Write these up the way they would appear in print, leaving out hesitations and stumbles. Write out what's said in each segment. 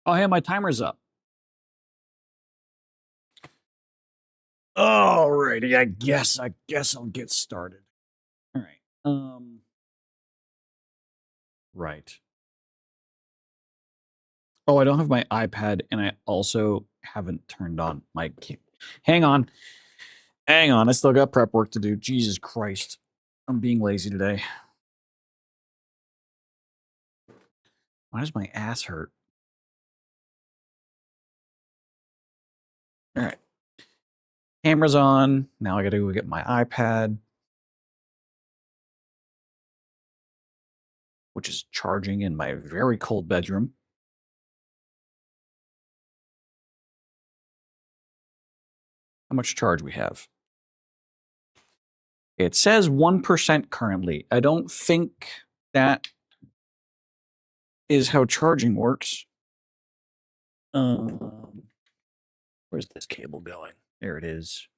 Oh, hey, my timer's up. Alrighty, I guess I'll get started. All right. Right. Oh, I don't have my iPad, and I also haven't turned on my. Hang on, hang on. I still got prep work to do. Jesus Christ, I'm being lazy today. Why does my ass hurt? All right, camera's on. Now I got to go get my iPad, which is charging in my very cold bedroom. How much charge we have? It says 1% currently. I don't think that is how charging works. Where's this cable going? There it is.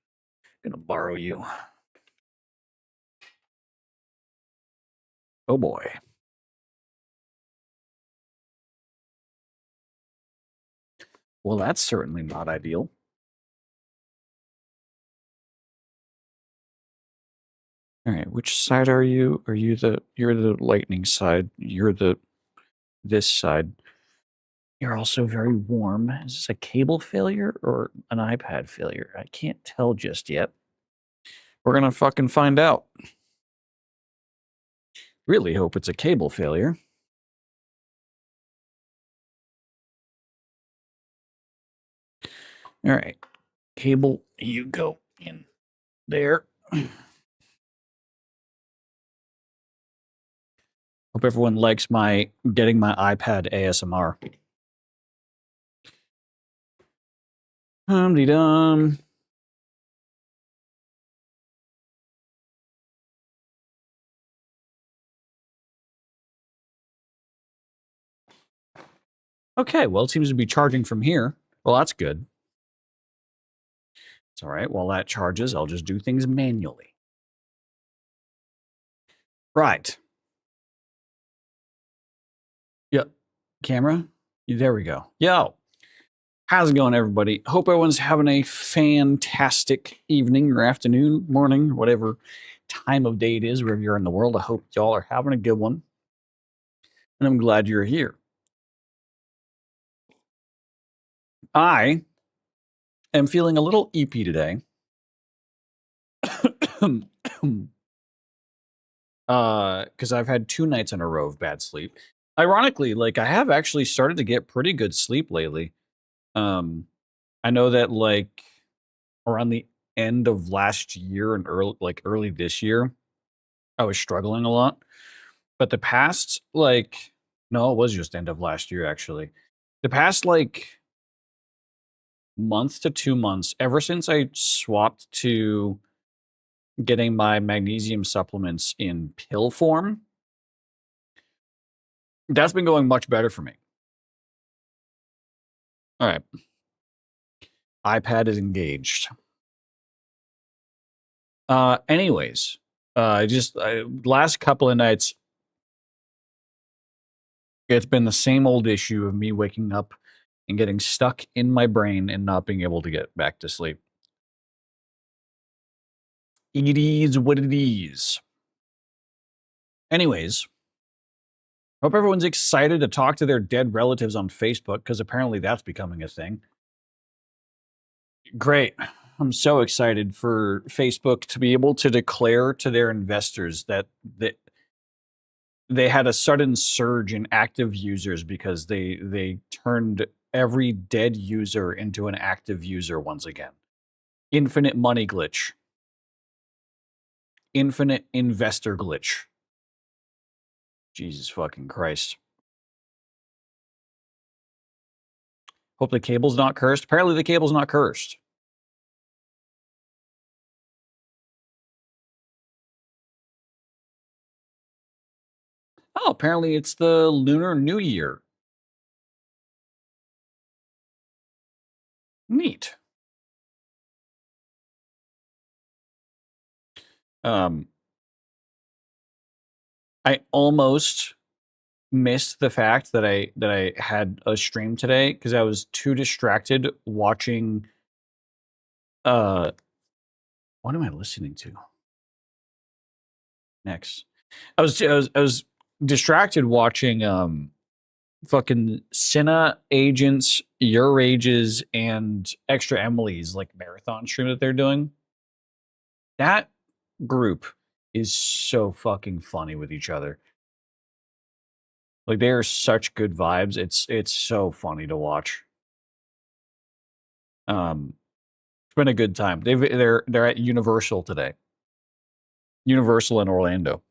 Gonna borrow you. Oh boy. Well, that's certainly not ideal. All right, which side are you? You're the lightning side. You're this side. You're also very warm. Is this a cable failure or an iPad failure? I can't tell just yet. We're gonna fucking find out. Really hope it's a cable failure. All right. Cable, you go in there. Hope everyone likes my getting my iPad ASMR. Dum. Okay, well, it seems to be charging from here. Well, that's good. It's all right. While that charges, I'll just do things manually. Right. Yep. Camera. There we go. Yo. How's it going, everybody? Hope everyone's having a fantastic evening or afternoon, morning, whatever time of day it is, wherever you're in the world. I hope y'all are having a good one. And I'm glad you're here. I am feeling a little eepy today. Because I've had 2 nights in a row of bad sleep. Ironically, like, I have actually started to get pretty good sleep lately. I know that, like, around the end of last year and early this year, I was struggling a lot. But the past, like, no, it was just end of last year, actually. The past, like, month to 2 months, ever since I swapped to getting my magnesium supplements in pill form, that's been going much better for me. All right. iPad is engaged. Anyways, last couple of nights, it's been the same old issue of me waking up and getting stuck in my brain and not being able to get back to sleep. It is what it is. Anyways, hope everyone's excited to talk to their dead relatives on Facebook because apparently that's becoming a thing. Great. I'm so excited for Facebook to be able to declare to their investors that they had a sudden surge in active users because they turned every dead user into an active user once again. Infinite money glitch. Infinite investor glitch. Jesus fucking Christ. Hope the cable's not cursed. Apparently the cable's not cursed. Oh, apparently it's the Lunar New Year. Neat. I almost missed the fact that I had a stream today because I was too distracted watching. Uh, what am I listening to next? I was distracted watching fucking Cinna Agents, Your Ages, and Extra Emily's like marathon stream that they're doing. That group is so fucking funny with each other. Like they are such good vibes. It's so funny to watch. It's been a good time. They're at Universal today. Universal in Orlando.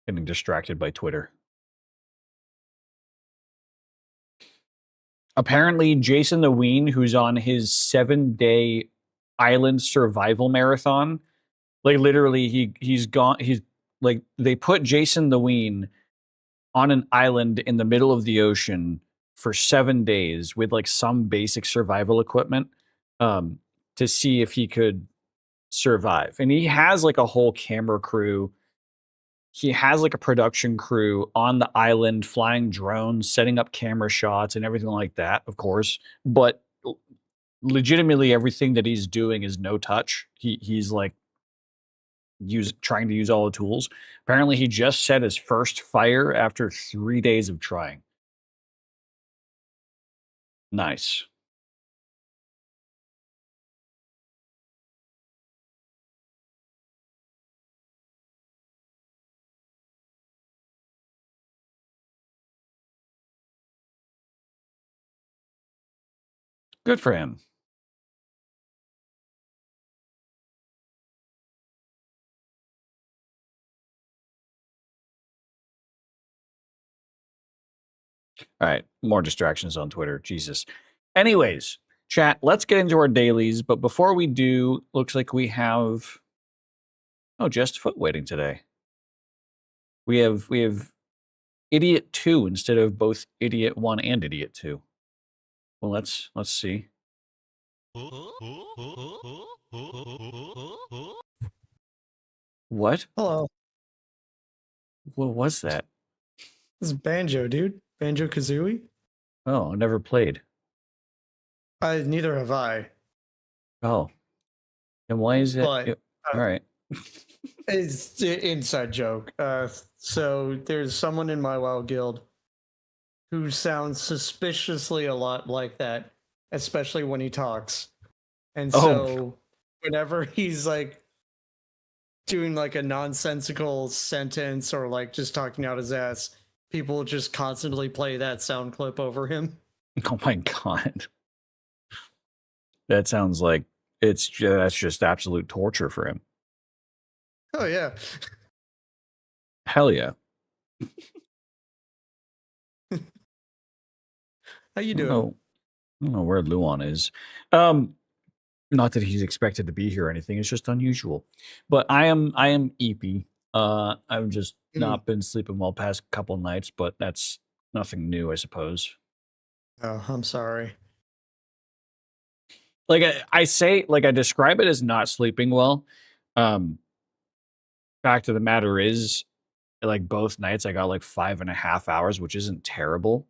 Getting distracted by Twitter. Apparently, Jason the Ween, who's on his 7-day island survival marathon, like literally he's gone. He's like they put Jason the Ween on an island in the middle of the ocean for 7 days with like some basic survival equipment um, to see if he could survive. And he has like a whole camera crew. He has like a production crew on the island flying drones, setting up camera shots and everything like that, of course. But legitimately everything that he's doing is no touch. He's like trying to use all the tools. Apparently he just set his first fire after 3 days of trying. Nice. Good for him. All right, more distractions on Twitter. Jesus. Anyways, chat, let's get into our dailies, but before we do, looks like we have just Foot waiting today. We have Idiot 2 instead of both Idiot 1 and Idiot 2. Well, let's see. What? Hello. What was that? This is Banjo, dude. Banjo Kazooie. Oh, I never played. Neither have I. Oh. And why is it? But All right. it's an inside joke. So there's someone in my WoW guild who sounds suspiciously a lot like that, especially when he talks. And so whenever he's like doing like a nonsensical sentence or like just talking out his ass, people just constantly play that sound clip over him. Oh my god. That sounds like that's just absolute torture for him. Oh yeah. Hell yeah. How you doing? I don't know where Luan is. Not that he's expected to be here or anything. It's just unusual. But I am eepy. I've just not been sleeping well past couple nights, but that's nothing new, I suppose. Oh, I'm sorry. Like I say, like I describe it as not sleeping well. Fact of the matter is, like both nights I got like 5.5 hours, which isn't terrible.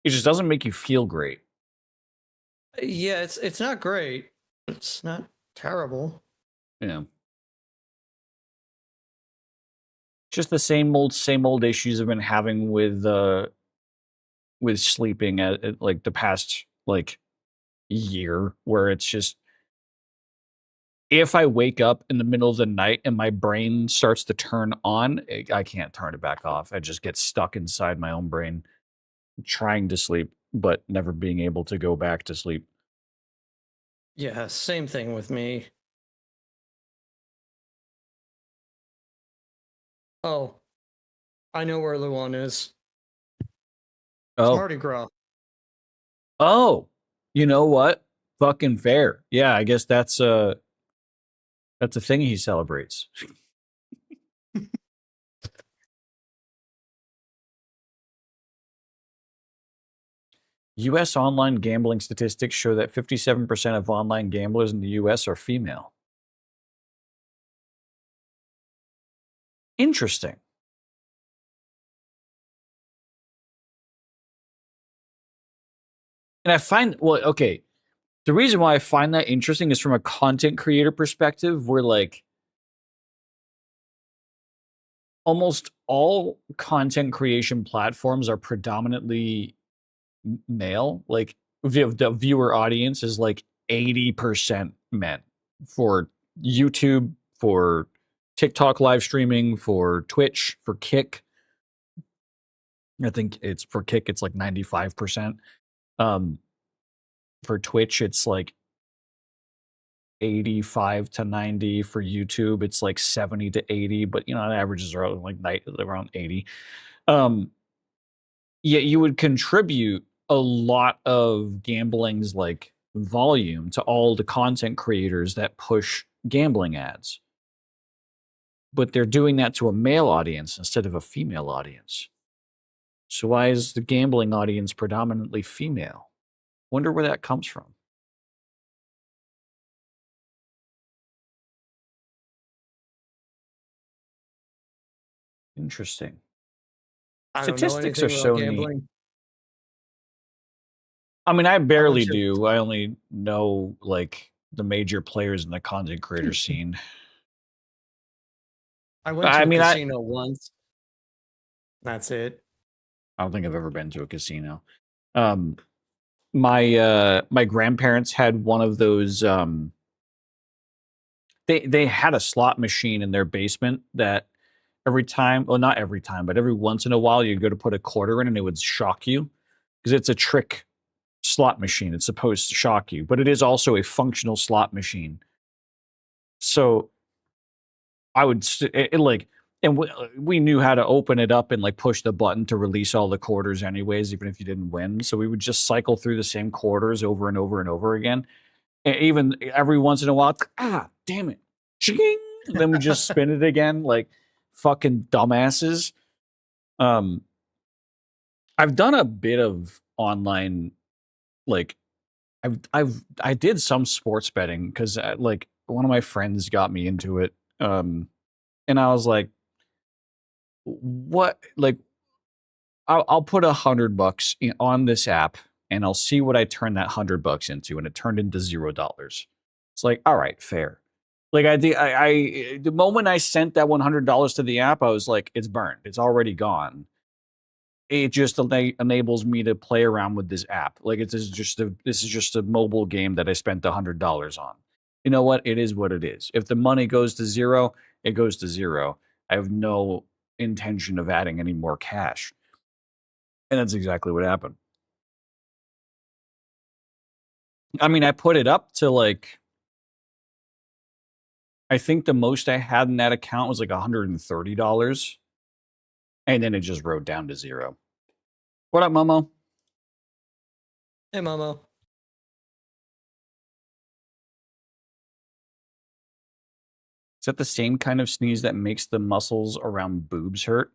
It just doesn't make you feel great. Yeah, it's not great. It's not terrible. Yeah. Just the same old issues I've been having with sleeping at like the past like year, where it's just if I wake up in the middle of the night and my brain starts to turn on, I can't turn it back off. I just get stuck inside my own brain trying to sleep but never being able to go back to sleep. Yeah, same thing with me. Oh, I know where Luan is. It's Oh. Mardi Gras. Oh. You know what? Fucking fair. Yeah, I guess that's a thing he celebrates. U.S. online gambling statistics show that 57% of online gamblers in the U.S. are female. Interesting. And I find, well, okay, the reason why I find that interesting is from a content creator perspective, where like almost all content creation platforms are predominantly male. Like the viewer audience is like 80% men for YouTube, for TikTok live streaming, for Twitch, for Kick. I think it's for Kick, it's like 95%. Um, for Twitch, it's like 85 to 90. For YouTube, it's like 70 to 80, but you know, the averages are like around 80. Yet you would contribute a lot of gambling's like volume to all the content creators that push gambling ads. But they're doing that to a male audience instead of a female audience. So why is the gambling audience predominantly female? Wonder where that comes from. Interesting. I don't know Statistics are anything about so neat. gambling. I mean, I I went barely to do. I only know like the major players in the content creator scene. I went to I a mean, casino once. That's it. I don't think I've ever been to a casino. Um, my grandparents had one of those. They had a slot machine in their basement that every time, well, not every time, but every once in a while, you'd go to put a quarter in and it would shock you because it's a trick slot machine. It's supposed to shock you, but it is also a functional slot machine. So I would like, and we knew how to open it up and like push the button to release all the quarters, anyways, even if you didn't win. So we would just cycle through the same quarters over and over and over again. And even every once in a while, damn it, ching! Then we just spin it again, like fucking dumbasses. Um, I've done a bit of online, like I did some sports betting because like one of my friends got me into it. And I was like, what? Like, I'll put $100 on this app and I'll see what I turn that $100 into. And it turned into $0. It's like, all right, fair. Like the moment I sent that $100 to the app, I was like, it's burned. It's already gone. It just enables me to play around with this app. Like this is just a mobile game that I spent $100 on. You know what? It is what it is. If the money goes to zero, it goes to zero. I have no intention of adding any more cash. And that's exactly what happened. I mean, I put it up to like, I think the most I had in that account was like $130. And then it just rode down to zero. What up, Momo? Hey, Momo. Is that the same kind of sneeze that makes the muscles around boobs hurt?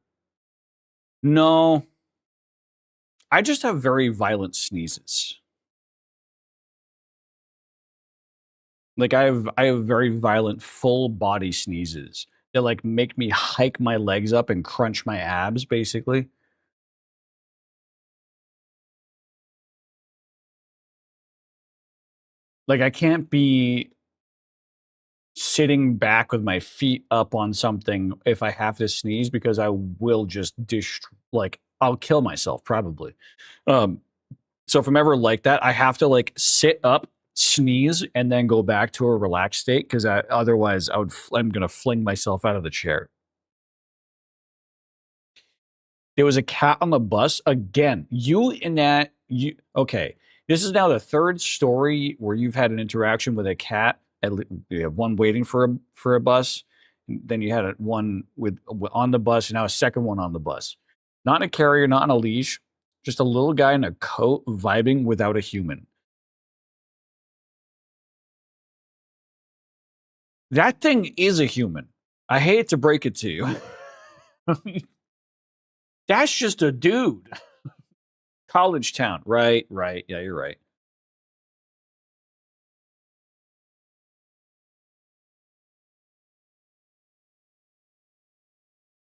No. I just have very violent sneezes. Like I have very violent full body sneezes that like make me hike my legs up and crunch my abs basically. Like I can't be sitting back with my feet up on something if I have to sneeze because I will just like I'll kill myself probably. Um so if I'm ever like that, I have to like sit up, sneeze, and then go back to a relaxed state because otherwise I'm gonna fling myself out of the chair. There was a cat on the bus again. You okay? This is now the third story where you've had an interaction with a cat. You have one waiting for a bus, then you had one with on the bus, and now a second one on the bus. Not in a carrier, not on a leash, just a little guy in a coat vibing without a human. That thing is a human. I hate to break it to you. That's just a dude. College town. Right. Yeah, you're right.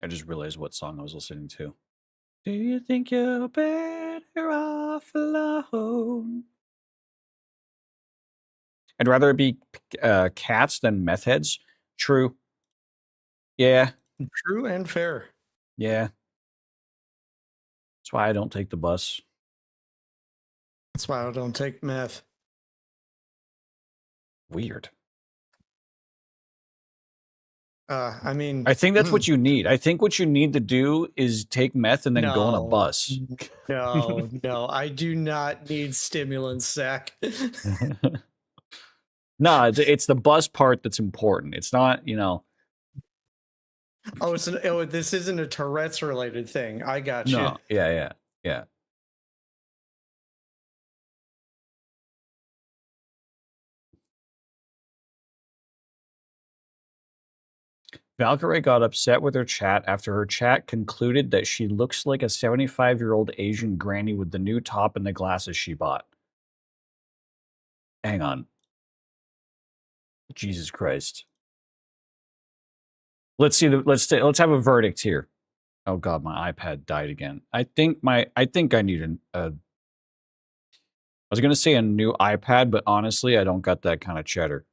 I just realized what song I was listening to. Do you think you're better off alone? I'd rather it be cats than meth heads. True. Yeah. True and fair. Yeah. That's why I don't take the bus. That's why I don't take meth. Weird. I mean, I think that's what you need. I think what you need to do is take meth and then go on a no, bus. no, I do not need stimulants, Zach. No, it's the bus part that's important. It's not, Oh, this isn't a Tourette's related thing. I got you. No, yeah. Valkyrie got upset with her chat after her chat concluded that she looks like a 75-year-old Asian granny with the new top and the glasses she bought. Hang on. Jesus Christ. Let's have a verdict here. Oh god, my iPad died again. I think I need I was going to say a new iPad, but honestly, I don't got that kind of cheddar.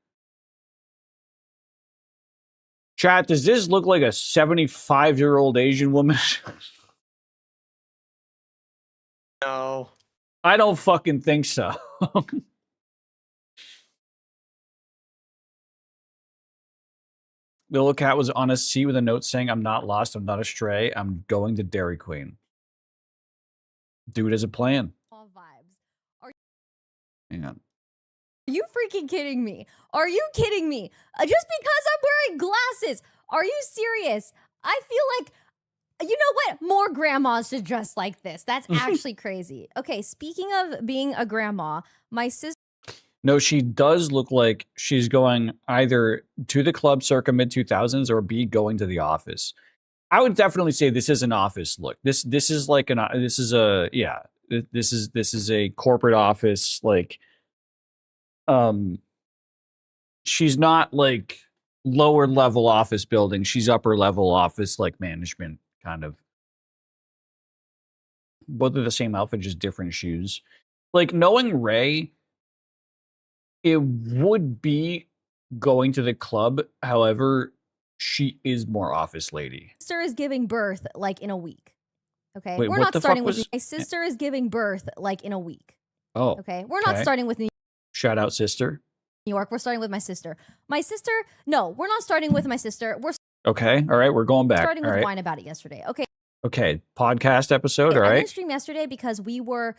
Chat, does this look like a 75-year-old Asian woman? No. I don't fucking think so. The little cat was on a seat with a note saying, "I'm not lost, I'm not astray, I'm going to Dairy Queen." Do it as a plan. Vibes. Hang on. Are you freaking kidding me? Are you kidding me? Just because I'm wearing glasses. Are you serious? I feel like, you know what? More grandmas should dress like this. That's actually crazy. Okay, speaking of being a grandma, my sister. No, she does look like she's going either to the club circa mid-2000s or B, going to the office. I would definitely say this is an office look. This is like this is a corporate office, like she's not like lower level office building, she's upper level office, like management kind of. Both are the same outfit, just different shoes. Like, knowing Ray, it would be going to the club. However, she is more office lady. Sister is giving birth like in a week. Okay, Wait, we're what not the starting fuck with was- my sister is giving birth like in a week. Oh, Okay, we're not okay. starting with New Shout out, sister. York. We're starting with my sister. My sister, no, we're not starting with my sister. We're Okay, all right, we're going back. starting All with right. Wine About It yesterday. Okay, Okay, podcast episode. All I right. didn't stream yesterday because we were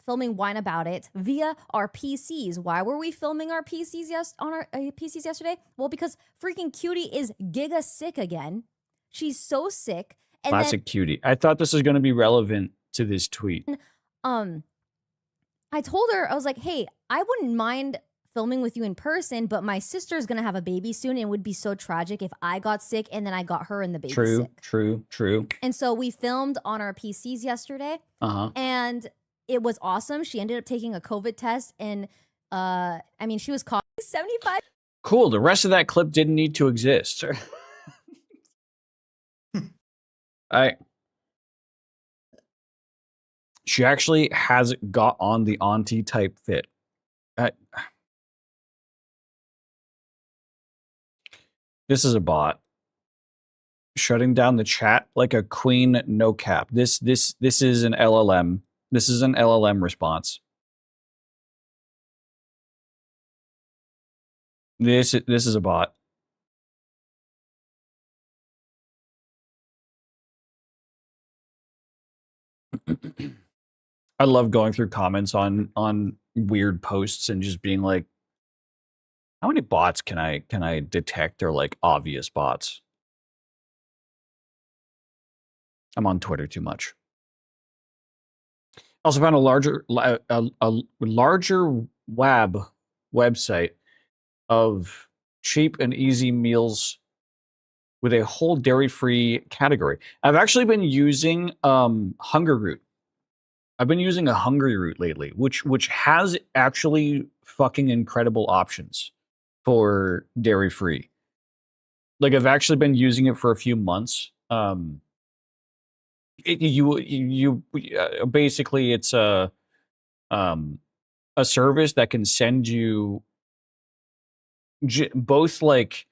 filming Wine About It via our PCs. Why were we filming our PCs on our PCs yesterday? Well, because freaking Cutie is giga sick again. She's so sick. And Classic Cutie. I thought this was going to be relevant to this tweet. I told her, I was like, hey, I wouldn't mind filming with you in person, but my sister's gonna have a baby soon, and it would be so tragic if I got sick and then I got her and the baby sick. True. And so we filmed on our PCs yesterday, Uh-huh. and it was awesome. She ended up taking a COVID test, and I mean, she was caught 75. Cool. The rest of that clip didn't need to exist. She actually has got on the auntie type fit. This is a bot. Shutting down the chat like a queen, no cap. This is an LLM. This is an LLM response. This is a bot. I love going through comments on weird posts and just being like, how many bots can I detect are like obvious bots? I'm on Twitter too much. Also found a larger website of cheap and easy meals with a whole dairy-free category. I've actually been using Hunger Root. I've been using a Hungry Root lately, which has actually fucking incredible options for dairy free. Like I've actually been using it for a few months. Basically it's a service that can send you both like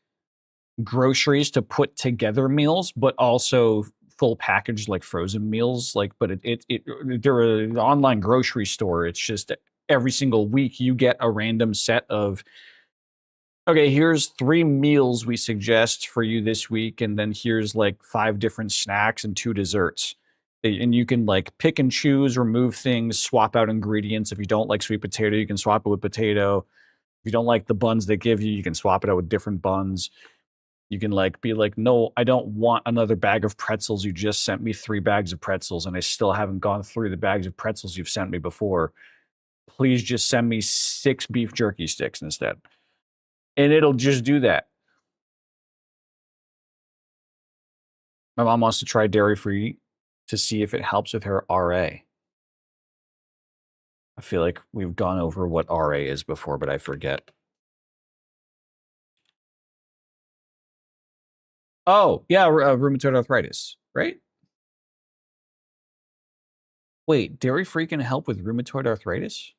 groceries to put together meals, but also full packaged like frozen meals. Like, but they're an online grocery store. It's just every single week you get a random set of, okay, here's 3 meals we suggest for you this week, and then here's like 5 different snacks and 2 desserts. And you can like pick and choose, remove things, swap out ingredients. If you don't like sweet potato, you can swap it with potato. If you don't like the buns they give you, you can swap it out with different buns. You can like be like, no, I don't want another bag of pretzels. You just sent me 3 bags of pretzels, and I still haven't gone through the bags of pretzels you've sent me before. Please just send me 6 beef jerky sticks instead. And it'll just do that. My mom wants to try dairy free to see if it helps with her RA. I feel like we've gone over what RA is before, but I forget. Oh, yeah, rheumatoid arthritis, right? Wait, dairy free can help with rheumatoid arthritis?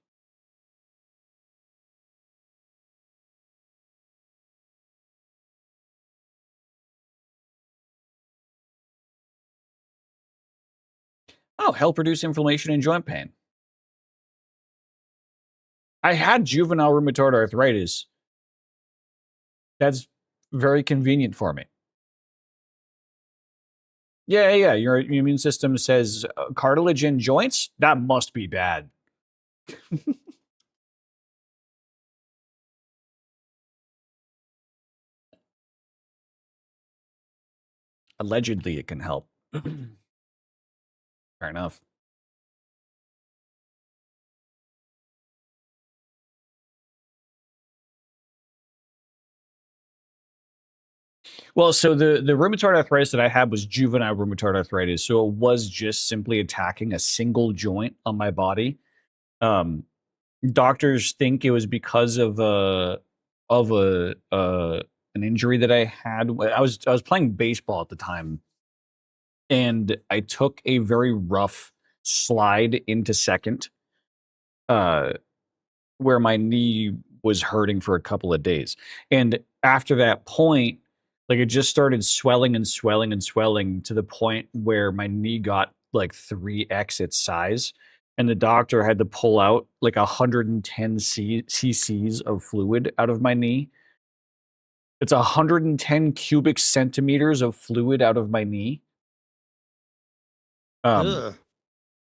Oh, help reduce inflammation and joint pain. I had juvenile rheumatoid arthritis. That's very convenient for me. Yeah. Your immune system says cartilage in joints? That must be bad. Allegedly, it can help. Fair enough. Well, so the rheumatoid arthritis that I had was juvenile rheumatoid arthritis. So it was just simply attacking a single joint on my body. Um, Doctors think it was because of an injury that I had. I was playing baseball at the time, and I took a very rough slide into second, uh, where my knee was hurting for a couple of days. And after that point, like it just started swelling and swelling and swelling to the point where my knee got like 3x its size. And the doctor had to pull out like 110 cc's of fluid out of my knee. It's 110 cubic centimeters of fluid out of my knee. Ugh.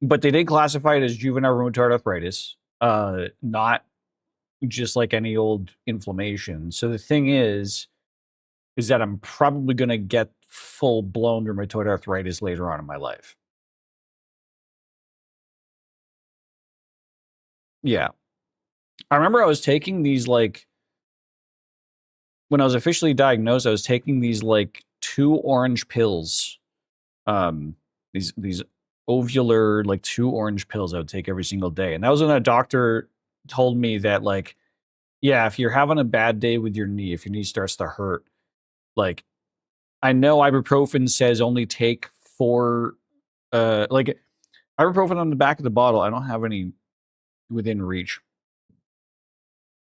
But they did classify it as juvenile rheumatoid arthritis, not just like any old inflammation. So the thing is that I'm probably going to get full blown rheumatoid arthritis later on in my life. Yeah. I remember I was taking these like, when I was officially diagnosed, I was taking these like 2 orange pills. These ovular like 2 orange pills I would take every single day. And that was when a doctor told me that like, yeah, if you're having a bad day with your knee, if your knee starts to hurt, like I know ibuprofen says only take 4 like ibuprofen on the back of the bottle. I don't have any within reach.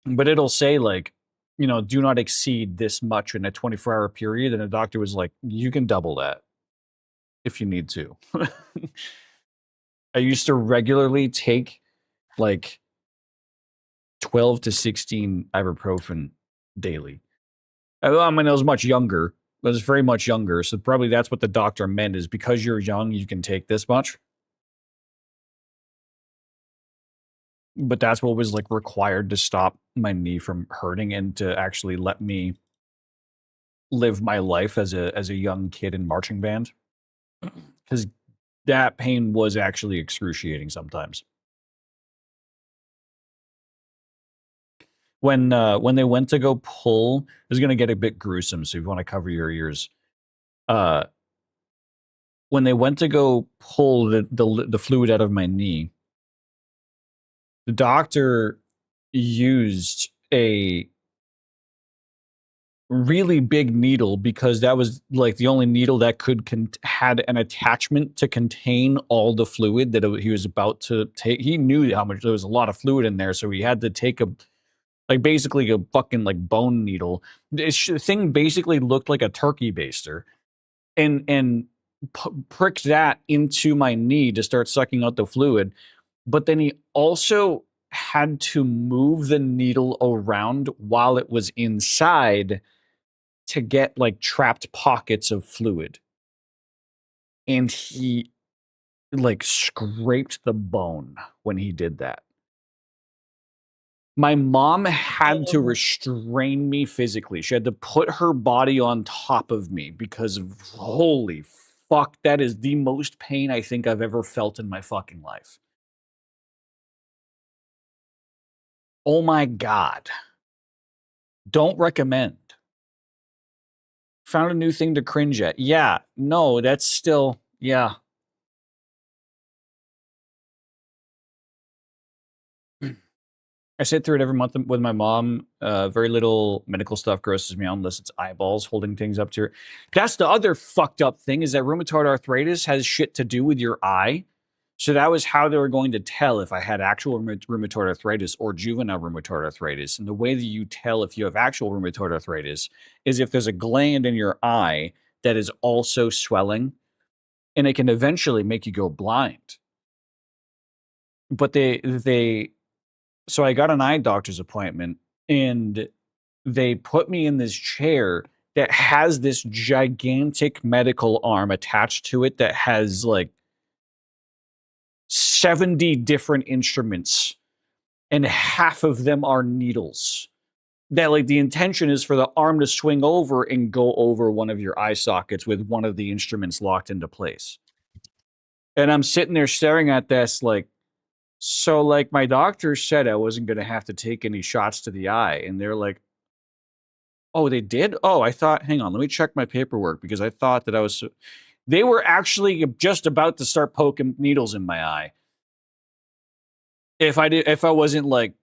But it'll say like, you know, do not exceed this much in a 24-hour period. And the doctor was like, you can double that if you need to. I used to regularly take like 12 to 16 ibuprofen daily. I mean, I was much younger. I was very much younger. So probably that's what the doctor meant is because you're young, you can take this much. But that's what was like required to stop my knee from hurting and to actually let me live my life as a young kid in marching band. Because that pain was actually excruciating sometimes. When they went to go pull, this is gonna get a bit gruesome, so if you want to cover your ears. When they went to go pull the fluid out of my knee, the doctor used a really big needle because that was like the only needle that had an attachment to contain all the fluid that he was about to take. He knew how much there was a lot of fluid in there, so he had to take basically a fucking like bone needle. This thing basically looked like a turkey baster, and pricked that into my knee to start sucking out the fluid. But then he also had to move the needle around while it was inside to get like trapped pockets of fluid. And he like scraped the bone when he did that. My mom had to restrain me physically. She had to put her body on top of me because of, holy fuck, that is the most pain I think I've ever felt in my fucking life. Oh my God. Don't recommend. Found a new thing to cringe at. Yeah, no, that's still, yeah. I sit through it every month with my mom. Very little medical stuff grosses me out unless it's eyeballs holding things up to her. That's the other fucked up thing is that rheumatoid arthritis has shit to do with your eye. So that was how they were going to tell if I had actual rheumatoid arthritis or juvenile rheumatoid arthritis. And the way that you tell if you have actual rheumatoid arthritis is if there's a gland in your eye that is also swelling, and it can eventually make you go blind. But so I got an eye doctor's appointment, and they put me in this chair that has this gigantic medical arm attached to it that has like 70 different instruments, and half of them are needles. That like the intention is for the arm to swing over and go over one of your eye sockets with one of the instruments locked into place. And I'm sitting there staring at this like, so like my doctor said I wasn't going to have to take any shots to the eye. And they're like, oh, they did? Oh, I thought, hang on, let me check my paperwork because I thought that I was. They were actually just about to start poking needles in my eye. If I wasn't like,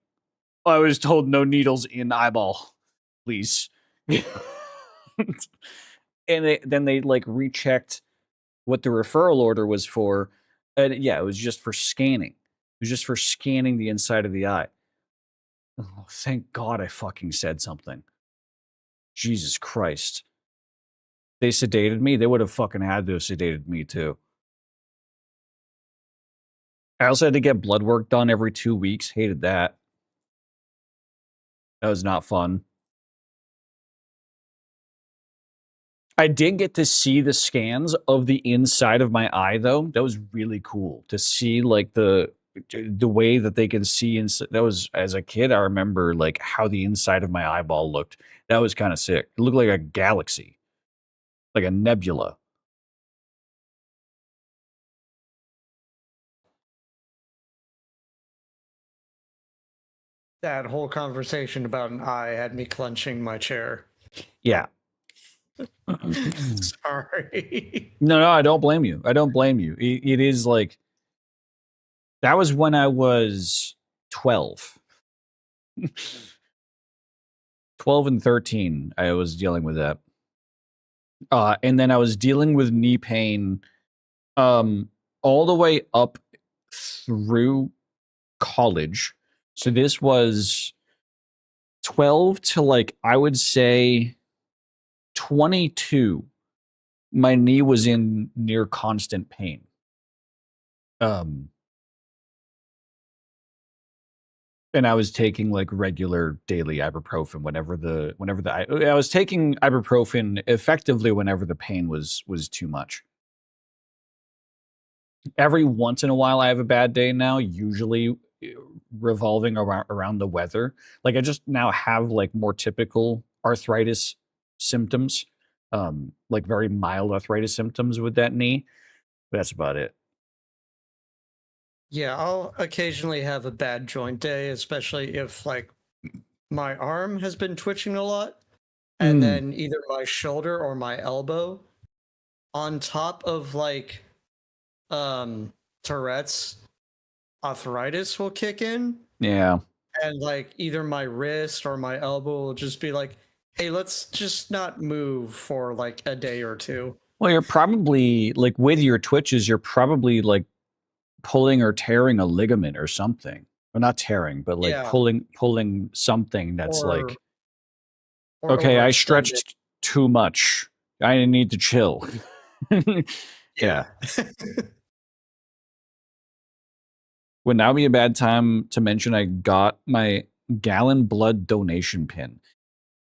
I was told no needles in eyeball, please. And then they like rechecked what the referral order was for. And yeah, it was just for scanning. It was just for scanning the inside of the eye. Oh, thank God I fucking said something. Jesus Christ. They sedated me. They would have fucking had to have sedated me too. I also had to get blood work done every 2 weeks. Hated that. That was not fun. I did get to see the scans of the inside of my eye, though. That was really cool to see, like the way that they can see. That was as a kid. I remember like how the inside of my eyeball looked. That was kind of sick. It looked like a galaxy, like a nebula. That whole conversation about an eye had me clenching my chair. Yeah. Sorry. No, I don't blame you. I don't blame you. It is like that was when I was 12. 12 and 13, I was dealing with that. And then I was dealing with knee pain all the way up through college. So this was 12 to like, I would say 22. My knee was in near constant pain. And I was taking like regular daily ibuprofen I was taking ibuprofen effectively whenever the pain was too much. Every once in a while I have a bad day now, usually revolving around the weather. Like I just now have like more typical arthritis symptoms, like very mild arthritis symptoms with that knee. But that's about it. Yeah, I'll occasionally have a bad joint day, especially if like my arm has been twitching a lot, and then either my shoulder or my elbow on top of like Tourette's, arthritis will kick in. Yeah. and like either my wrist or my elbow will just be like, hey, let's just not move for like a day or two. Well, you're probably like with your twitches, you're probably like pulling or tearing a ligament or something. Well, not tearing, but like Yeah. pulling something that's or like, or okay, I overextended. stretched too much. I need to chill. Yeah. Yeah. Would now be a bad time to mention I got my gallon blood donation pin.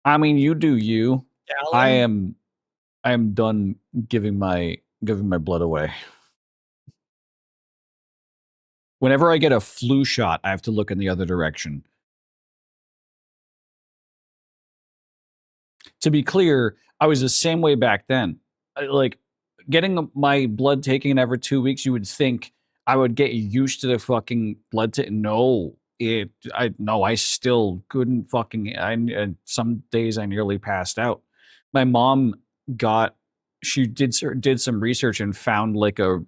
I mean, you do you. I Gallon? am done giving my blood away. Whenever I get a flu shot, I have to look in the other direction. To be clear, I was the same way back then. Like getting my blood taken every 2 weeks, you would think I would get used to the fucking blood. No, I still couldn't fucking. Some days I nearly passed out. My mom got. She did some research and found like a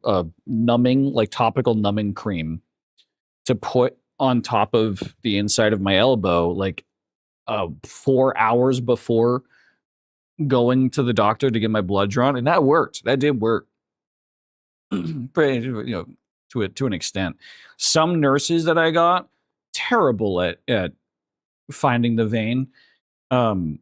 numbing, like topical numbing cream to put on top of the inside of my elbow, like 4 hours before going to the doctor to get my blood drawn, and that worked. That did work, but to an extent. Some nurses that I got terrible at finding the vein. Um,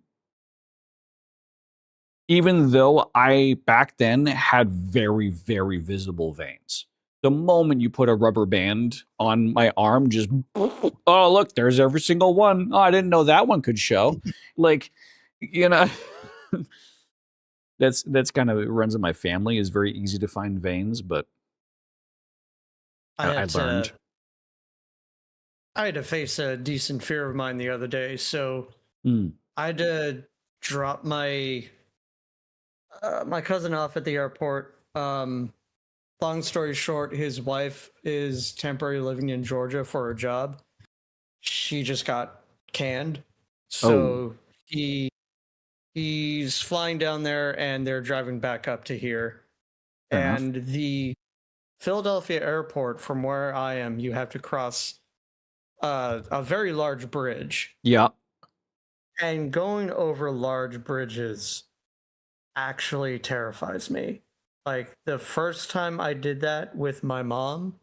Even though I back then had very very visible veins. The moment you put a rubber band on my arm, just oh look, there's every single one. Oh, I didn't know that one could show. Like, you know. That's kind of it runs in my family. Is very easy to find veins, but I I had learned. to I had to face a decent fear of mine the other day, so Mm. I had to drop my cousin off at the airport. Long story short, his wife is temporarily living in Georgia for her job. She just got canned, Oh, so he's flying down there, and they're driving back up to here. fair enough. And the Philadelphia airport, from where I am, you have to cross a very large bridge. Yeah. And going over large bridges actually terrifies me. Like the first time I did that with my mom,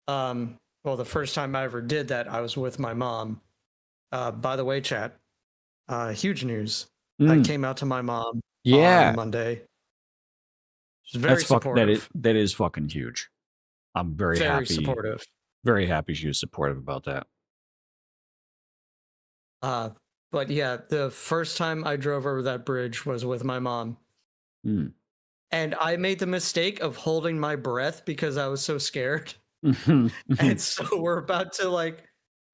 well, the first time I ever did that, I was with my mom. By the way, chat, huge news. I Mm. came out to my mom on Yeah. Monday. She's That's very that supportive. is fucking huge. I'm Very supportive. very happy she was supportive about that. Uh, but yeah, the first time I drove over that bridge was with my mom. Mm. And I made the mistake of holding my breath because I was so scared. Mhm. And so we're about to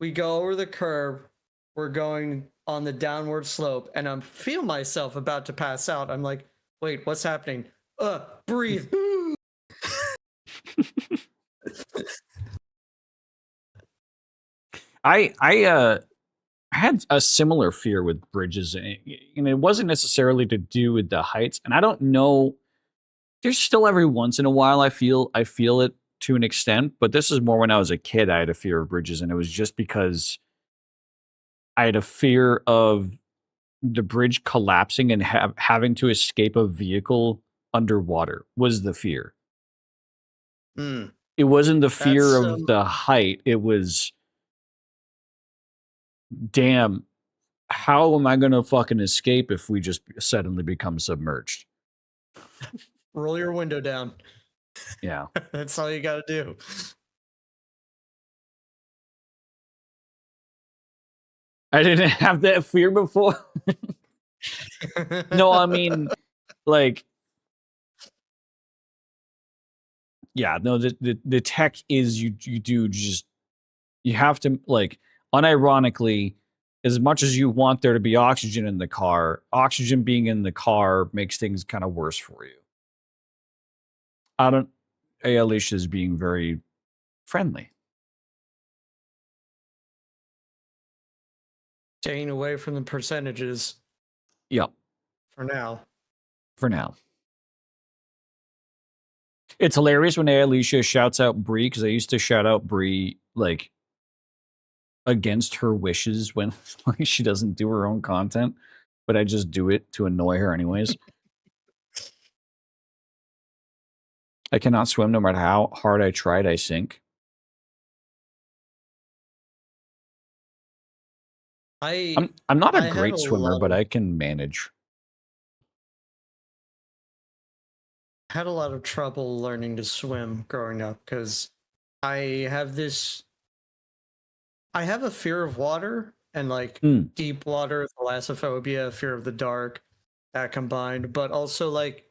we go over the curb, we're going on the downward slope, and I'm feel myself about to pass out. I'm like, wait, what's happening? Breathe. I had a similar fear with bridges, and it wasn't necessarily to do with the heights. And I don't know. There's still every once in a while I feel it to an extent, but this is more when I was a kid. I had a fear of bridges, and it was just because I had a fear of the bridge collapsing and having to escape a vehicle underwater was the fear. Mm, It wasn't the fear that's of the height. It was, damn, how am I going to fucking escape if we just suddenly become submerged? roll your window down. Yeah. That's all you got to do. I didn't have that fear before. No, I mean, like, yeah, no, the tech is you do just you have to like unironically, as much as you want there to be oxygen in the car, oxygen being in the car makes things kind of worse for you. I don't Alicia's being very friendly. Staying away from the percentages Yep, for now. for now. It's hilarious when Alicia shouts out Bree because I used to shout out Bree like against her wishes when like she doesn't do her own content, but I just do it to annoy her anyways. I cannot swim no matter how hard I tried, I sink. I'm not a I had great a swimmer, lot but of I can manage. had a lot of trouble learning to swim growing up because I have this I have a fear of water and like Mm, deep water, thalassophobia, fear of the dark, that combined, but also like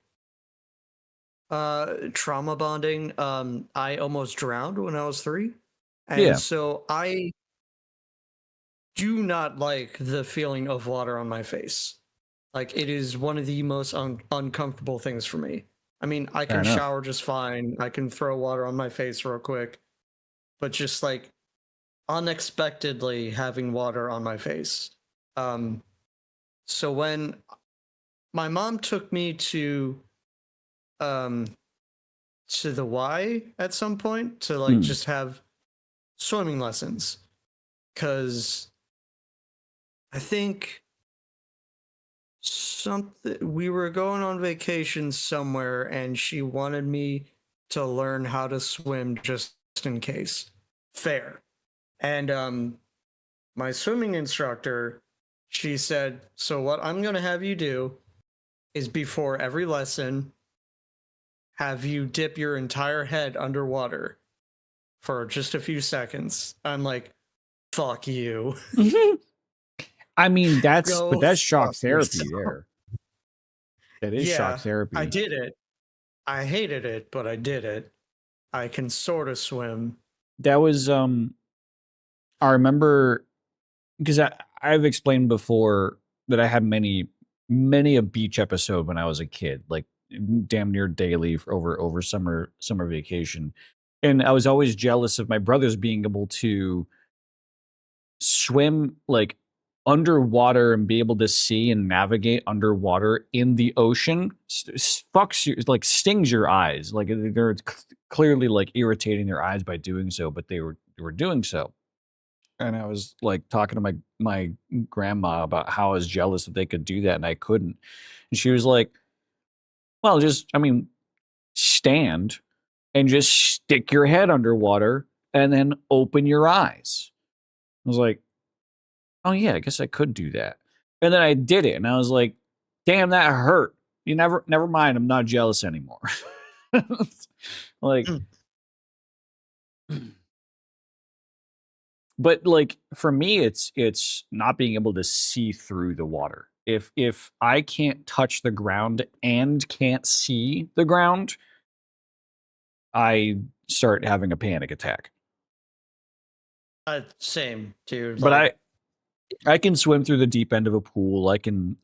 trauma bonding. I almost drowned when I was 3. And yeah, so I do not like the feeling of water on my face. Like it is one of the most uncomfortable things for me. I mean, I fair can enough. shower just fine. I can throw water on my face real quick, but just like unexpectedly having water on my face. Um, so when my mom took me um to the Y at some point to like Mm, just have swimming lessons, because I think something we were going on vacation somewhere and she wanted me to learn how to swim just in case. Fair. And my swimming instructor, she said, "So what I'm going to have you do is before every lesson have you dip your entire head underwater for just a few seconds." I'm like, "Fuck you." I mean, Go that's shock fuck therapy yourself. there. That is shock Yeah, I therapy. did it. I hated it, but I did it. I can sort of swim. That was I remember because I've explained before that I had many a beach episode when I was a kid, like damn near daily for over summer vacation. And I was always jealous of my brothers being able to swim like underwater and be able to see and navigate underwater in the ocean. Fucks you, like stings your eyes. Like they're clearly like irritating their eyes by doing so, but they were doing so. And I was like talking to my grandma about how I was jealous that they could do that and I couldn't. And she was like, "Well, just I mean, stand and just stick your head underwater and then open your eyes." I was like, "Oh yeah, I guess I could do that." And then I did it and I was like, "Damn, that hurt." You never mind, I'm not jealous anymore. Like but like for me it's not being able to see through the water. If I can't touch the ground and can't see the ground, I start having a panic attack. Same, dude. But Like, I can swim through the deep end of a pool. I can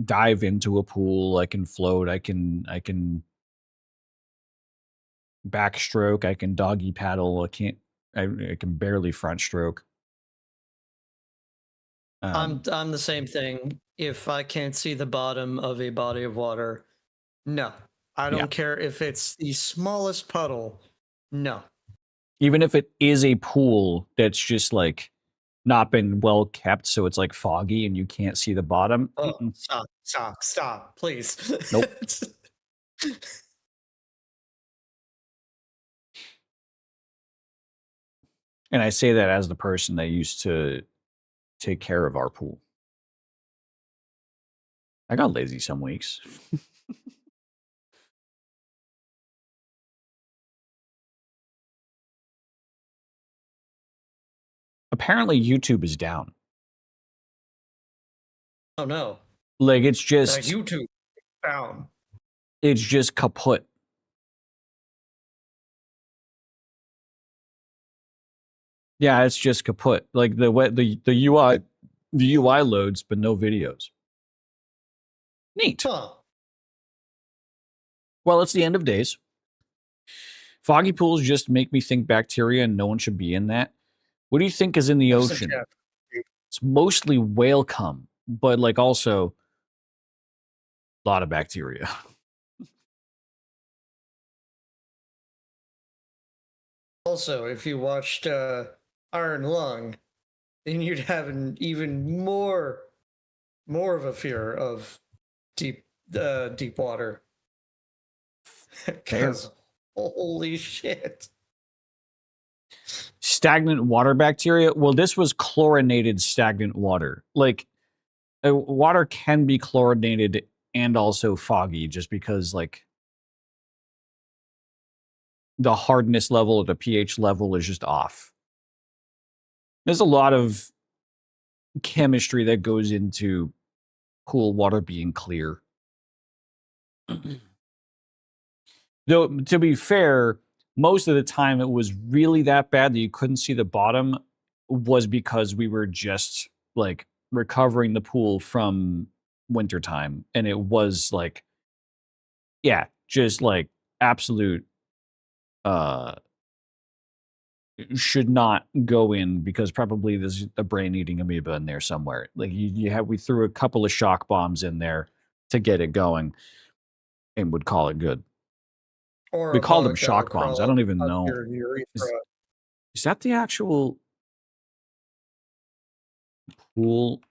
dive into a pool. I can float. I can backstroke. I can doggy paddle. I can barely front stroke. Um, I'm the same thing. If I can't see the bottom of a body of water, no. I yeah. don't care if it's the smallest puddle. No. Even if it is a pool that's just like not been well kept, so it's like foggy and you can't see the bottom. Oh, Mm-mm. stop, please. Nope. And I say that as the person that used to take care of our pool. I got lazy some weeks. Apparently, YouTube is down. Oh no. Like YouTube down. it's just kaput. Yeah, it's just kaput. Like the UI loads, but no videos. Neat. Huh. Well, it's the end of days. Foggy pools just make me think bacteria, and no one should be in that. What do you think is in the Listen, ocean? Jeff. It's mostly whale cum, but like also a lot of bacteria. Also, if you watched Iron Lung, then you'd have an even more of a fear of deep water. Fair. Because holy shit. Stagnant water bacteria. Well, this was chlorinated stagnant water. Like, water can be chlorinated and also foggy just because, like, the hardness level or the pH level is just off. There's a lot of chemistry that goes into pool water being clear. Though, to be fair, most of the time it was really that bad that you couldn't see the bottom was because we were just, like, recovering the pool from wintertime. And it was, like, yeah, just, like, absolute, uh, should not go in because probably there's a brain-eating amoeba in there somewhere. Like, we threw a couple of shock bombs in there to get it going and would call it good. Or We a called them bug that'll shock bombs. I crawl don't even up know. your urethra. Is that the actual pool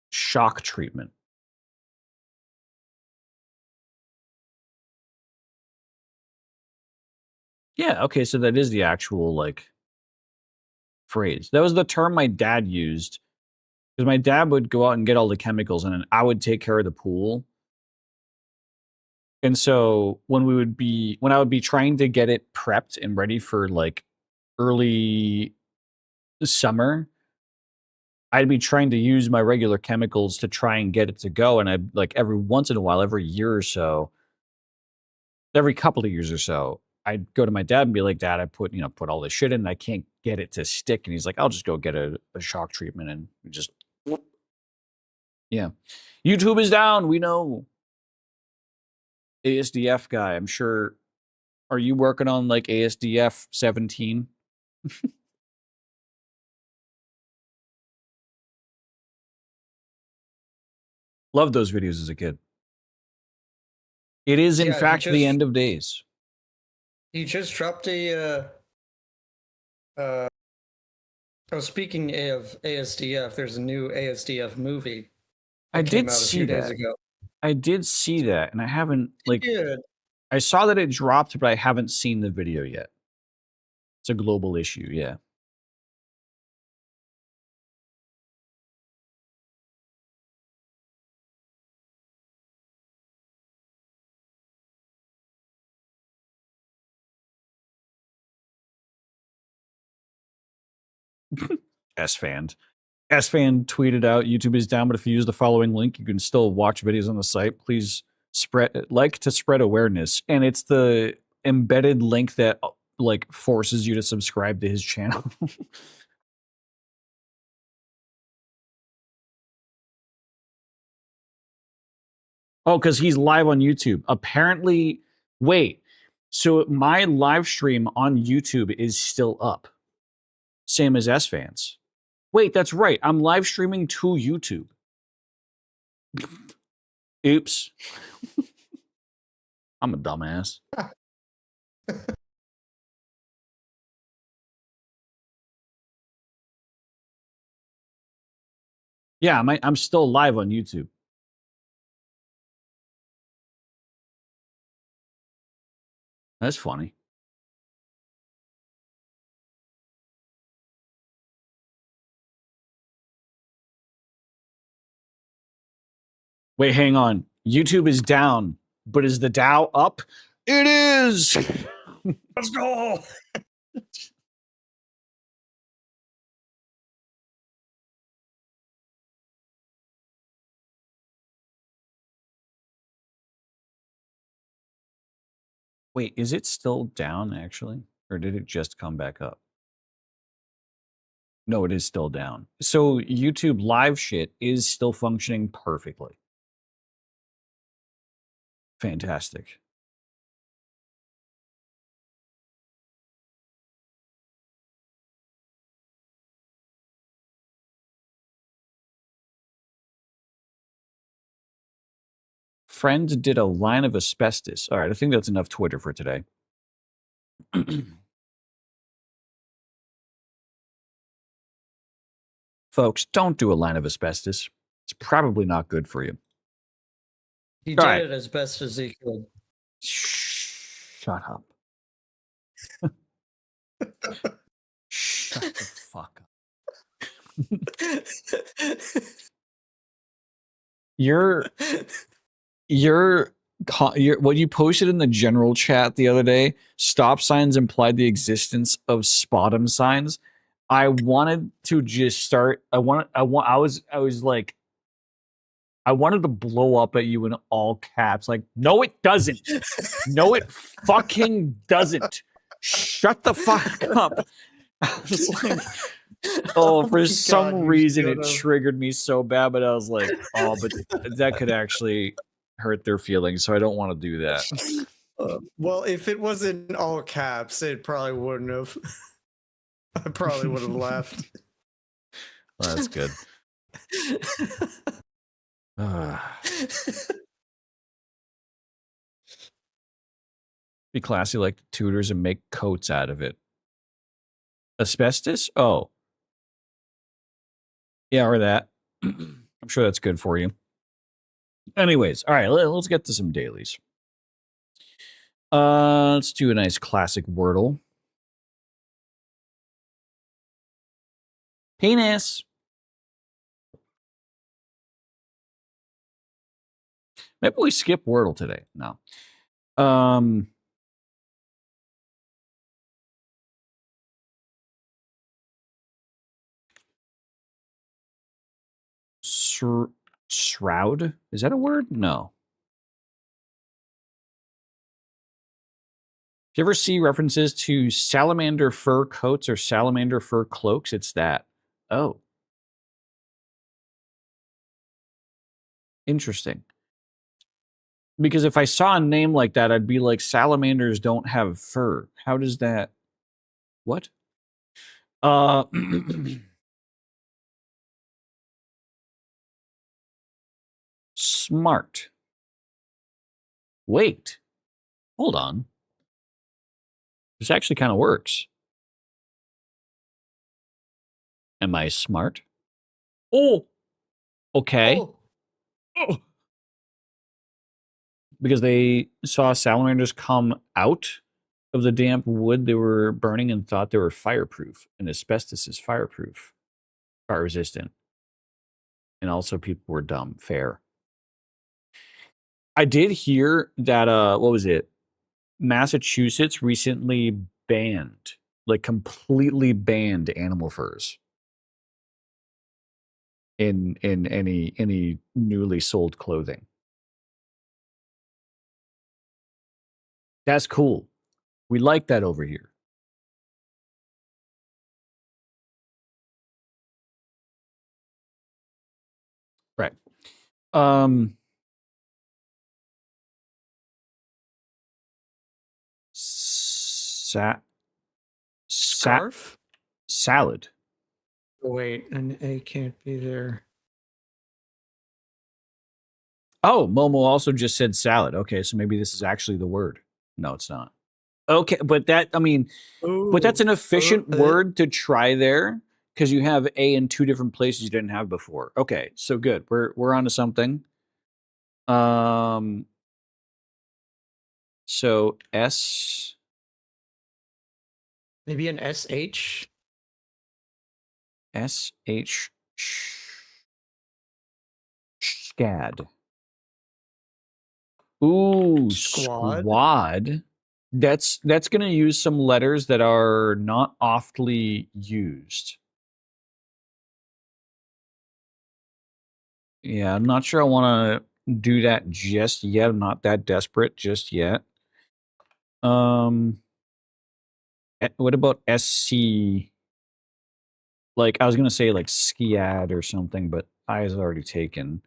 shock treatment? Yeah, okay, so that is the actual, like, phrase. That was the term my dad used because my dad would go out and get all the chemicals and then I would take care of the pool. And so when I would be trying to get it prepped and ready for, like, early summer, I'd be trying to use my regular chemicals to try and get it to go. And I'd, like, every once in a while, every year or so, every couple of years or so, I'd go to my dad and be like, Dad, I put all this shit in and I can't get it to stick. And he's like, I'll just go get a shock treatment and just, yeah. YouTube is down. We know. ASDF guy, I'm sure. Are you working on, like, ASDF 17? Loved those videos as a kid. It is, in Yeah, fact, the end of days. He just dropped a oh, speaking of ASDF, there's a new ASDF movie I that came did out a see few days that. ago. I did see that, and I haven't, like, Good. I saw that it dropped, but I haven't seen the video yet. It's a global issue, yeah. S-Fan. S-Fan tweeted out, YouTube is down, but if you use the following link, you can still watch videos on the site. Please spread awareness. And it's the embedded link that, like, forces you to subscribe to his channel. Oh, because he's live on YouTube. Apparently, wait. So my live stream on YouTube is still up. Same as S-Fans. Wait, that's right. I'm live streaming to YouTube. Oops. I'm a dumbass. Yeah, I'm still live on YouTube. That's funny. Wait, hang on. YouTube is down, but is the Dow up? It is. Let's go. Wait, is it still down actually? Or did it just come back up? No, it is still down. So YouTube live shit is still functioning perfectly. Fantastic. Friend did a line of asbestos. All right, I think that's enough Twitter for today. Folks, don't do a line of asbestos. It's probably not good for you. He All did right. it as best as he could. Shut up. Shut the fuck up. Your what you posted in the general chat the other day, stop signs implied the existence of spotum signs. I wanted to just start. I was like, I wanted to blow up at you in all caps. Like, no, it doesn't. No, it fucking doesn't. Shut the fuck up. I was like, oh, for my some God, you reason it should've. triggered me so bad, but I was like, oh, but that could actually hurt their feelings, so I don't want to do that. Well, if it was in all caps, it probably wouldn't have. I probably would have left. Well, that's good. Be classy like the Tudors and make coats out of it. Asbestos? Oh. Yeah, or that. I'm sure that's good for you. Anyways, all right, let's get to some dailies. Let's do a nice classic Wordle. Penis. Maybe we skip Wordle today. No. Shroud? Is that a word? No. If you ever see references to salamander fur coats or salamander fur cloaks, it's that. Oh. Interesting. Because if I saw a name like that, I'd be like, salamanders don't have fur. How does that... What? Smart. Wait. Hold on. This actually kind of works. Am I smart? Oh! Okay. Oh. Because they saw salamanders come out of the damp wood they were burning and thought they were fireproof. And asbestos is fireproof, fire resistant. And also people were dumb. Fair. I did hear that, what was it? Massachusetts recently banned, like completely banned animal furs in any newly sold clothing. That's cool. We like that over here. Right. Scarf? Salad. Oh, wait, an A can't be there. Oh, Momo also just said salad. Okay, so maybe this is actually the word. No, it's not. Okay, but that, I mean, but that's an efficient word to try there because you have A in two different places you didn't have before. Okay, so good. We're onto something. So S. Maybe an SH? SH. Scad. Ooh, squad. That's going to use some letters that are not oftly used. Yeah, I'm not sure I want to do that just yet. I'm not that desperate just yet. What about SC? Like, I was going to say like skiad or something, but I is already taken.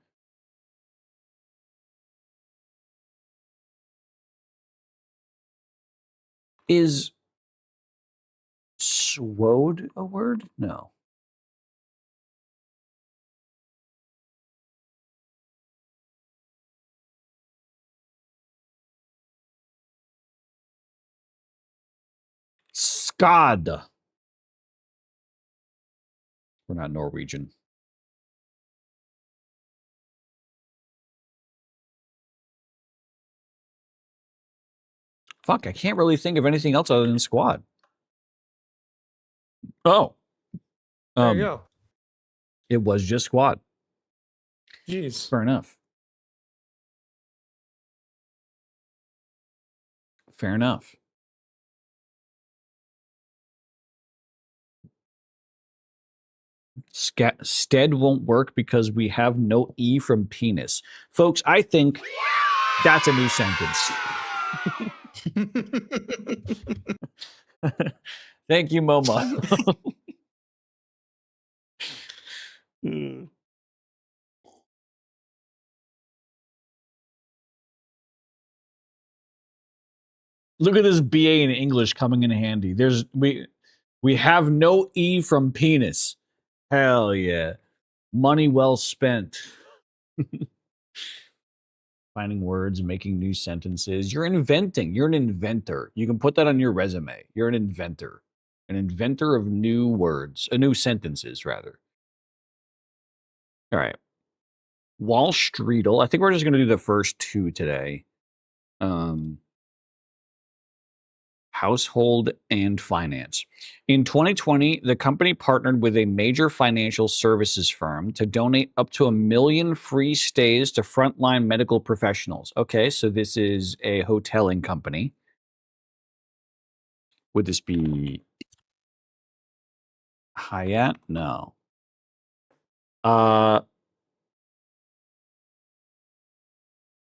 Is swode a word? No. Skad. We're not Norwegian. Fuck, I can't really think of anything else other than Squad. Oh. There you go. It was just Squad. Jeez. Fair enough. Fair enough. Stead won't work because we have no E from penis. Folks, I think that's a new sentence. Thank you, Momo. Look at this BA in English coming in handy. We have no E from penis. Hell yeah. Money well spent. Finding words, making new sentences. You're inventing. You're an inventor. You can put that on your resume. You're an inventor. An inventor of new words, new sentences, rather. All right. Wall Streetle. I think we're just going to do the first two today. Household and finance. In 2020, the company partnered with a major financial services firm to donate up to 1 million free stays to frontline medical professionals. Okay, so this is a hoteling company. Would this be Hyatt? No. Oh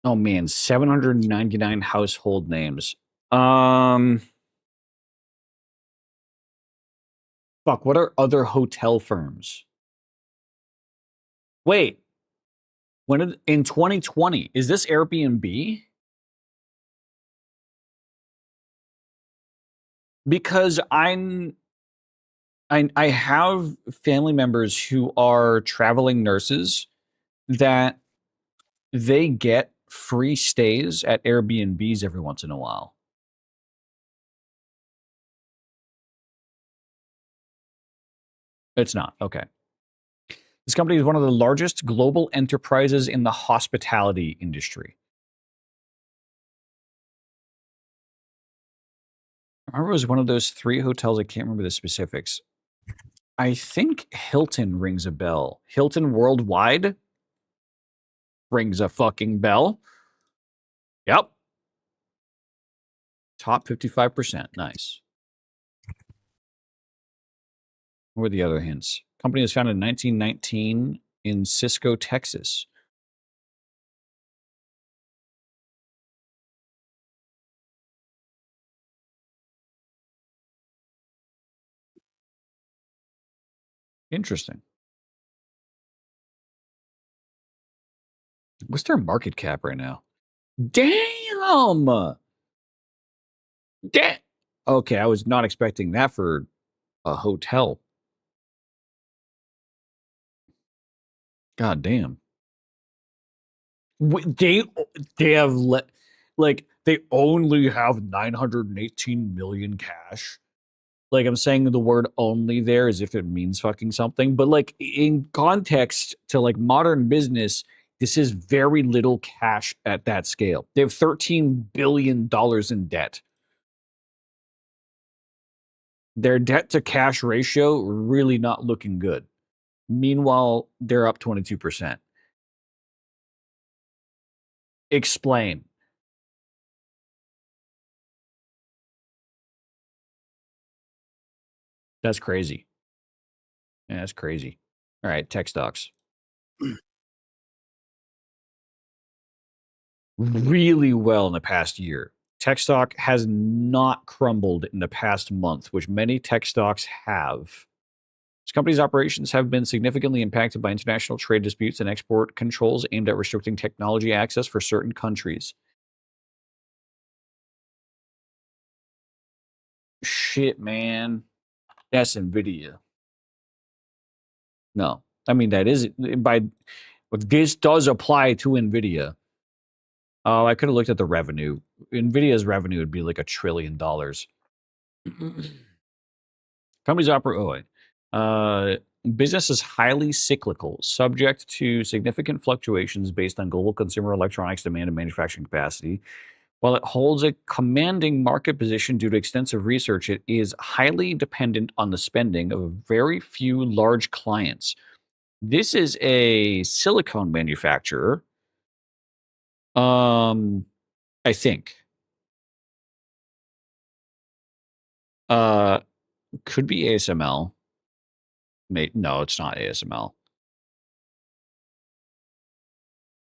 man, 799 household names. Fuck, what are other hotel firms? Wait. In 2020, is this Airbnb? Because I have family members who are traveling nurses that they get free stays at Airbnbs every once in a while. It's not. Okay. This company is one of the largest global enterprises in the hospitality industry. I remember it was one of those 3 hotels. I can't remember the specifics. I think Hilton rings a bell. Hilton Worldwide rings a fucking bell. Yep. Top 55%. Nice. What were the other hints? Company was founded in 1919 in Cisco, Texas. Interesting. What's their market cap right now? Damn! Damn! Okay, I was not expecting that for a hotel. God damn. They have they only have 918 million cash. Like, I'm saying the word only there as if it means fucking something, but like in context to like modern business, this is very little cash at that scale. They have $13 billion in debt. Their debt to cash ratio really not looking good. Meanwhile, they're up 22%. Explain. That's crazy. Yeah, that's crazy. All right, tech stocks. Really well in the past year. Tech stock has not crumbled in the past month, which many tech stocks have. This company's operations have been significantly impacted by international trade disputes and export controls aimed at restricting technology access for certain countries. Shit, man. That's NVIDIA. No. I mean, that is by this does apply to NVIDIA. Oh, I could have looked at the revenue. NVIDIA's revenue would be like $1 trillion. Companies operate. Business is highly cyclical, subject to significant fluctuations based on global consumer electronics demand and manufacturing capacity. While it holds a commanding market position due to extensive research, it is highly dependent on the spending of very few large clients. This is a silicone manufacturer. I think. Uh, could be ASML. No, it's not ASML.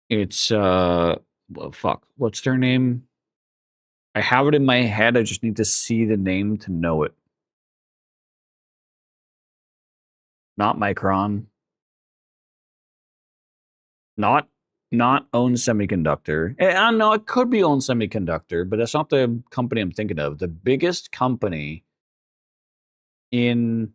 It's well, fuck. What's their name? I have it in my head. I just need to see the name to know it. Not Micron. Not Own Semiconductor. I don't know. It could be Own Semiconductor, but that's not the company I'm thinking of. The biggest company in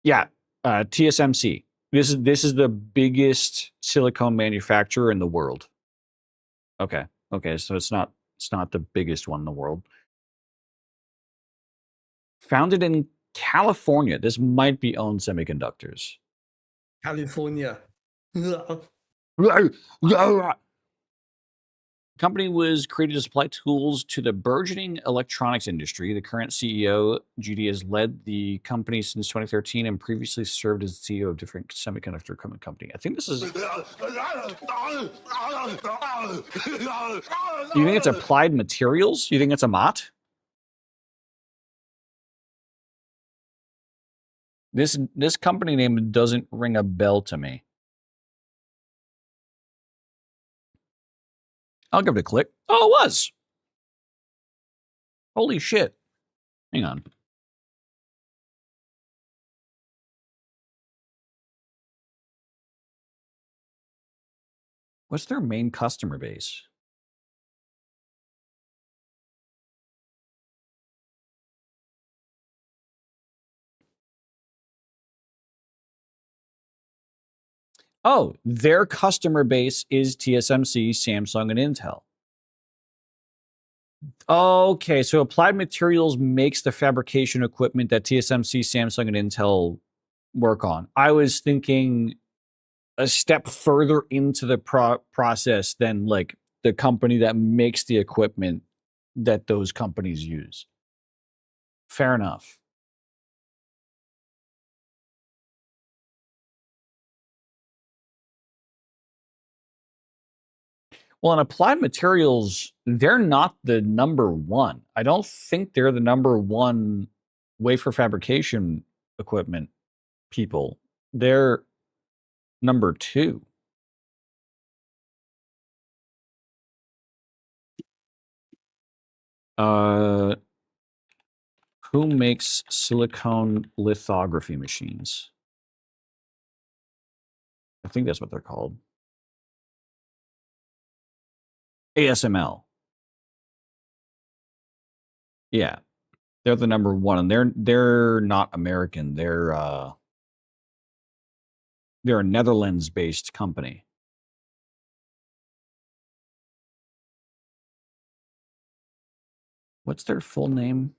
TSMC. This is the biggest silicone manufacturer in the world. Okay. So it's not the biggest one in the world. Founded in California. This might be Own Semiconductors. California. Company was created to supply tools to the burgeoning electronics industry. The current CEO, GD, has led the company since 2013 and previously served as CEO of different semiconductor equipment company. I think this is... Do you think it's Applied Materials? Do you think it's a Mott? This company name doesn't ring a bell to me. I'll give it a click. Oh, it was. Holy shit. Hang on. What's their main customer base? Oh, their customer base is TSMC, Samsung, and Intel. Okay, so Applied Materials makes the fabrication equipment that TSMC, Samsung, and Intel work on. I was thinking a step further into the process than like the company that makes the equipment that those companies use. Fair enough. Well, in Applied Materials, they're not the number one. I don't think they're the number one wafer fabrication equipment people. They're number two. Who makes silicone lithography machines? I think that's what they're called. ASML. Yeah. They're the number one, and they're not American. They're a Netherlands-based company. What's their full name?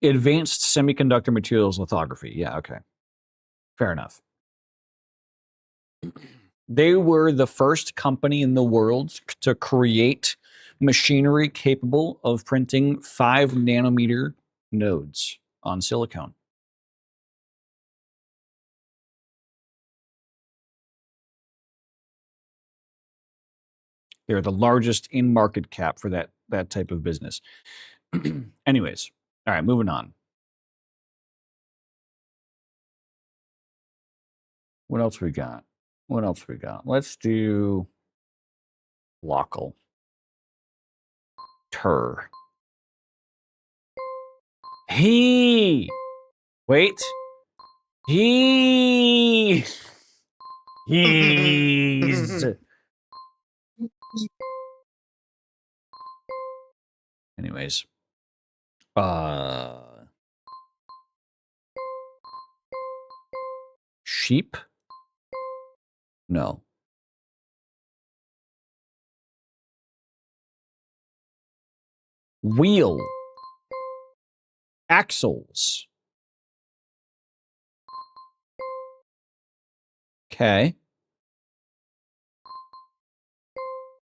Advanced Semiconductor Materials Lithography. Yeah, okay. Fair enough. They were the first company in the world to create machinery capable of printing 5 nanometer nodes on silicone. They're the largest in market cap for that type of business. Anyways, all right, moving on. What else we got? Let's do local. Tur. Wait. He's. Anyways. Sheep? No. Wheel. Axles. Okay.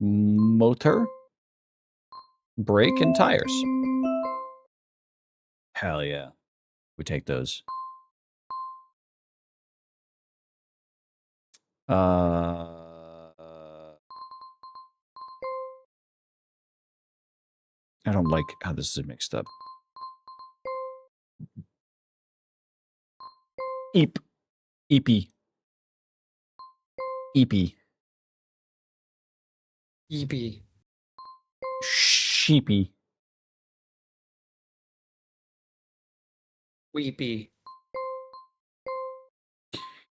Motor, brake, and tires. Hell yeah. We take those. I don't like how this is mixed up. Eep. Eepy. Eepy. EB. Sheepy. Weepy.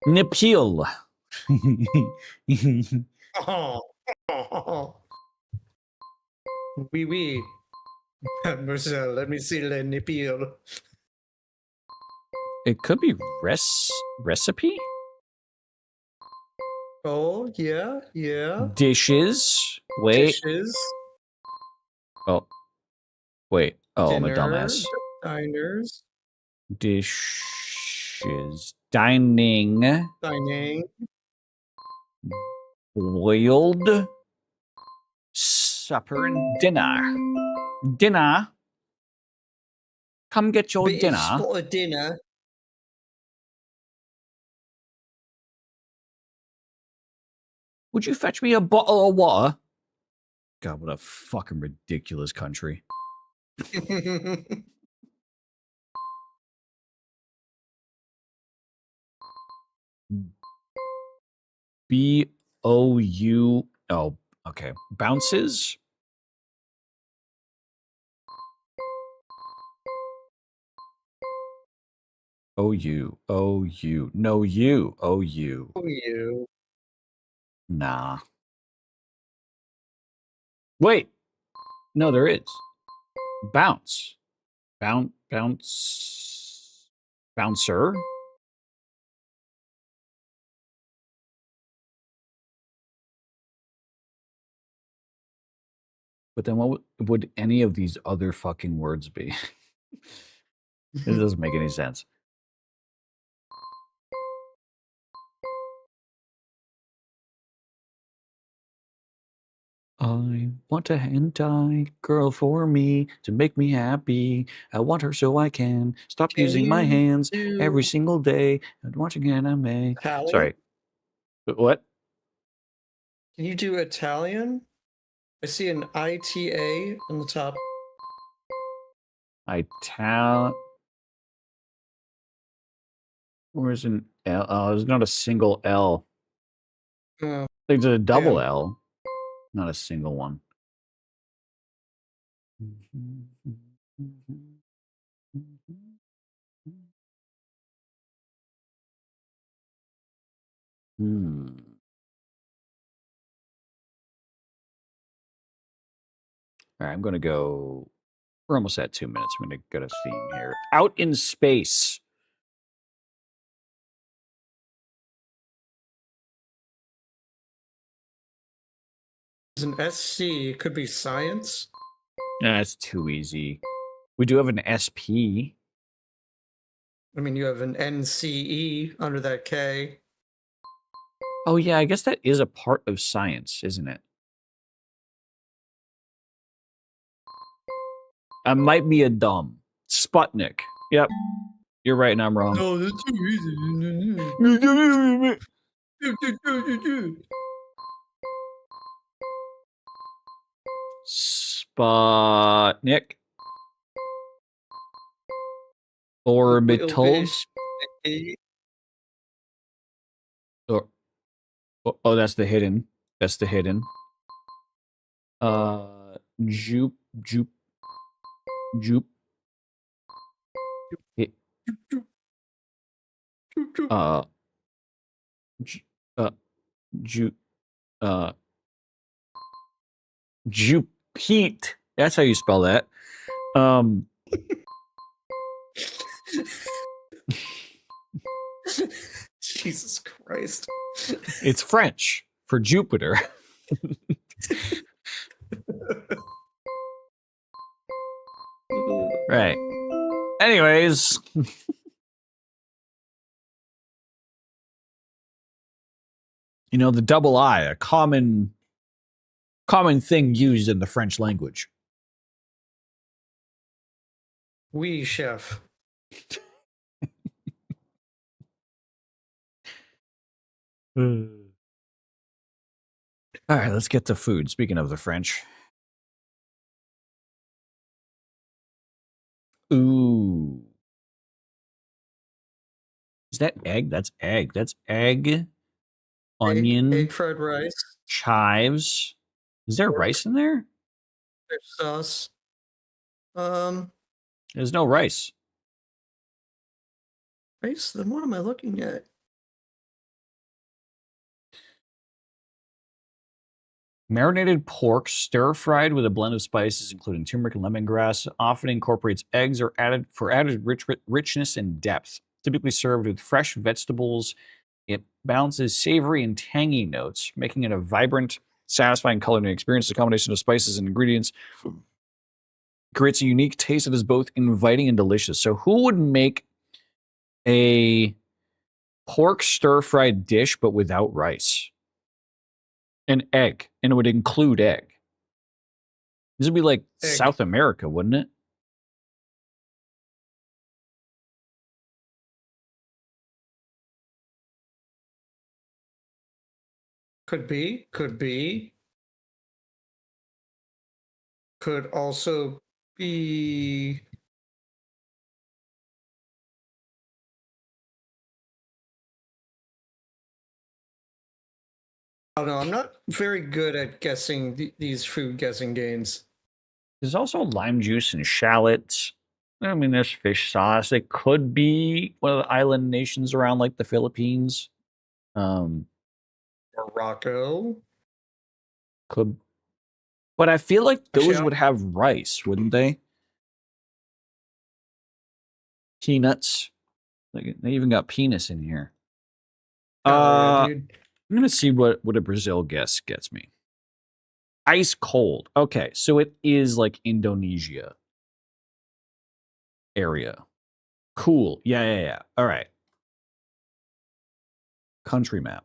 Nipeel. Oh. Wee wee. Marcel, let me see the nipple. It could be recipe? Oh, yeah, yeah. Dishes. Wait. Dishes. Oh. Wait. Oh, I'm a Dinner. dumbass. Diners. Dishes. Dining. Dining. Boiled. Supper and dinner. Dinner. Come get your Bit of dinner. spotted dinner. Would you fetch me a bottle of water? God, what a fucking ridiculous country. B-O-U. Oh, okay. Bounces. O-U. O-U. No, you. O-U. Oh, you. Nah. Wait. No, there is. Bounce. Bounce. Bouncer. But then what would any of these other fucking words be? It doesn't make any sense. I want a hentai girl for me to make me happy. I want her so I can stop Can using my you hands do every single day and watching anime. Italian? Sorry. What? Can you do Italian? I see an ITA on the top. Where's an L? Oh, there's not a single L. Oh, There's a double damn. L, not a single one. Hmm. All right, I'm going to go. We're almost at 2 minutes. I'm going to go to theme here. Out in space. There's an SC. It could be science. That's too easy. We do have an SP. I mean, you have an NCE under that K. Oh, yeah, I guess that is a part of science, isn't it? I might be a dumb. Sputnik. Yep. You're right and I'm wrong. No, that's too easy. Sputnik. Orbital. Or, oh, that's the hidden. That's the hidden. Jupe. It, Ju- Ju- Jupite. That's how you spell that. Jesus Christ. It's French for Jupiter. Right. Anyways, You know, the double I, a common thing used in the French language. Oui, chef. All right, let's get to food. Speaking of the French. Ooh. Is that egg? That's egg. That's egg, onion, Egg fried rice. chives. Is there Pork. rice in there? Fish sauce. There's no rice. Rice? Then what am I looking at? Marinated pork, stir-fried with a blend of spices, including turmeric and lemongrass, often incorporates eggs or added for added richness and depth. Typically served with fresh vegetables, it balances savory and tangy notes, making it a vibrant, satisfying culinary experience. The combination of spices and ingredients creates a unique taste that is both inviting and delicious. So, who would make a pork stir-fried dish but without rice? An egg, and it would include egg. This would be like Egg. South America, wouldn't it? Could be. Could be. Could also be. I don't know. I'm not very good at guessing these food guessing games. There's also lime juice and shallots. I mean, there's fish sauce. It could be one of the island nations around like the Philippines. Morocco. Could, but I feel like those Actually, would have rice, wouldn't they? Peanuts. Like, they even got penis in here. yeah, dude. I'm gonna see what a Brazil guess gets me. Ice cold. Okay, so it is like Indonesia area. Cool. Yeah. All right. Country map.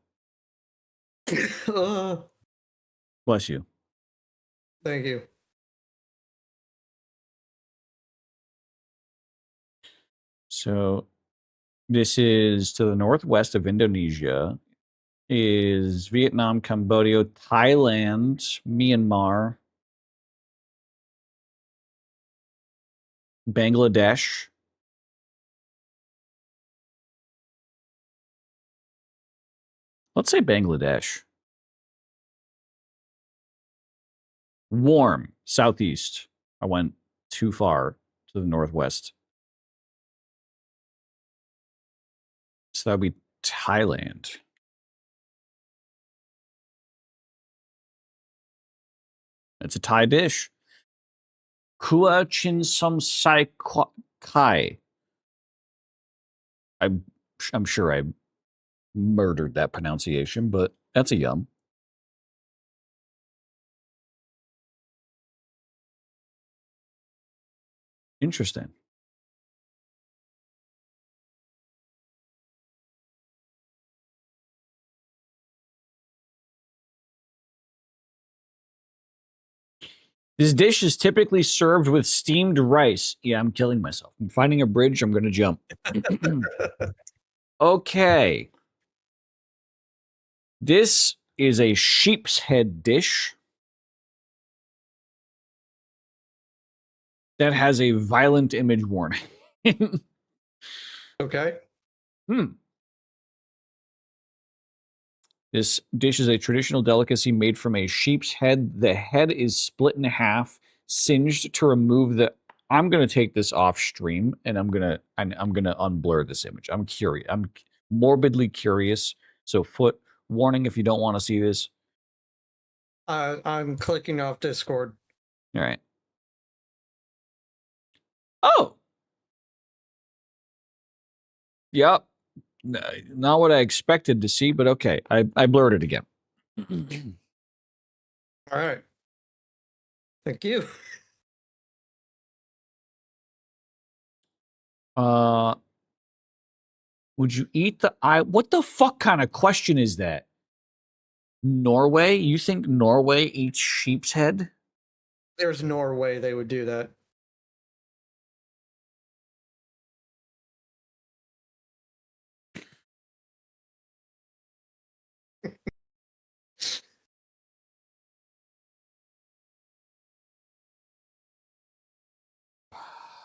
Bless you. Thank you. So this is to the northwest of Indonesia. Is Vietnam, Cambodia, Thailand, Myanmar, Bangladesh. Let's say Bangladesh. Warm, southeast. I went too far to the northwest. So that would be Thailand. It's a Thai dish. Kua Chin Som Sai Kai. I'm sure I murdered that pronunciation, but that's a yum. Interesting. This dish is typically served with steamed rice. Yeah, I'm killing myself. I'm finding a bridge. I'm going to jump. Okay. This is a sheep's head dish that has a violent image warning. Okay. This dish is a traditional delicacy made from a sheep's head. The head is split in half, singed to remove the. I'm gonna take this off stream, and I'm gonna unblur this image. I'm curious. I'm morbidly curious. So, foot warning if you don't want to see this. I'm clicking off Discord. All right. Oh. Yep. Not what I expected to see, but okay. I blurred it again. All right. Thank you. Would you eat the eye? What the fuck kind of question is that? Norway? You think Norway eats sheep's head? There's no way they would do that.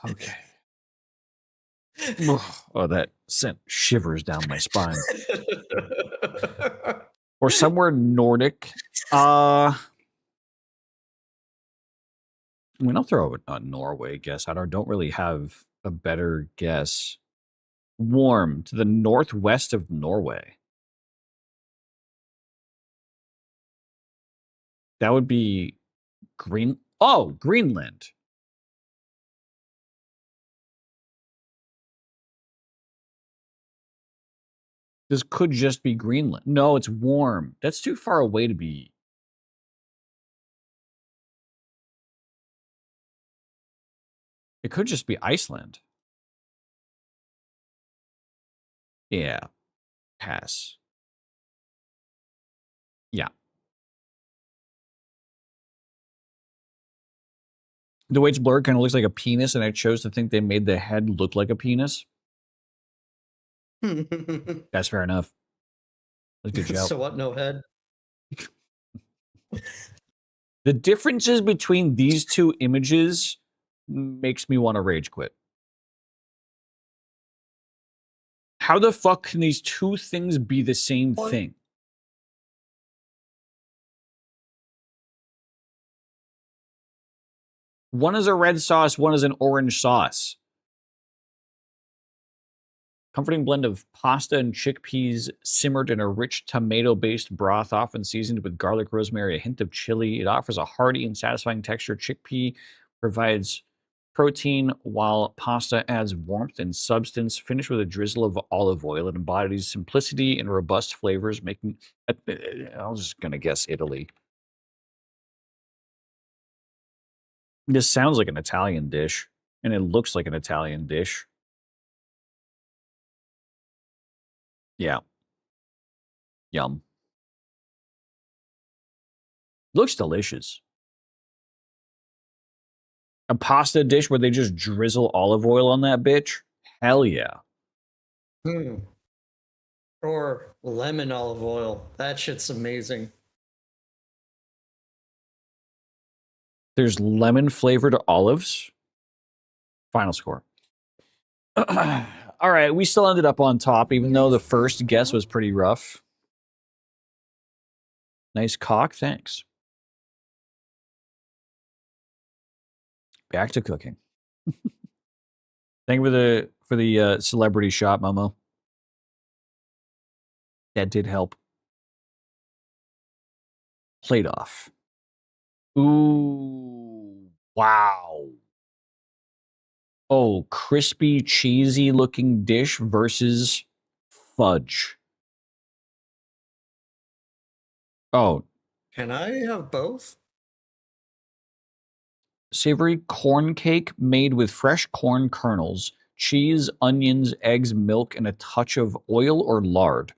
Okay. Oh, that sent shivers down my spine. Or somewhere Nordic. I mean, I'll throw a Norway guess. I don't really have a better guess. Warm to the northwest of Norway. That would be Greenland. This could just be Greenland. No, it's warm. That's too far away to be. It could just be Iceland. Yeah. Pass. Yeah. The way it's blurred kind of looks like a penis, and I chose to think they made the head look like a penis. That's fair enough. That's a good job. So what? No head. The differences between these two images makes me want to rage quit. How the fuck can these two things be the same thing? One is a red sauce, one is an orange sauce. Comforting blend of pasta and chickpeas simmered in a rich tomato-based broth, often seasoned with garlic, rosemary, a hint of chili. It offers a hearty and satisfying texture. Chickpea provides protein, while pasta adds warmth and substance. Finished with a drizzle of olive oil, it embodies simplicity and robust flavors, making. I was just gonna guess Italy. This sounds like an Italian dish, and it looks like an Italian dish. Yeah. Yum. Looks delicious. A pasta dish where they just drizzle olive oil on that bitch? Hell yeah. Or lemon olive oil. That shit's amazing. There's lemon flavored olives. Final score. All right, we still ended up on top, even though the first guess was pretty rough. Nice cock, thanks. Back to cooking. Thank you for the celebrity shot, Momo. That did help. Plate off. Ooh, wow. Oh, crispy, cheesy looking dish versus fudge. Oh. Can I have both? Savory corn cake made with fresh corn kernels, cheese, onions, eggs, milk, and a touch of oil or lard.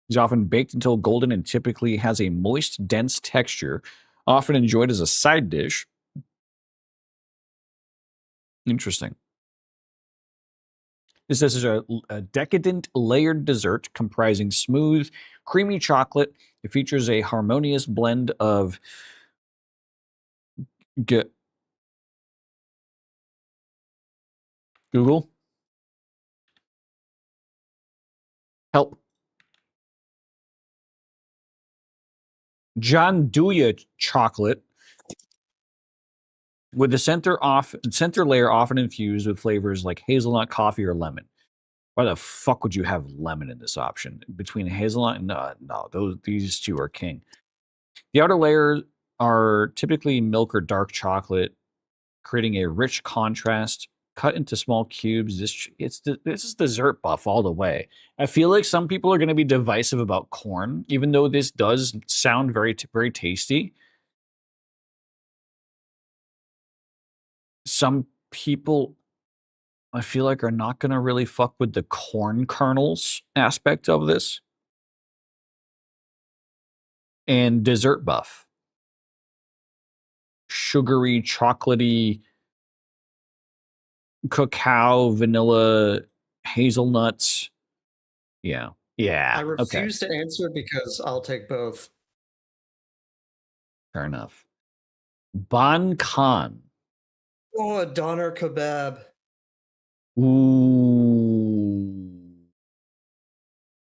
It's often baked until golden and typically has a moist, dense texture, often enjoyed as a side dish. Interesting. This is a decadent layered dessert comprising smooth, creamy chocolate. It features a harmonious blend of Google. Help. Gianduja chocolate with the center layer often infused with flavors like hazelnut, coffee, or lemon. Why the fuck would you have lemon in this option? Between hazelnut and these two are king. The outer layers are typically milk or dark chocolate, creating a rich contrast. Cut into small cubes. This is dessert buff all the way. I feel like some people are going to be divisive about corn, even though this does sound very very tasty. Some people, I feel like, are not going to really fuck with the corn kernels aspect of this. and dessert buff. Sugary, chocolatey, cacao, vanilla, hazelnuts. Yeah. Yeah. I Okay. refuse to answer because I'll take both. Fair enough. Bon Khan. Oh, a doner kebab. Ooh.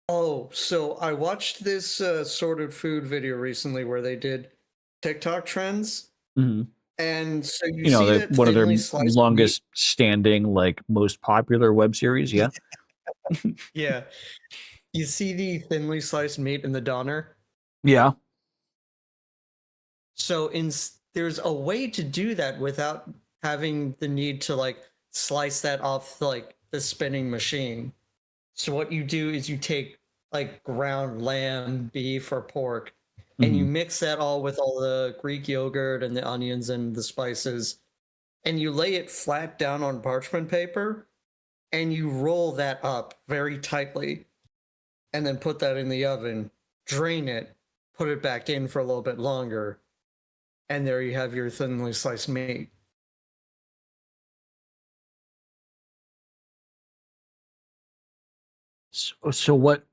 Oh, so I watched this sorted food video recently where they did TikTok trends. Mm-hmm. And so you You know, see that one of their thinly sliced meat. longest standing, like most popular web series. Yeah. Yeah. You see the thinly sliced meat in the doner. Yeah. So there's a way to do that without having the need to like slice that off like the spinning machine. So what you do is you take like ground lamb, beef, or pork, and you Mhm. mix that all with all the Greek yogurt and the onions and the spices, and you lay it flat down on parchment paper, and you roll that up very tightly, and then put that in the oven, drain it, put it back in for a little bit longer, and there you have your thinly sliced meat. So what?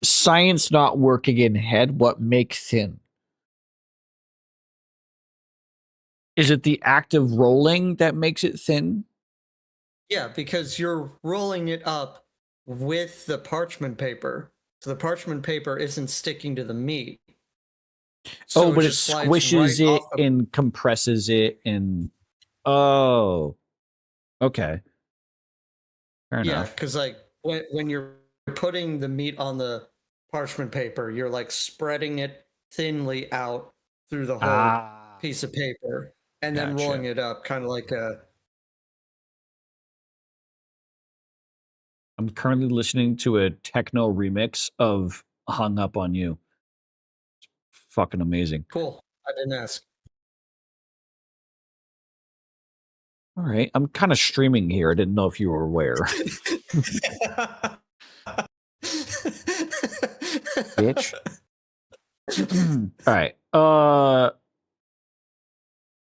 Science not working in head. What makes thin? Is it the act of rolling that makes it thin? Yeah, because you're rolling it up with the parchment paper. So the parchment paper isn't sticking to the meat. Oh, So it but it just slides right squishes it off the. and compresses it and oh, okay. Fair Yeah, enough. because like when you're putting the meat on the parchment paper, you're like spreading it thinly out through the whole Ah, piece of paper and then rolling gotcha. it up, kind of like a. I'm currently listening to a techno remix of Hung Up on You. Fucking amazing. Cool. I didn't ask. All right. I'm kind of streaming here. I didn't know if you were aware. Bitch. All right.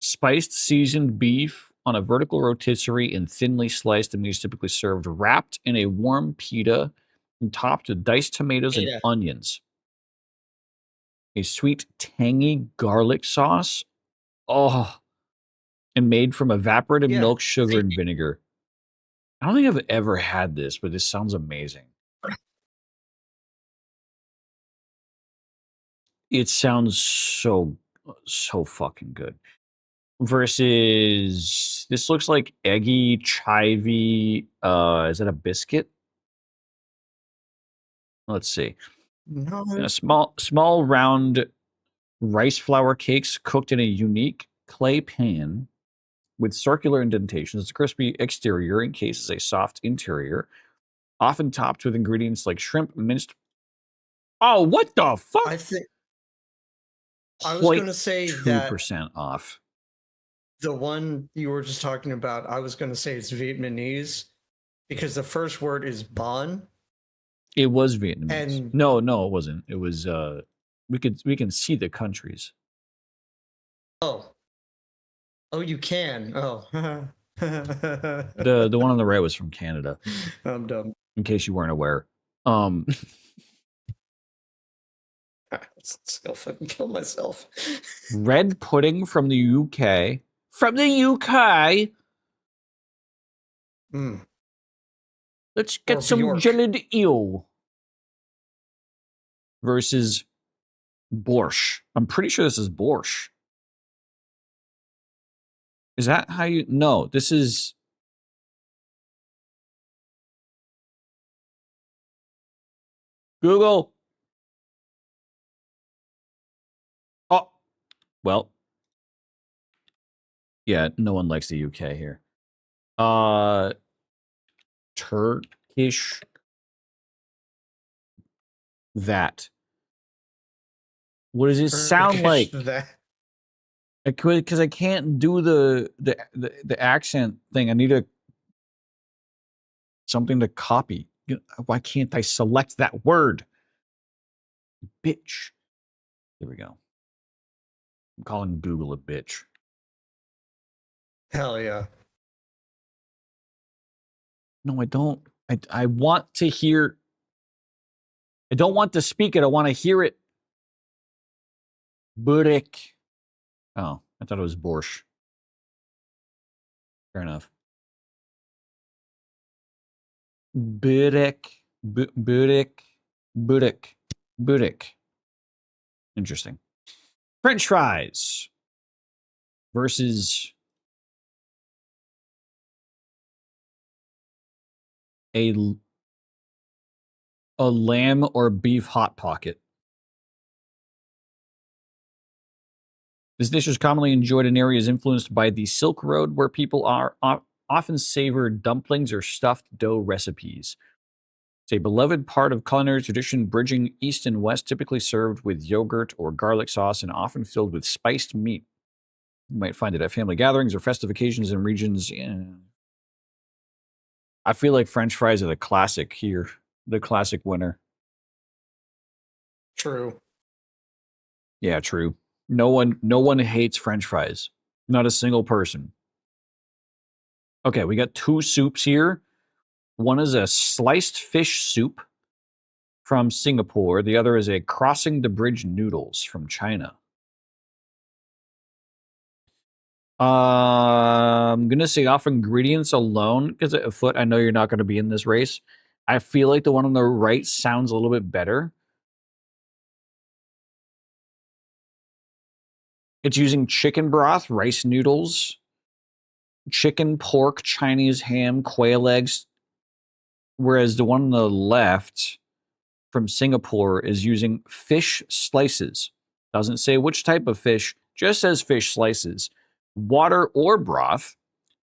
Spiced seasoned beef on a vertical rotisserie and thinly sliced, and these typically served wrapped in a warm pita and topped with diced tomatoes and Pita. onions. A sweet, tangy garlic sauce. Oh, and made from evaporated Yeah. milk, sugar, and vinegar. I don't think I've ever had this, but this sounds amazing. It sounds so fucking good. Versus this looks like eggy, chivy. Is that a biscuit? Let's see. No. Small round rice flour cakes cooked in a unique clay pan with circular indentations. A crispy exterior encases a soft interior, often topped with ingredients like shrimp, minced. Oh, what the fuck? I think I was going to say that 2% off. the one you were just talking about, I was going to say it's Vietnamese because the first word is bon. It was Vietnamese. And No, it wasn't. It was we can see the countries. oh, you can. Oh, The one on the right was from Canada. I'm dumb. In case you weren't aware. Let's go fucking kill myself. Red pudding from the UK. From the UK. Mm. Let's get Or some Bjork. jellied eel. Versus borscht. I'm pretty sure this is borscht. Is that how you? No, this is. Google. Oh, well. Yeah, no one likes the UK here. Turkish. That. What does it sound like? That. Because I can't do the accent thing. I need something to copy. Why can't I select that word? Bitch. Here we go. I'm calling Google a bitch. Hell yeah. No, I don't. I want to hear. I don't want to speak it. I want to hear it. Burek. Oh, I thought it was borscht. Fair enough. Burek. Burek. Burek. Burek. Interesting. French fries versus a lamb or beef hot pocket. This dish is commonly enjoyed in areas influenced by the Silk Road, where people are often savor dumplings or stuffed dough recipes. It's a beloved part of culinary tradition, bridging east and west, typically served with yogurt or garlic sauce and often filled with spiced meat. You might find it at family gatherings or festive occasions in regions. I feel like French fries are the classic here, the classic winner. True. Yeah, true. No one hates French fries. Not a single person. Okay, we got two soups here. One is a sliced fish soup from Singapore. The other is a crossing the bridge noodles from China. I'm gonna say off ingredients alone, because at foot, I know you're not gonna be in this race. I feel like the one on the right sounds a little bit better. It's using chicken broth, rice noodles, chicken, pork, Chinese ham, quail eggs, whereas the one on the left from Singapore is using fish slices. Doesn't say which type of fish, just says fish slices, water or broth,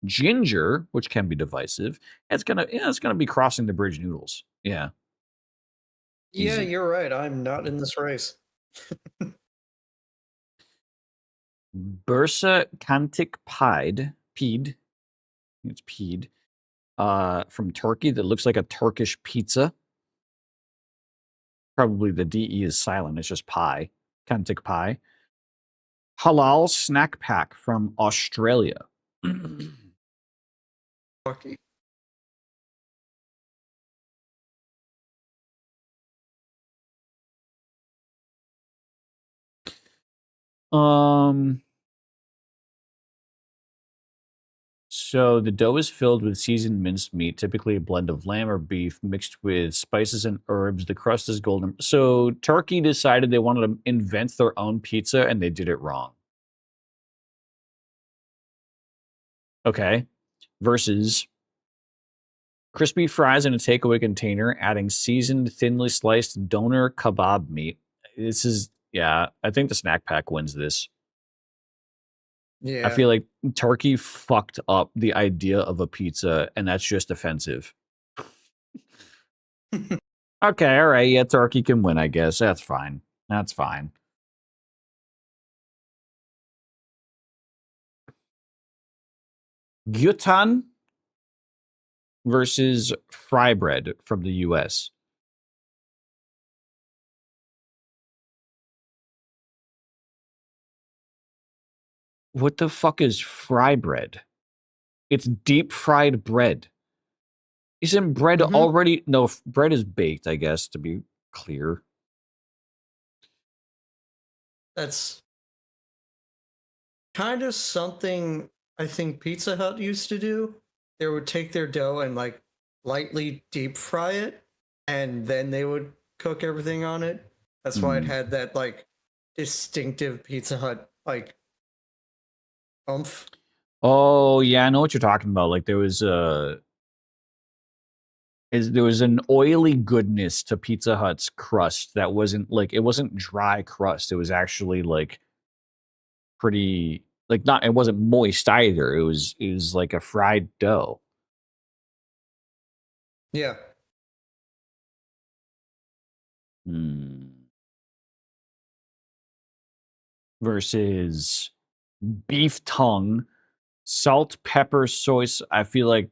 ginger, which can be divisive. It's gonna be crossing the bridge noodles. Yeah. Yeah, Easy. you're right. I'm not in this race. Bursa Kantik Pied, it's Pied, from Turkey that looks like a Turkish pizza. Probably the DE is silent, it's just pie. Kantik pie. Halal snack pack from Australia. Lucky. So the dough is filled with seasoned minced meat, typically a blend of lamb or beef mixed with spices and herbs. The crust is golden. So Turkey decided they wanted to invent their own pizza and they did it wrong. Okay. Versus crispy fries in a takeaway container, adding seasoned, thinly sliced doner kebab meat. This is, yeah, I think the snack pack wins this. Yeah. I feel like Turkey fucked up the idea of a pizza, and that's just offensive. Okay, all right, yeah, Turkey can win, I guess. That's fine. That's fine. Gyutan versus fry bread from the US. What the fuck is fry bread? It's deep fried bread. Isn't bread already? No, bread is baked, I guess, to be clear. That's kind of something I think Pizza Hut used to do. They would take their dough and like lightly deep fry it, and then they would cook everything on it. That's why it had that like distinctive Pizza Hut like oomph. Oh yeah, I know what you're talking about. Like there was an oily goodness to Pizza Hut's crust that wasn't like it wasn't dry crust. It was actually like pretty like not it wasn't moist either. It was like a fried dough. Yeah. Versus beef tongue, salt, pepper, soy. I feel like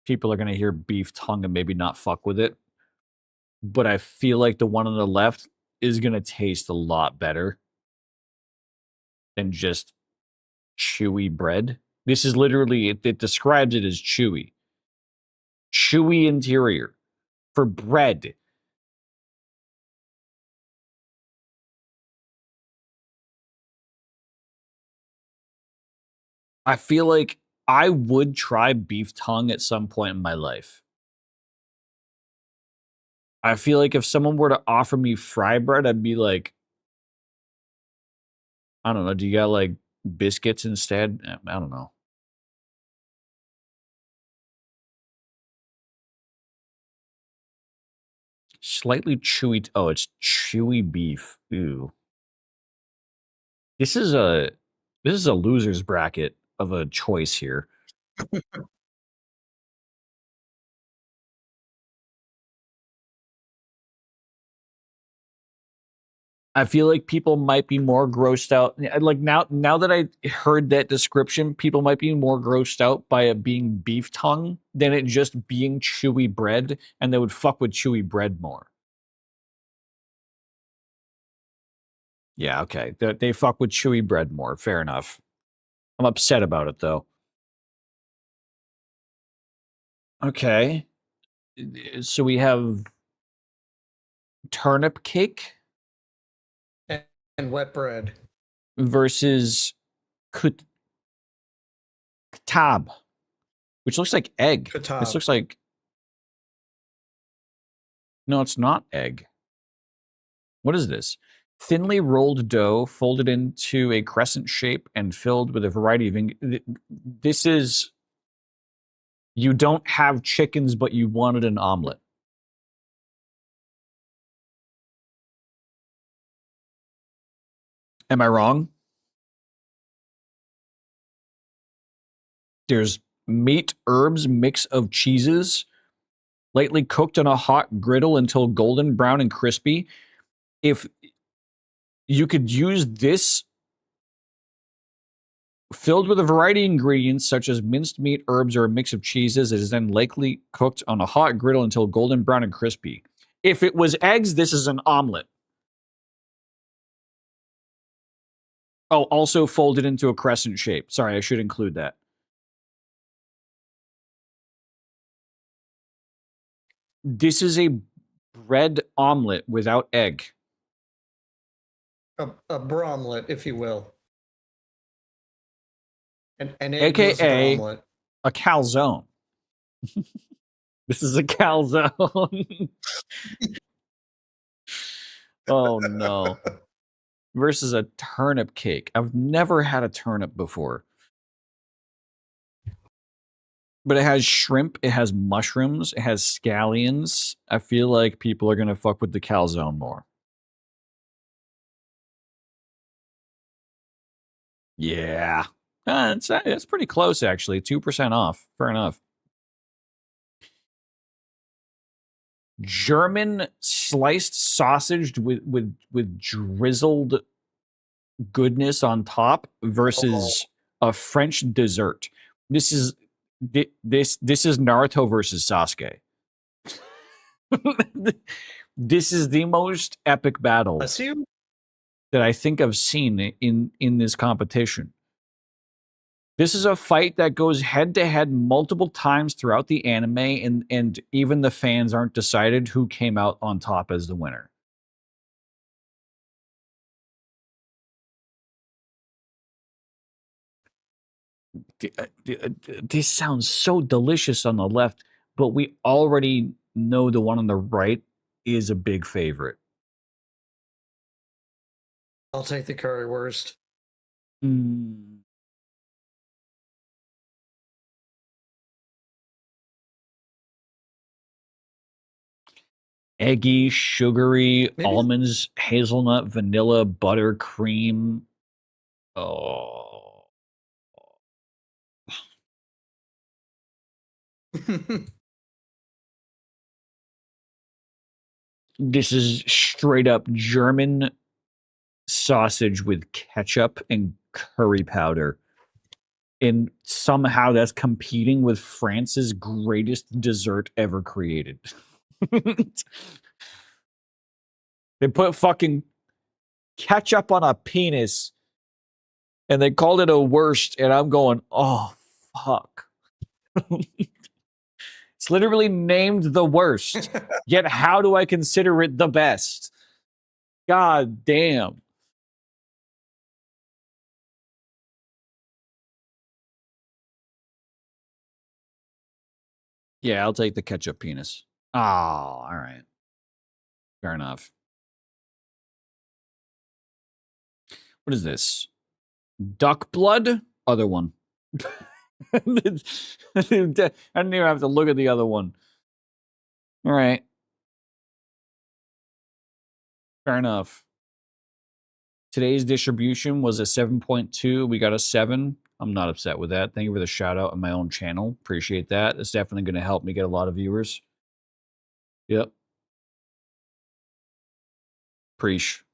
people are gonna hear beef tongue and maybe not fuck with it. But I feel like the one on the left is going to taste a lot better than just chewy bread. This is literally, it describes it as chewy. Chewy interior for bread. I feel like I would try beef tongue at some point in my life. I feel like if someone were to offer me fry bread, I'd be like, I don't know, do you got like biscuits instead? I don't know. Slightly chewy. Oh, it's chewy beef. Ooh. This is a loser's bracket of a choice here. I feel like people might be more grossed out. Like now that I heard that description, people might be more grossed out by it being beef tongue than it just being chewy bread, and they would fuck with chewy bread more. Yeah, okay. They fuck with chewy bread more. Fair enough. I'm upset about it though. Okay. So we have turnip cake and wet bread versus katab, which looks like egg. Katab. This looks like... No, it's not egg. What is this? Thinly rolled dough folded into a crescent shape and filled with a variety of... This is... You don't have chickens, but you wanted an omelet. Am I wrong? There's meat, herbs, mix of cheeses, lightly cooked on a hot griddle until golden brown and crispy. If you could use this filled with a variety of ingredients such as minced meat, herbs, or a mix of cheeses, it is then lightly cooked on a hot griddle until golden brown and crispy. If it was eggs, this is an omelet. Oh, also folded into a crescent shape. Sorry, I should include that. This is a bread omelet without egg. A bromlet, if you will. An AKA bromlet. A calzone. This is a calzone. Oh no. Versus a turnip cake. I've never had a turnip before. But it has shrimp, it has mushrooms, it has scallions. I feel like people are gonna fuck with the calzone more. Yeah. It's pretty close, actually. 2% off. Fair enough. German sliced sausage with drizzled goodness on top versus a French dessert. This is Naruto versus Sasuke. This is the most epic battle that I think I've seen in this competition. This is a fight that goes head to head multiple times throughout the anime, and even the fans aren't decided who came out on top as the winner. This sounds so delicious on the left, but we already know the one on the right is a big favorite. I'll take the currywurst. Eggy, sugary, almonds, hazelnut, vanilla, butter, cream. Oh. This is straight up German sausage with ketchup and curry powder. And somehow that's competing with France's greatest dessert ever created. They put fucking ketchup on a penis and they called it a worst, and I'm going, oh, fuck. It's literally named the worst. Yet how do I consider it the best? God damn. Yeah, I'll take the ketchup penis. Oh, all right. Fair enough. What is this? Duck blood? Other one. I didn't even have to look at the other one. All right. Fair enough. Today's distribution was a 7.2. We got a 7. I'm not upset with that. Thank you for the shout out on my own channel. Appreciate that. It's definitely going to help me get a lot of viewers. Yep. Preach.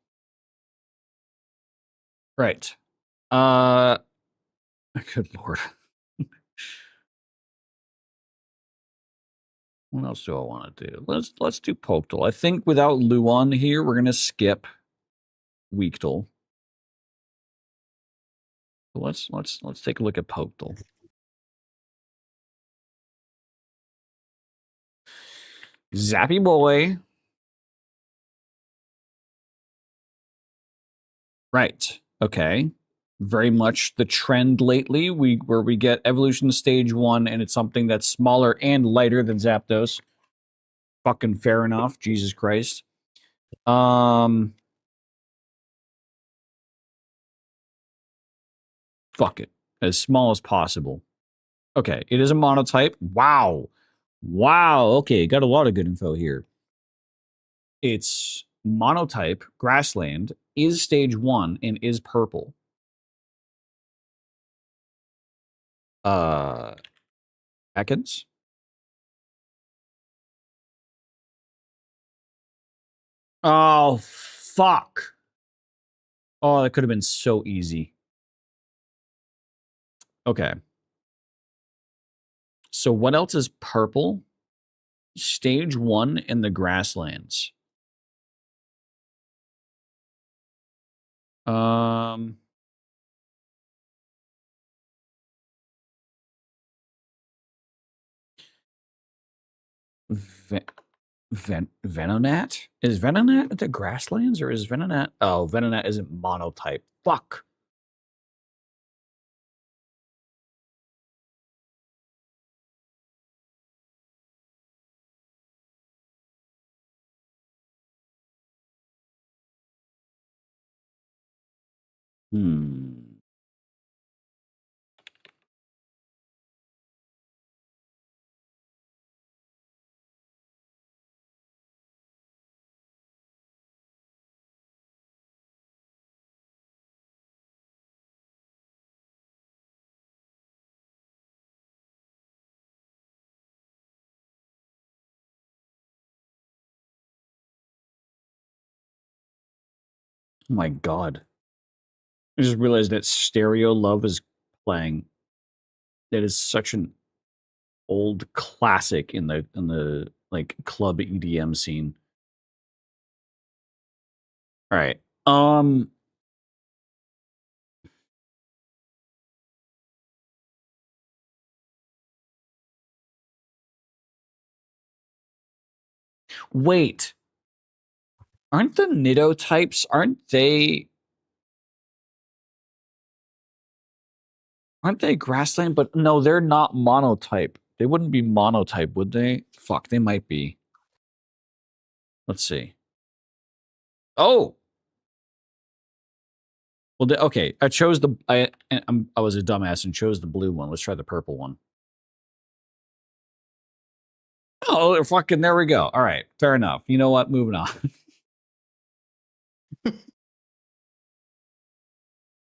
Right. Good lord. What else do I want to do? Let's do Poketol. I think without Luan here, we're gonna skip Weektel. Let's take a look at Poketol. Zappy boy. Right. Okay. Very much the trend lately. Where we get Evolution Stage 1 and it's something that's smaller and lighter than Zapdos. Fucking fair enough. Jesus Christ. Fuck it. As small as possible. Okay, it is a monotype. Wow. Wow. Okay, got a lot of good info here. It's monotype, grassland, is stage 1, and is purple. Ekans? Oh, fuck. Oh, that could have been so easy. Okay. So what else is purple? Stage 1 in the grasslands. Venonat? Is Venonat at the grasslands or is Venonat? Oh, Venonat isn't monotype. Fuck. Hmm. Oh my god. I just realized that Stereo Love is playing. That is such an old classic in the like club EDM scene. All right. Wait. Aren't the Nido types, aren't they grassland? But no, they're not monotype. They wouldn't be monotype, would they? Fuck, they might be. Let's see. Oh. Well, okay. I chose the I was a dumbass and chose the blue one. Let's try the purple one. Oh, fucking there we go. All right, fair enough. You know what? Moving on.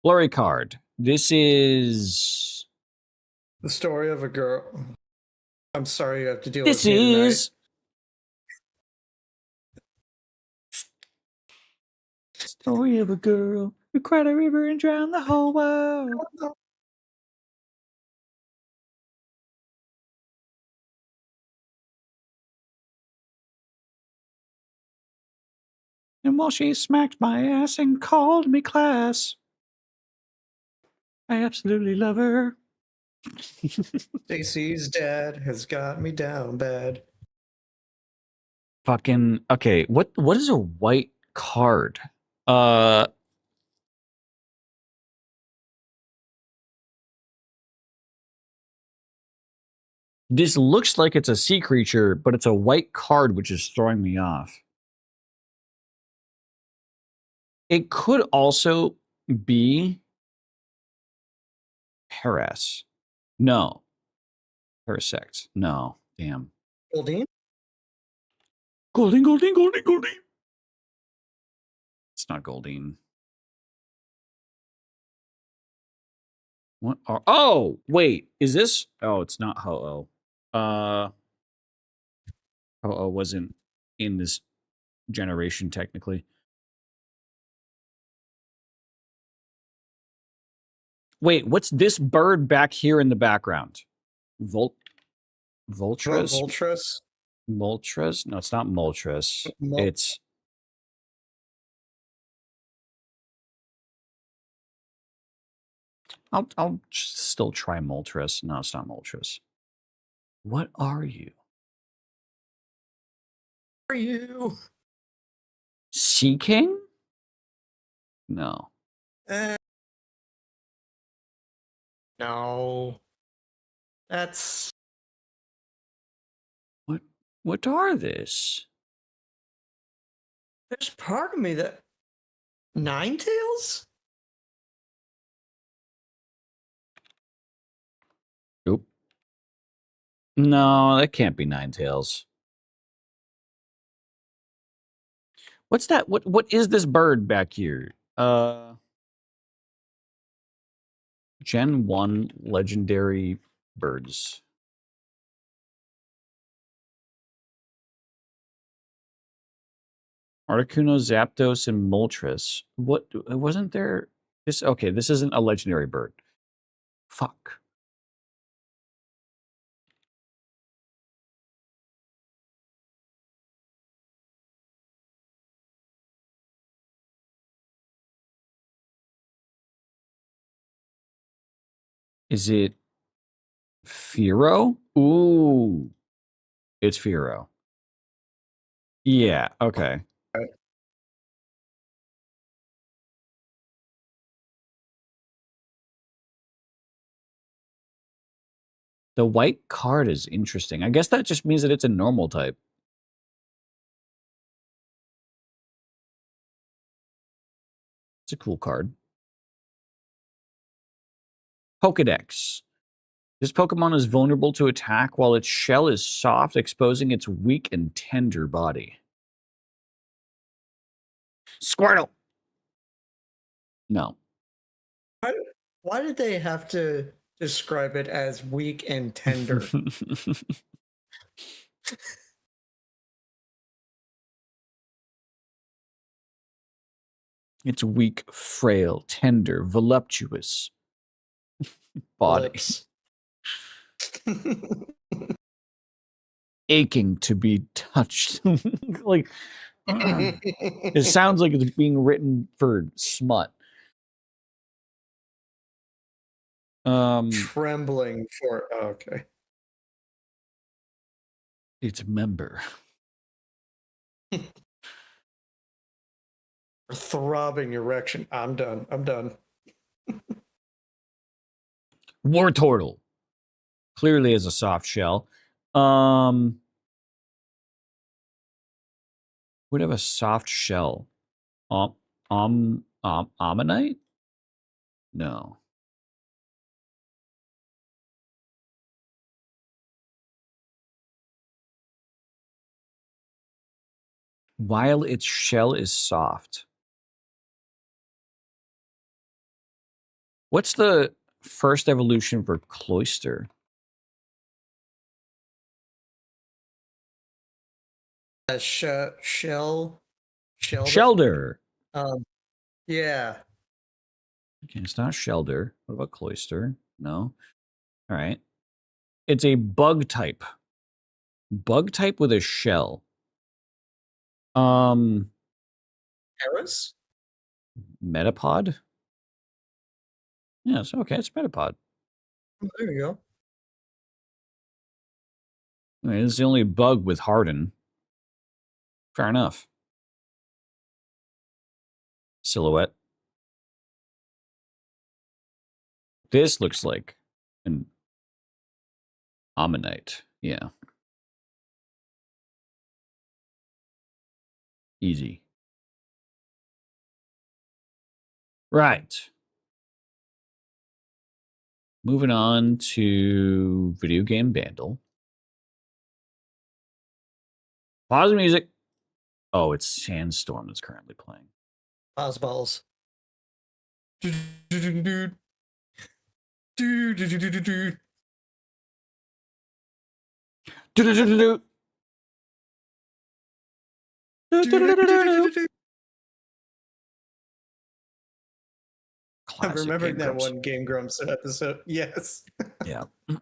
Blurry card. This is The story of a girl. I'm sorry you have to deal this with me is story of a girl who cried a river and drowned the whole world. tonight. And while she smacked my ass and called me class, I absolutely love her. Stacy's dad has got me down bad. Fucking okay. What is a white card? This looks like it's a sea creature, but it's a white card, which is throwing me off. It could also be Paras. No. Parasect. No. Damn. Goldine? Goldine. It's not Goldine. What are... Oh, wait. Is this... Oh, it's not Ho-Oh. Ho-Oh wasn't in this generation, technically. Wait, what's this bird back here in the background? Voltras? Voltress? Moltres? No, it's not Moltres. Mol- It's... I'll still try Moltres. No, it's not Moltres. What are you? Are you? Sea King? No. No. That's What are this? there's part of me that Ninetales? Oop. No, that can't be Ninetales. What's that? What is this bird back here? Gen 1 legendary birds. Articuno, Zapdos, and Moltres. What wasn't there? This okay, this isn't a legendary bird. Fuck. Is it Fearow? Ooh. It's Fearow. Yeah, okay. The white card is interesting. I guess that just means that it's a normal type. It's a cool card. Pokedex. This Pokemon is vulnerable to attack while its shell is soft, exposing its weak and tender body. Squirtle! No. Why did they have to describe it as weak and tender? It's weak, frail, tender, voluptuous body. Lips. Aching to be touched. Like, it sounds like it's being written for smut. Trembling for okay. Its member. Throbbing erection. I'm done. Wartortle. Clearly has a soft shell. Would have a soft shell. Ammonite? No. While its shell is soft. What's the first evolution for Cloyster? Shell. Shelder. Yeah. Okay, it's not Shelder. What about Cloyster? No. All right. It's a bug type. Bug type with a shell. Harris? Metapod? Yes, okay, it's Metapod. Oh, there you go. I mean, it's the only bug with Harden. Fair enough. Silhouette. This looks like an Ammonite. Yeah. Easy. Right. Moving on to Video Game Vandal. Pause the music. Oh, it's Sandstorm that's currently playing. Osballs. I'm Classic remembering Game that Grumps. one Game Grumps episode. Yes. Yeah. All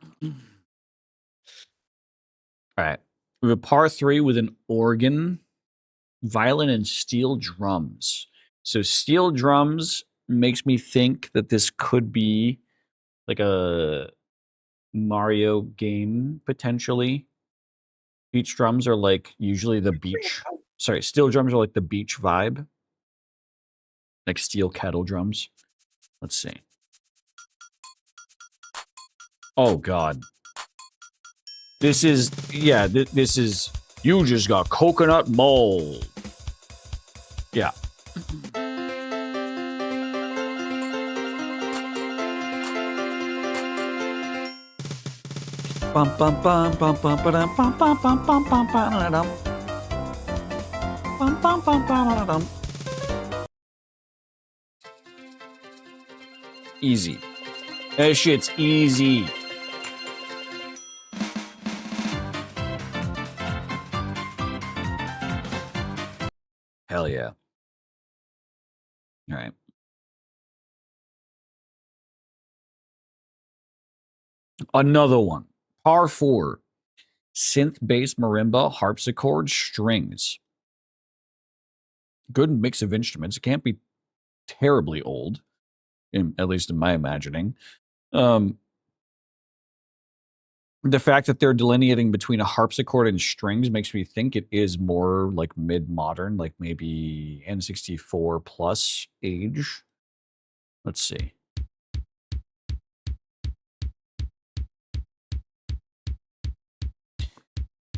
right. We have a par 3 with an organ, violin, and steel drums. So steel drums makes me think that this could be like a Mario game potentially. Beach drums are like usually the beach. Sorry, steel drums are like the beach vibe. Like steel kettle drums. Let's see. Oh God. This is, yeah, this is, you just got coconut mold. Yeah. Bum bum bum bum bum ba-dum, bum bum bum bum bum ba-da-dum. Bum bum bum ba-da-dum. Easy. That shit's easy. Hell yeah. All right. Another one. Par 4. Synth bass marimba, harpsichord, strings. Good mix of instruments. It can't be terribly old, at least in my imagining. The fact that they're delineating between a harpsichord and strings makes me think it is more like mid-modern, like maybe N64 plus age. Let's see.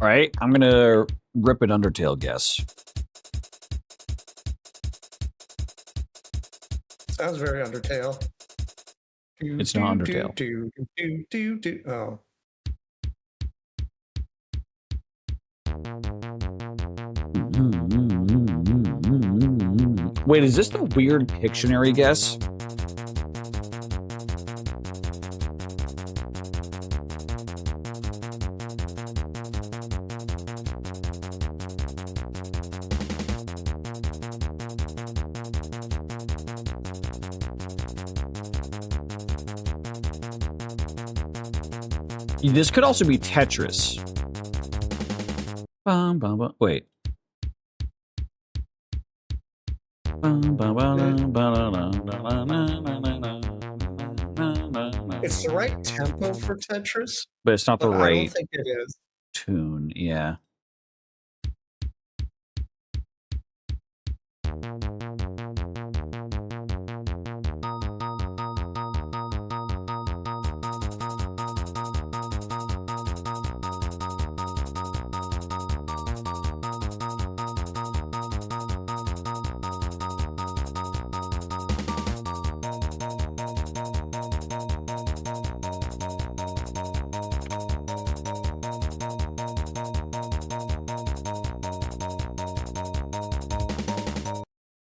All right, I'm gonna rip an Undertale guess. Sounds very Undertale. It's not Undertale. Oh. Wait, is this the weird Pictionary guess? This could also be Tetris. Bum, bum, bum. Wait. It's the right tempo for Tetris, But it's not the but I don't right think it is. tune. Yeah.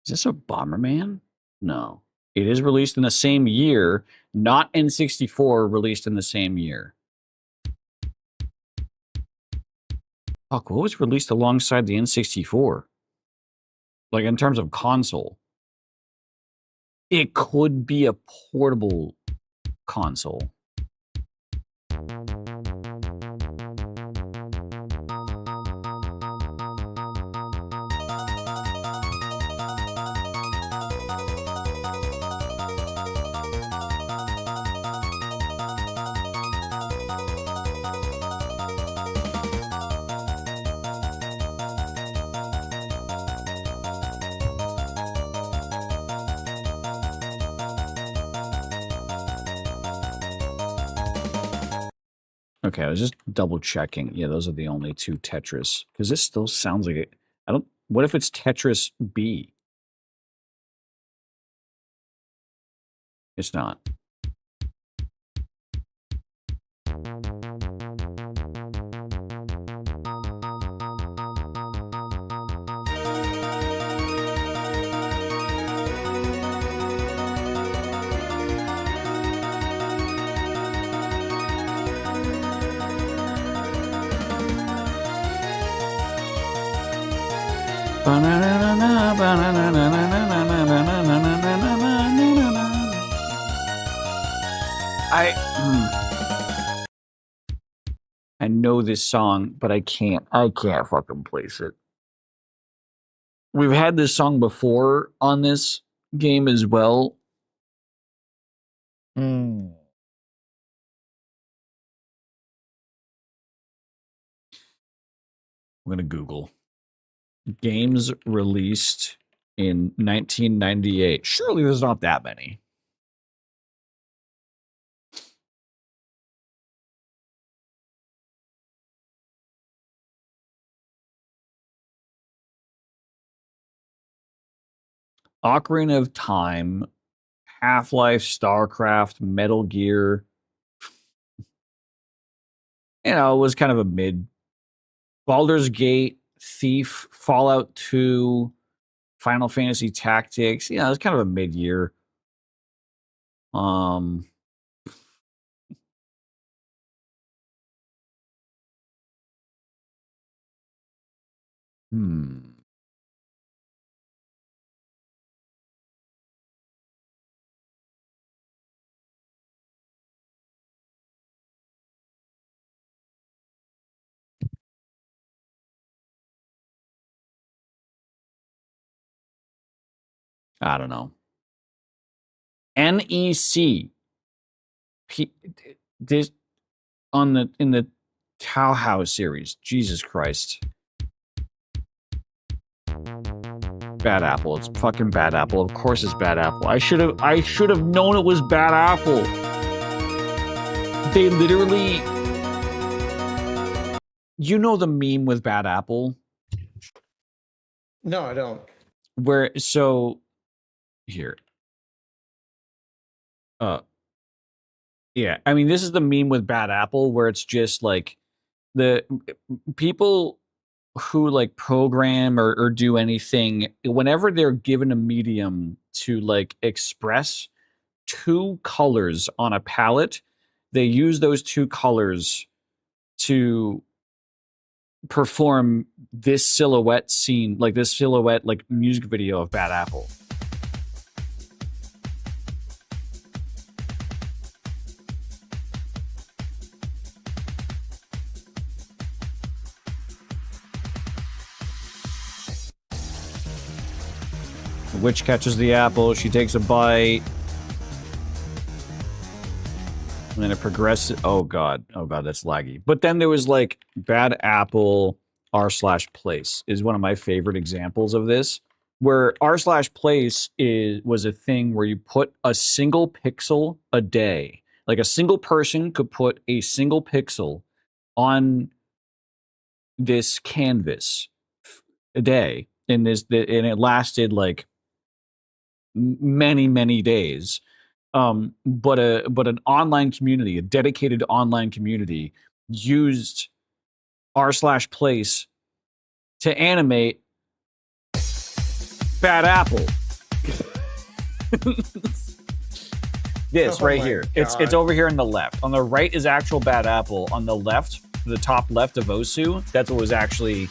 Is this a Bomberman? No. It is released in the same year, not N64 released in the same year. Fuck, what was released alongside the N64? Like in terms of console. It could be a portable console. Okay, I was just double checking. Yeah, those are the only two Tetris. Because this still sounds like it. I don't. What if it's Tetris B? It's not. I know this song, but I can't fucking place it. We've had this song before on this game as well. I'm gonna Google games released in 1998. Surely there's not that many. Ocarina of Time, Half-Life, StarCraft, Metal Gear. You know, it was kind of a mid. Baldur's Gate, Thief, Fallout 2, Final Fantasy Tactics. You know, it was kind of a mid-year. I don't know. NEC. This in the Tau House series. Jesus Christ. Bad Apple. It's fucking Bad Apple. Of course it's Bad Apple. I should have known it was Bad Apple. They literally. You know the meme with Bad Apple? No, I don't. Here. Yeah, I mean, this is the meme with Bad Apple where it's just like the people who like program or do anything, whenever they're given a medium to like express two colors on a palette, they use those two colors to perform this silhouette scene, like this silhouette like music video of Bad Apple. The witch catches the apple, she takes a bite. And then it progresses. Oh god, that's laggy. But then there was like Bad Apple r/place is one of my favorite examples of this, where r/place was a thing where you put a single pixel a day. Like a single person could put a single pixel on this canvas a day, and it lasted like many days. But an online community, a dedicated online community, used r/place to animate Bad Apple. This right here. It's over here on the left. On the right is actual Bad Apple. On the left, the top left of Osu, that's what was actually.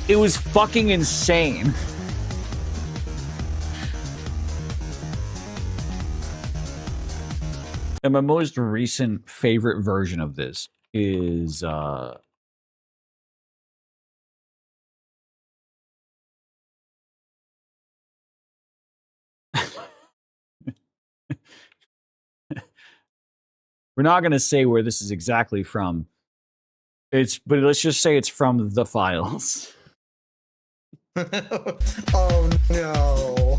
It was fucking insane. And my most recent favorite version of this is we're not going to say where this is exactly from. But let's just say it's from the files. Oh no.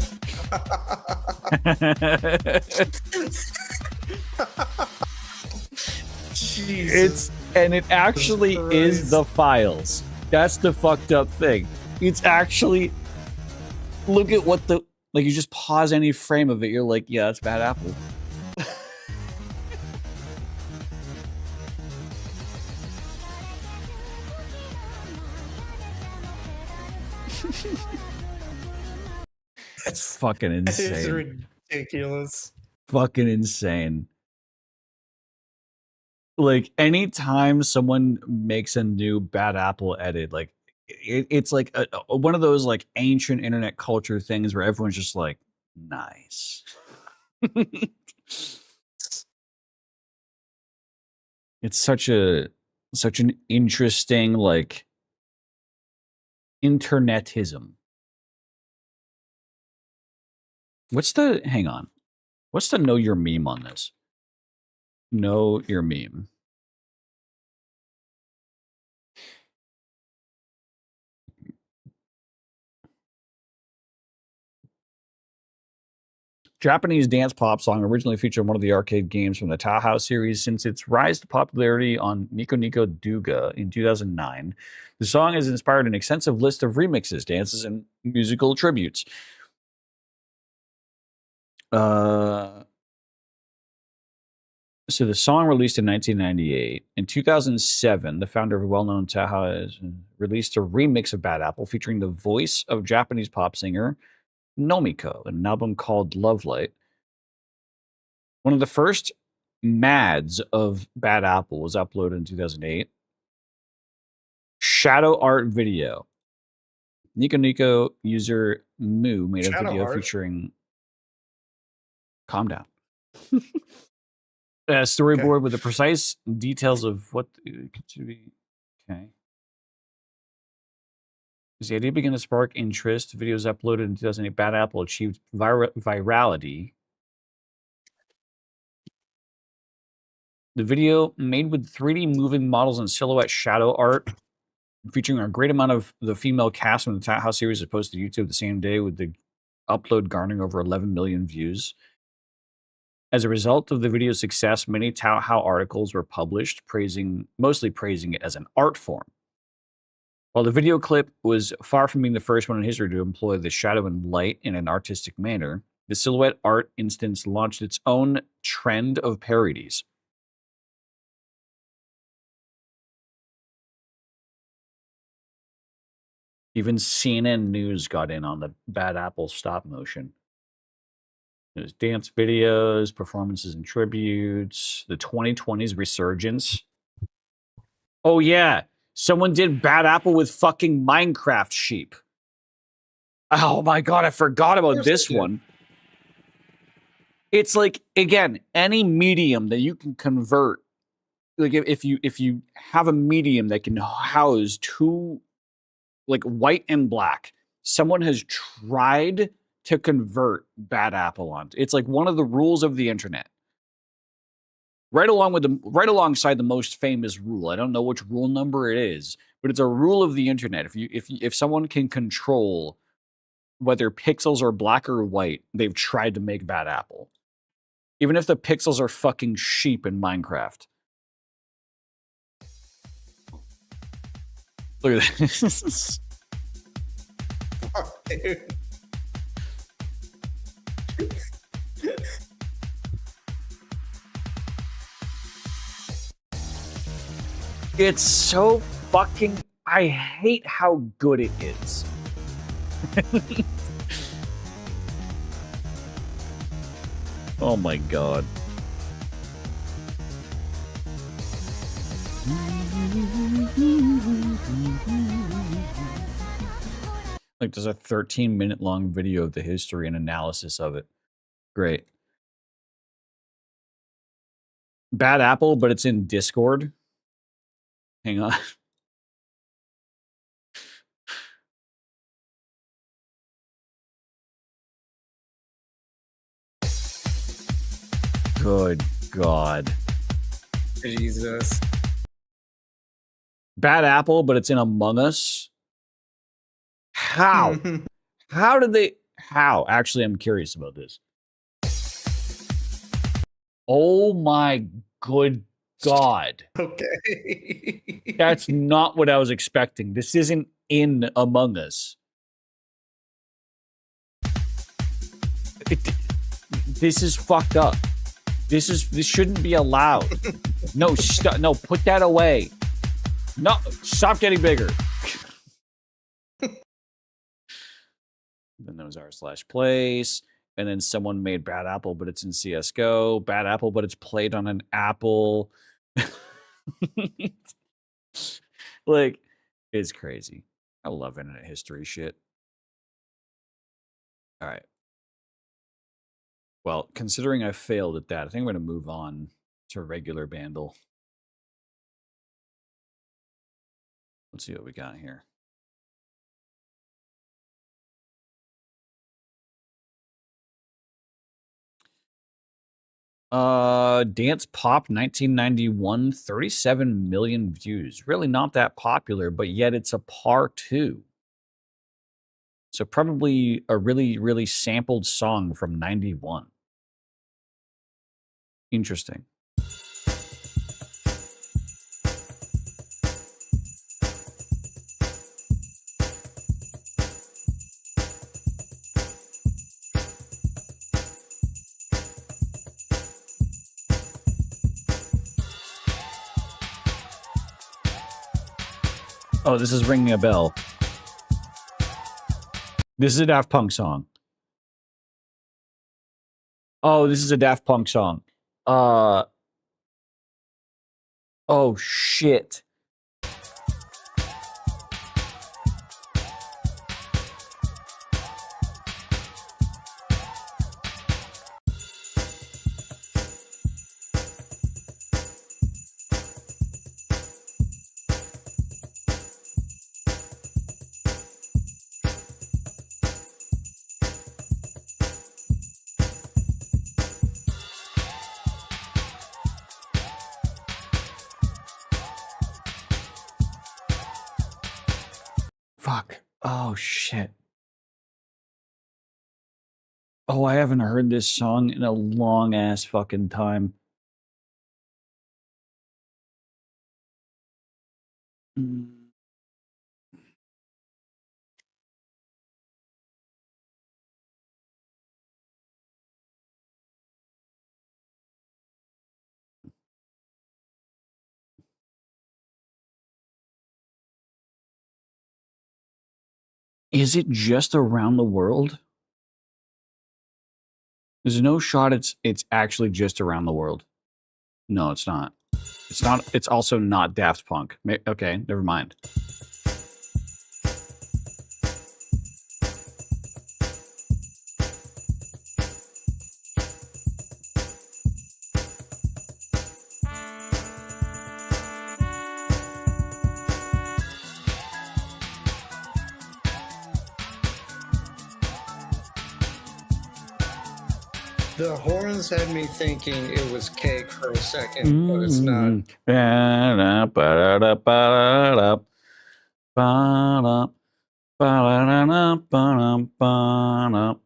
Jesus. And it actually is Christ. the files. That's the fucked up thing. It's actually, look at what the, like, you just pause any frame of it, you're like, yeah, that's Bad Apple. That's fucking insane. It's ridiculous. Fucking insane. Like, anytime someone makes a new Bad Apple edit, like, it's like one of those, like, ancient internet culture things where everyone's just like, nice. It's such an interesting, like, internetism. Hang on. What's the know your meme on this? Know your meme. Japanese dance pop song originally featured one of the arcade games from the Tahoe series. Since its rise to popularity on Nico Nico Douga in 2009, the song has inspired an extensive list of remixes, dances, and musical tributes. So the song released in 1998. In 2007, the founder of a well-known Tahoe released a remix of Bad Apple featuring the voice of Japanese pop singer Nomiko in an album called Love Light. One of the first MADs of Bad Apple was uploaded in 2008. Shadow art video. Nico Nico user Moo made a video featuring. Calm down. A storyboard with the precise details of what could be. Okay. As the idea began to spark interest, videos uploaded in 2008, Bad Apple achieved virality. The video, made with 3D moving models and silhouette shadow art, featuring a great amount of the female cast from the Tahoe series, was posted to YouTube the same day, with the upload garnering over 11 million views. As a result of the video's success, many Tahoe articles were published, mostly praising it as an art form. While the video clip was far from being the first one in history to employ the shadow and light in an artistic manner, the silhouette art instance launched its own trend of parodies. Even CNN News got in on the Bad Apple stop motion. There's dance videos, performances and tributes, the 2020s resurgence. Oh yeah, someone did Bad Apple with fucking Minecraft sheep. Oh my god, I forgot about this one. It's like, again, any medium that you can convert. Like if you have a medium that can house two, like, white and black, someone has tried to convert Bad Apple onto. It's like one of the rules of the internet. Right alongside the most famous rule. I don't know which rule number it is, but it's a rule of the internet. If someone can control whether pixels are black or white, they've tried to make Bad Apple. Even if the pixels are fucking sheep in Minecraft. Look at this. Fuck, dude. It's so fucking. I hate how good it is. Oh my god. Like, there's a 13-minute long video of the history and analysis of it. Great. Bad Apple, but it's in Discord. Hang on. Good God. Jesus. Bad Apple, but it's in Among Us. How? How did they? How? Actually, I'm curious about this. Oh my good God. Okay. That's not what I was expecting. This isn't in Among Us. This is fucked up. This shouldn't be allowed. No, no, put that away. No, stop getting bigger. Then there was r/place, and then someone made Bad Apple, but it's in CS:GO. Bad Apple, but it's played on an Apple. Like, it's crazy. I love internet history shit. All right. Well, considering I failed at that, I think I'm going to move on to regular Bandle. Let's see what we got here. Dance Pop 1991, 37 million views. Really not that popular, but yet it's a par 2. So probably a really, really sampled song from 91. Interesting. Oh, this is ringing a bell. This is a Daft Punk song. Oh, this is a Daft Punk song. Oh, shit. Fuck. Oh, shit. Oh, I haven't heard this song in a long ass fucking time. Is it just around the world? There's no shot it's actually just around the world. No, it's not. It's not. It's also not Daft Punk. Okay, never mind. The horns had me thinking it was Cake for a second, but it's not.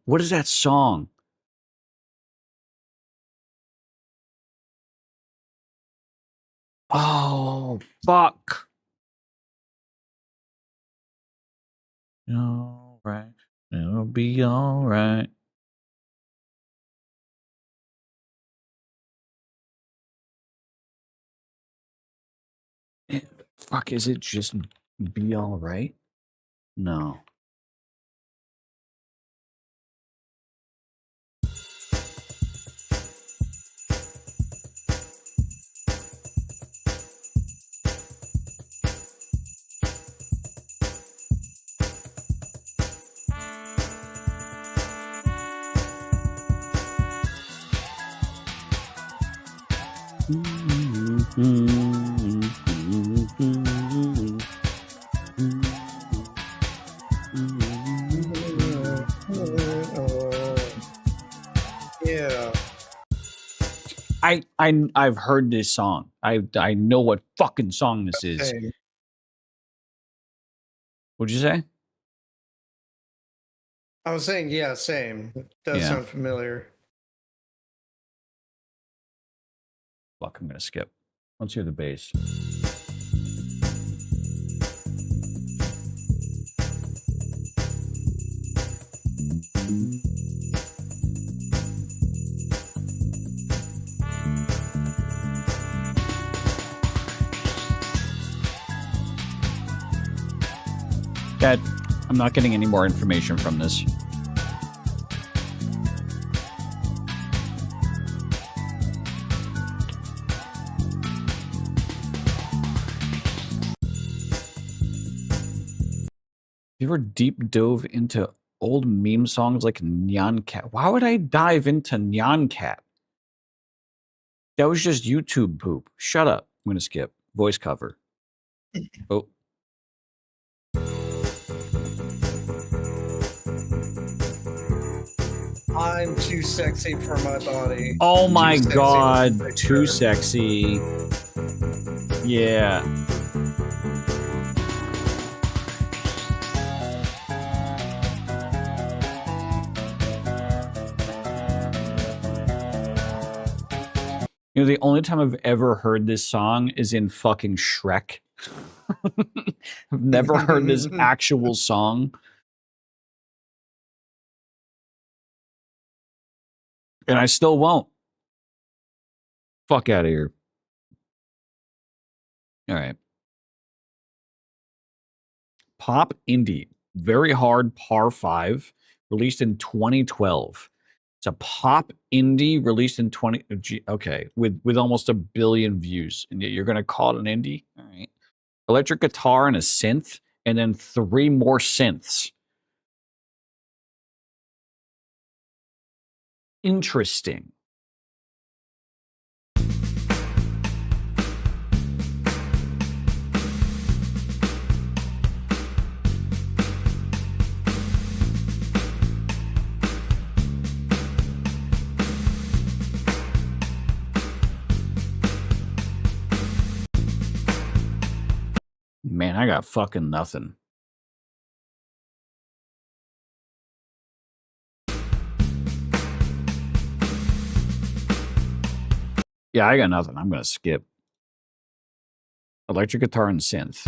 What is that song? Oh, fuck. All right. It'll be all right. Fuck, is it just be all right? No. Yeah. I've heard this song. I know what fucking song this is. Same. What'd you say? I was saying, yeah, same. It does Yeah. sound familiar. Fuck, I'm gonna skip. Let's hear the bass. Dad, I'm not getting any more information from this. You ever deep dove into old meme songs like Nyan Cat? Why would I dive into Nyan Cat? That was just YouTube poop. Shut up. I'm gonna skip. Voice cover. Oh. I'm too sexy for my body. Oh my sexy god. with Too picture. sexy. Yeah. You know, the only time I've ever heard this song is in fucking Shrek. I've never heard this actual song. And I still won't. Fuck out of here. All right. Pop Indie. Very Hard Par 5. Released in 2012. It's a pop indie released in 20. Okay. With almost 1 billion views. And yet you're going to call it an indie? All right. Electric guitar and a synth. And then 3 more synths. Interesting. Man, I got fucking nothing. Yeah, I got nothing. I'm going to skip. Electric guitar and synth.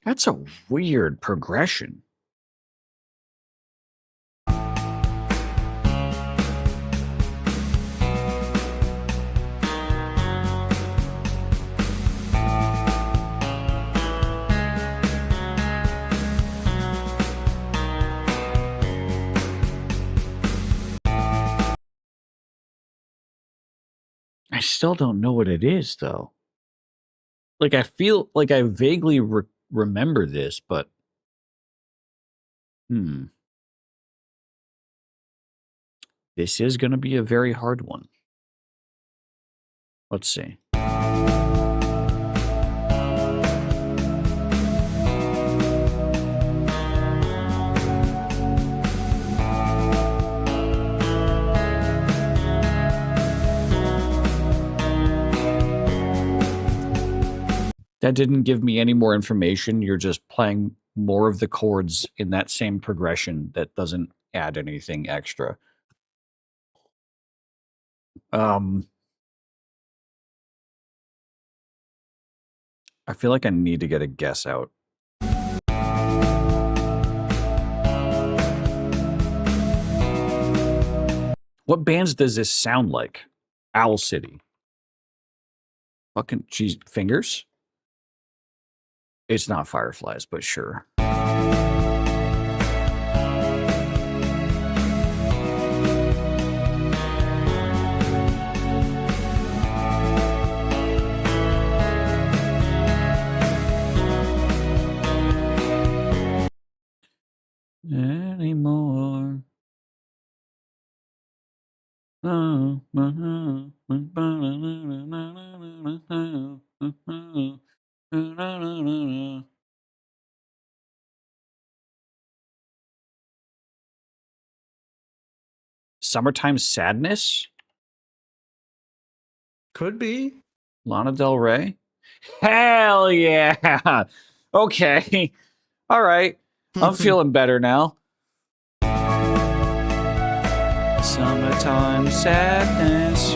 That's a weird progression. I still don't know what it is, though. Like, I feel like I vaguely remember this, but... This is going to be a very hard one. Let's see. That didn't give me any more information. You're just playing more of the chords in that same progression that doesn't add anything extra. I feel like I need to get a guess out. What bands does this sound like? Owl City. Fucking cheese fingers? It's not Fireflies, but sure. Anymore. Summertime Sadness? Could be. Lana Del Rey? Hell yeah! Okay. All right. I'm feeling better now. Summertime sadness.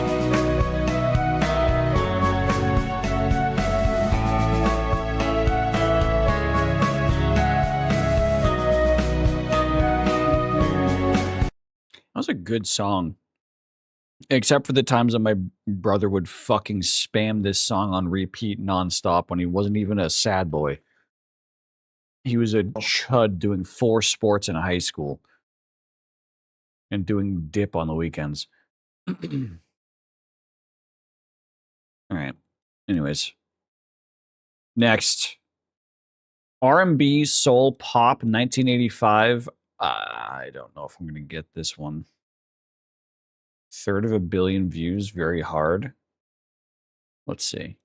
That was a good song. Except for the times that my brother would fucking spam this song on repeat nonstop when he wasn't even a sad boy. He was a chud doing 4 sports in high school and doing dip on the weekends. All right. Anyways. Next. R&B Soul Pop 1985. I don't know if I'm going to get this one. 1/3 of a billion views. Very hard. Let's see.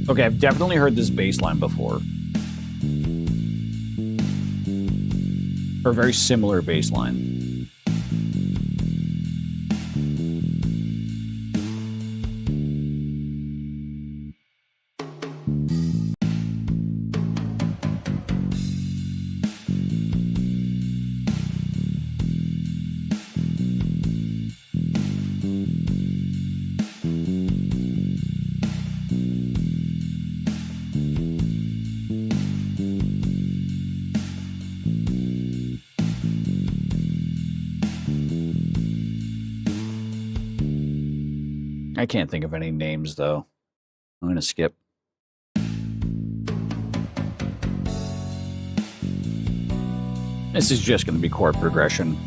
Okay, I've definitely heard this bass line before. Or a very similar bass line. I can't think of any names, though. I'm going to skip. This is just going to be chord progression.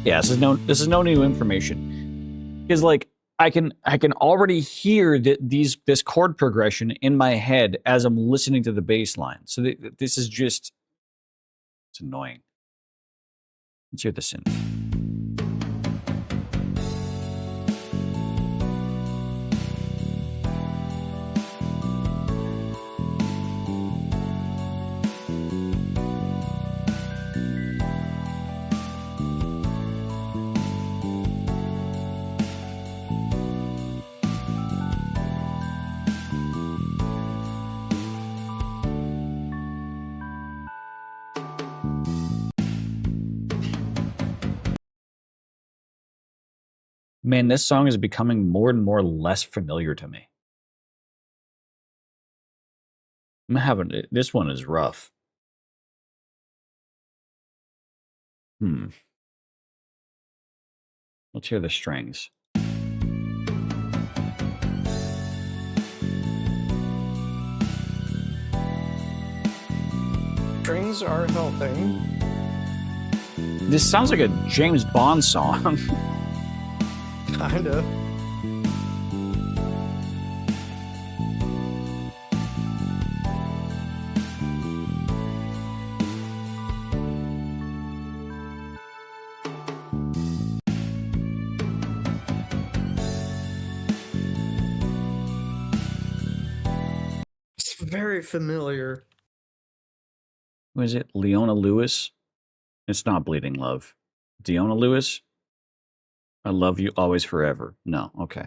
Yeah, this is no new information. Because like I can already hear this chord progression in my head as I'm listening to the bass line. So this is just it's annoying. Let's hear the synth. Man, this song is becoming more and more less familiar to me. I'm having this one is rough. Let's hear the strings. Strings are helping. This sounds like a James Bond song. Kinda. It's very familiar. Who is it? Leona Lewis? It's not Bleeding Love. Deona Lewis? I love you always forever. No, okay.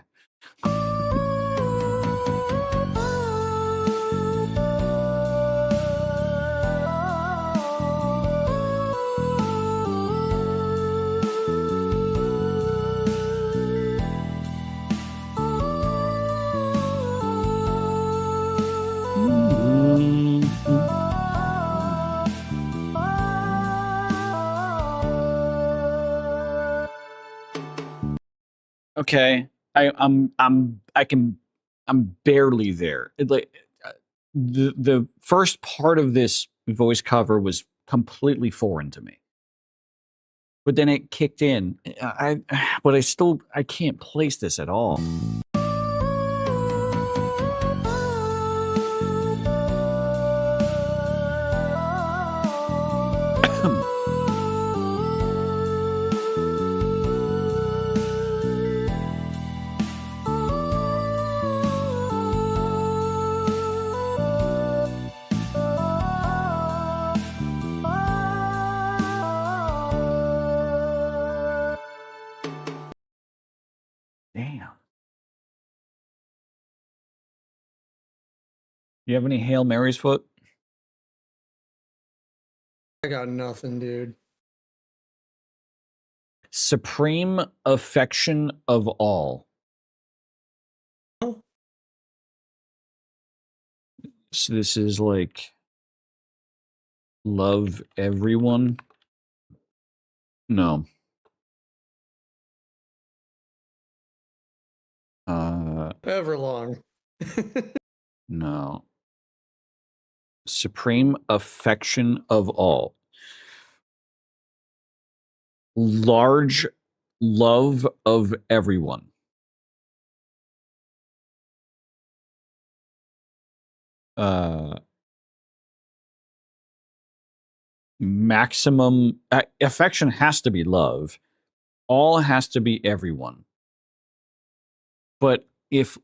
Okay, I'm barely there. The first part of this voice cover was completely foreign to me, but then it kicked in. But I can't place this at all. You have any Hail Marys, Foot? I got nothing, dude. Supreme affection of all. Oh. So this is like love everyone. No. Everlong. No. Supreme affection of all. Large love of everyone. Maximum affection has to be love. All has to be everyone. But if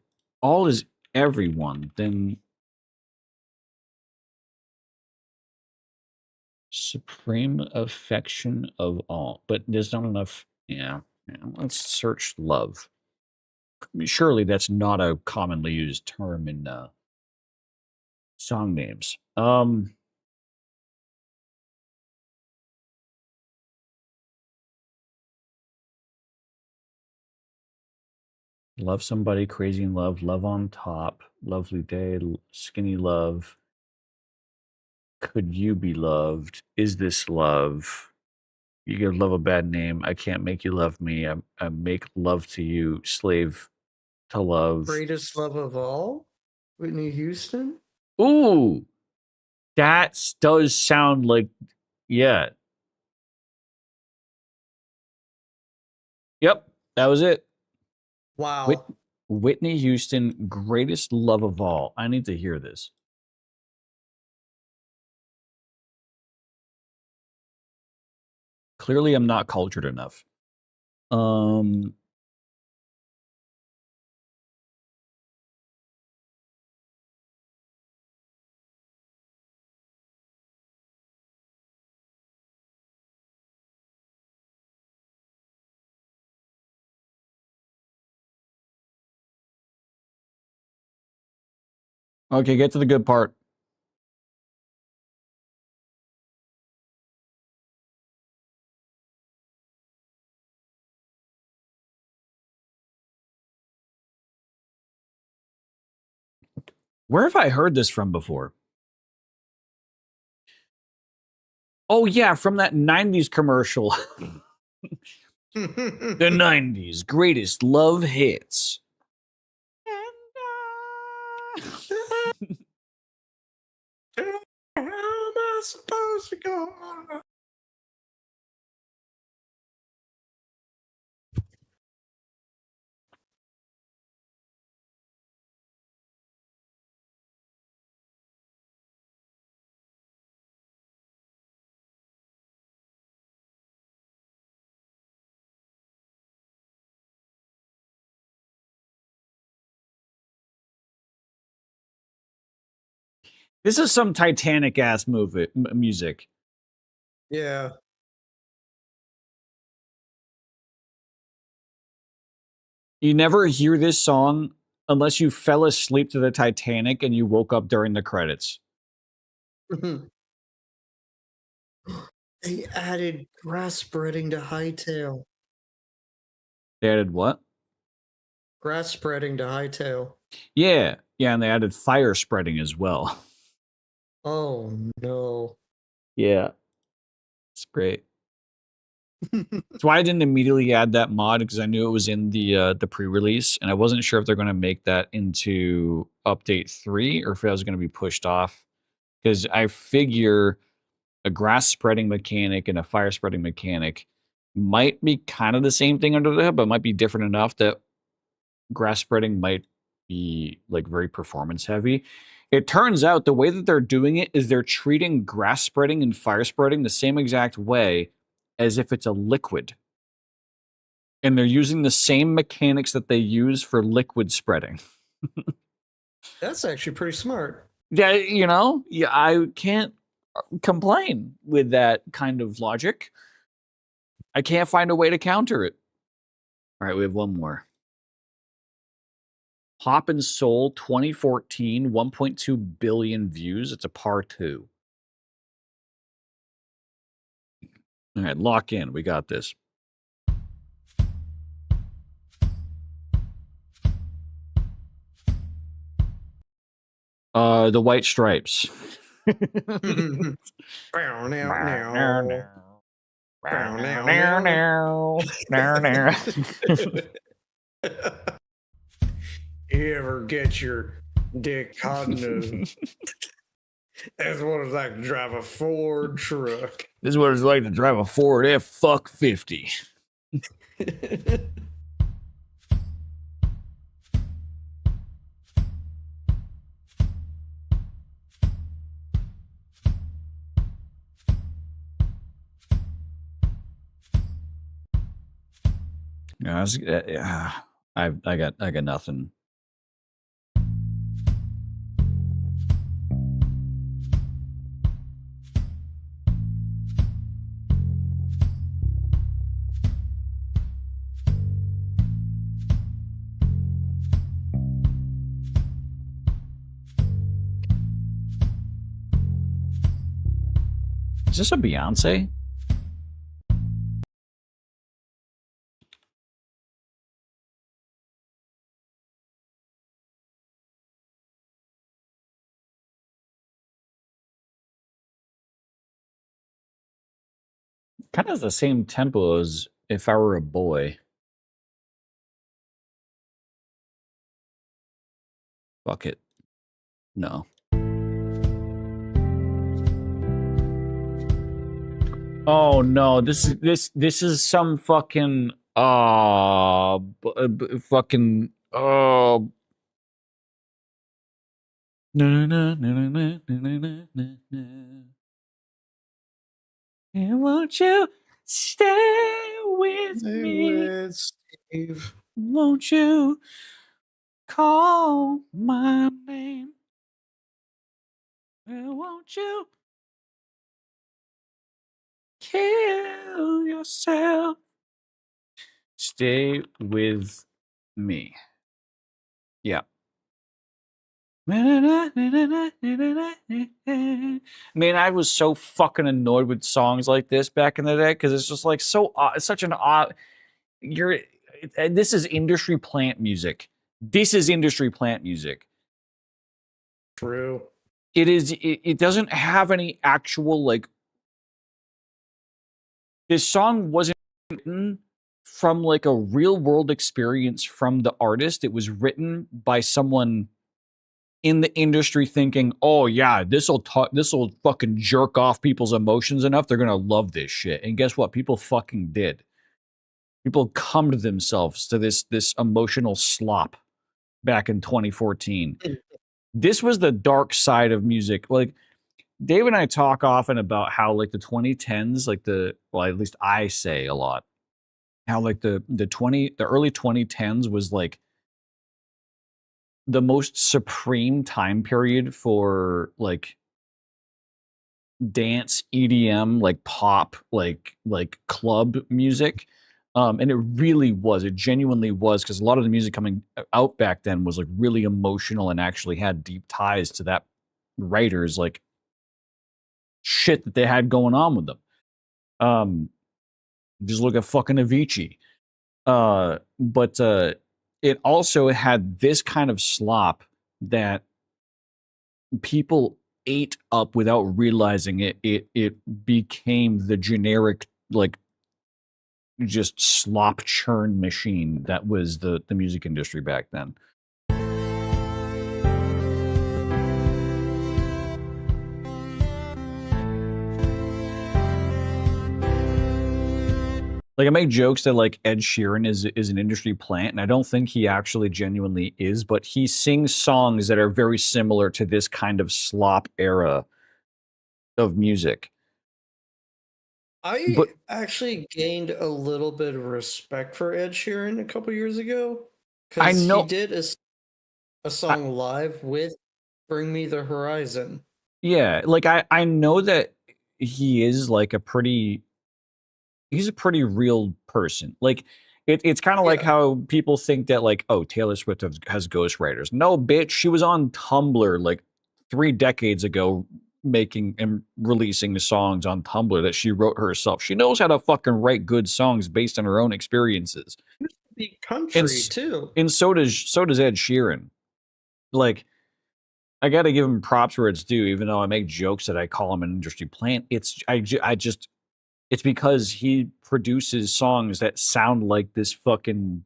all is everyone, then supreme affection of all. But there's not enough. Yeah. Let's search love. Surely that's not a commonly used term in song names. Love somebody, crazy in love, love on top, lovely day, skinny love. Could you be loved? Is this love? You give love a bad name. I can't make you love me. I make love to you, slave to love. Greatest love of all? Whitney Houston? Ooh, that does sound like, yeah. Yep, that was it. Wow. Whitney Houston, greatest love of all. I need to hear this. Clearly, I'm not cultured enough. Okay, get to the good part. Where have I heard this from before? Oh, yeah, from that 90s commercial. The 90s greatest love hits. How am I supposed to go on? This is some Titanic ass movie music. Yeah. You never hear this song unless you fell asleep to the Titanic and you woke up during the credits. They added grass spreading to Hightail. They added what? Grass spreading to Hightail. Yeah, and they added fire spreading as well. Oh no. Yeah, it's great. That's why I didn't immediately add that mod, because I knew it was in the pre-release, and I wasn't sure if they're going to make that into update 3 or if that was going to be pushed off. Because I figure a grass spreading mechanic and a fire spreading mechanic might be kind of the same thing under the hood, but might be different enough that grass spreading might be like very performance heavy. It turns out the way that they're doing it is they're treating grass spreading and fire spreading the same exact way as if it's a liquid. And they're using the same mechanics that they use for liquid spreading. That's actually pretty smart. Yeah, I can't complain with that kind of logic. I can't find a way to counter it. All right, we have one more. Pop and Soul 2014, 1.2 billion views. It's a par 2. All right, lock in. We got this. The White Stripes. You ever get your dick hot enough? That's what it's like to drive a Ford truck. This is what it's like to drive a Ford F-50. Yeah, I got nothing. Is this a Beyonce? Kind of the same tempo as If I Were a Boy. Fuck it. No. Oh no, this is some fucking fucking and won't you stay with me? Steve. Won't you call my name? And won't you kill yourself? Stay with me. Yeah. Man, I was so fucking annoyed with songs like this back in the day because it's just like so it's such an odd. This is industry plant music. This is industry plant music. True. It is. It doesn't have any actual like. This song wasn't written from like a real world experience from the artist. It was written by someone in the industry thinking, oh yeah, this'll fucking jerk off people's emotions enough. They're gonna love this shit. And guess what? People fucking did. People come to themselves to this emotional slop back in 2014. This was the dark side of music. Like Dave and I talk often about how like the 2010s, like at least I say a lot, how like the early 2010s was like the most supreme time period for like dance EDM, like pop, like club music. And it really was. It genuinely was, because a lot of the music coming out back then was like really emotional and actually had deep ties to that writers like shit that they had going on with them. Just look at fucking Avicii. But it also had this kind of slop that people ate up without realizing it. It became the generic like just slop churn machine that was the music industry back then. Like I make jokes that like Ed Sheeran is an industry plant, and I don't think he actually genuinely is, but he sings songs that are very similar to this kind of slop era of music. I But actually gained a little bit of respect for Ed Sheeran a couple years ago I because he know, did a I, song live with Bring Me the Horizon. yeah, like I know that he is like he's a pretty real person. Like It's kind of like Yeah. how people think that like, oh, Taylor Swift has ghostwriters. No, bitch, she was on Tumblr like 3 decades ago making and releasing the songs on Tumblr that she wrote herself. She knows how to fucking write good songs based on her own experiences. The And country too. and so does Ed Sheeran. Like, I got to give him props where it's due, even though I make jokes that I call him an industry plant. It's because he produces songs that sound like this fucking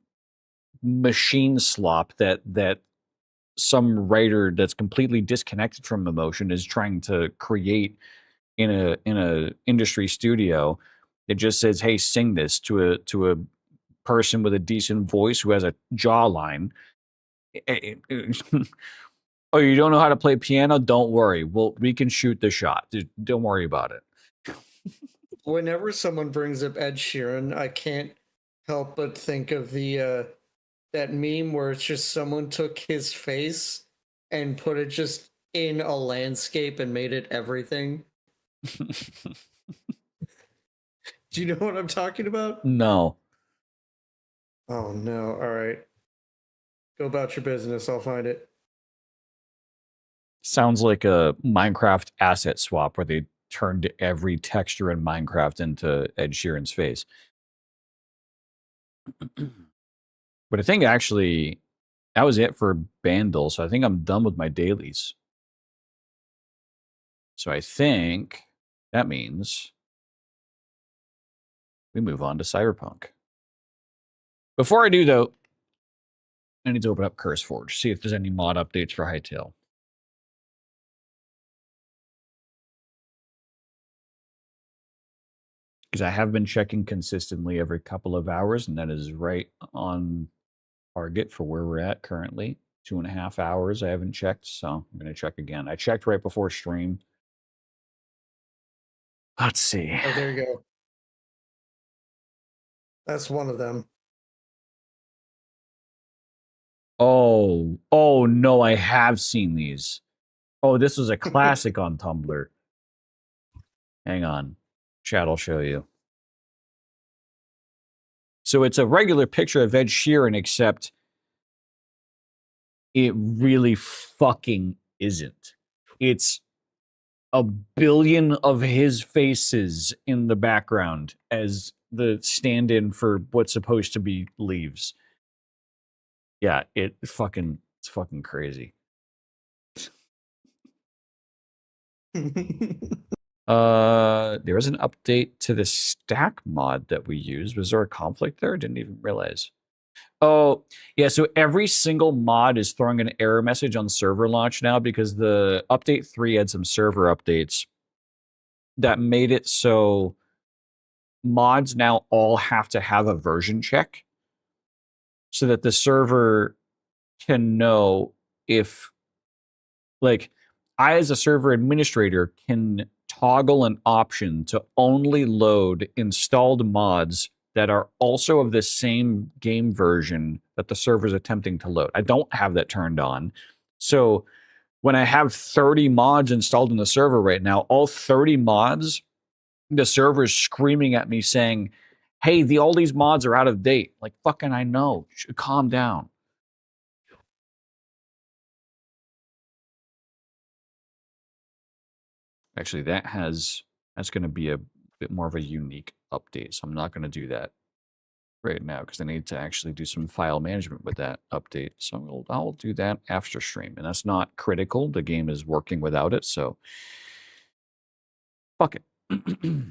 machine slop that some writer that's completely disconnected from emotion is trying to create in a industry studio. It just says, "Hey, sing this to a person with a decent voice who has a jawline." Oh, you don't know how to play piano? Don't worry. We can shoot the shot. Don't worry about it. Whenever someone brings up Ed Sheeran, I can't help but think of the that meme where it's just someone took his face and put it just in a landscape and made it everything. Do you know what I'm talking about? No. Oh no. All right. Go about your business. I'll find it. Sounds like a Minecraft asset swap where they turned every texture in Minecraft into Ed Sheeran's face. But I think actually that was it for Bandle, so I think I'm done with my dailies. So I think that means we move on to Cyberpunk. Before I do, though, I need to open up CurseForge, see if there's any mod updates for Hytale. Because I have been checking consistently every couple of hours, and that is right on target for where we're at currently. 2.5 hours I haven't checked, so I'm going to check again. I checked right before stream. Let's see. Oh, there you go. That's one of them. Oh no, I have seen these. Oh, this was a classic on Tumblr. Hang on. Chat will show you. So it's a regular picture of Ed Sheeran, except it really fucking isn't. It's a billion of his faces in the background as the stand-in for what's supposed to be leaves. Yeah, it's fucking crazy. There is an update to the stack mod that we use. Was there a conflict there? Didn't even realize. Oh, yeah, so every single mod is throwing an error message on server launch now because the update 3 had some server updates that made it so mods now all have to have a version check so that the server can know if, like, I as a server administrator can toggle an option to only load installed mods that are also of the same game version that the server is attempting to load. I don't have that turned on. So when I have 30 mods installed in the server right now, all 30 mods, the server is screaming at me saying, hey, all these mods are out of date. Like, fucking I know. Calm down. Actually, that's going to be a bit more of a unique update, so I'm not going to do that right now because I need to actually do some file management with that update. So I'll do that after stream, and that's not critical. The game is working without it, so fuck it. If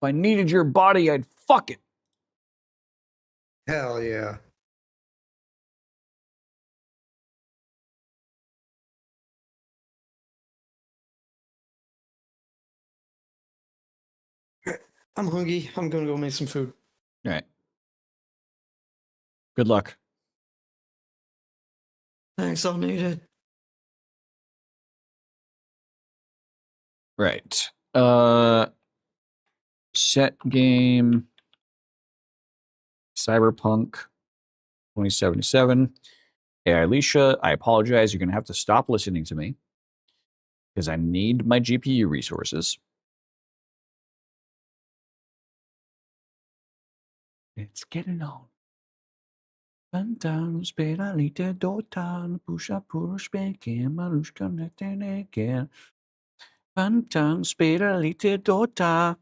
I needed your body, I'd fuck it. Hell yeah. I'm hungry. I'm gonna go make some food. All right. Good luck. Thanks, I'll need it. Right. Set game Cyberpunk 2077. Hey, Alicia, I apologize. You're going to have to stop listening to me because I need my GPU resources. Let's get it on. Bantan spela lite dåtar, pusha pushbänken, malushka nättenäcken. Bantan spela lite dåtar.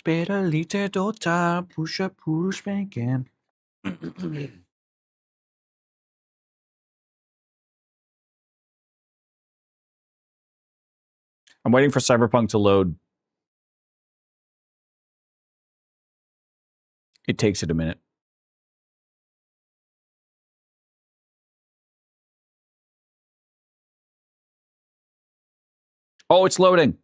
Spela lite dåtar, pusha pushbänken. I'm waiting for Cyberpunk to load. It takes it a minute. Oh, it's loading.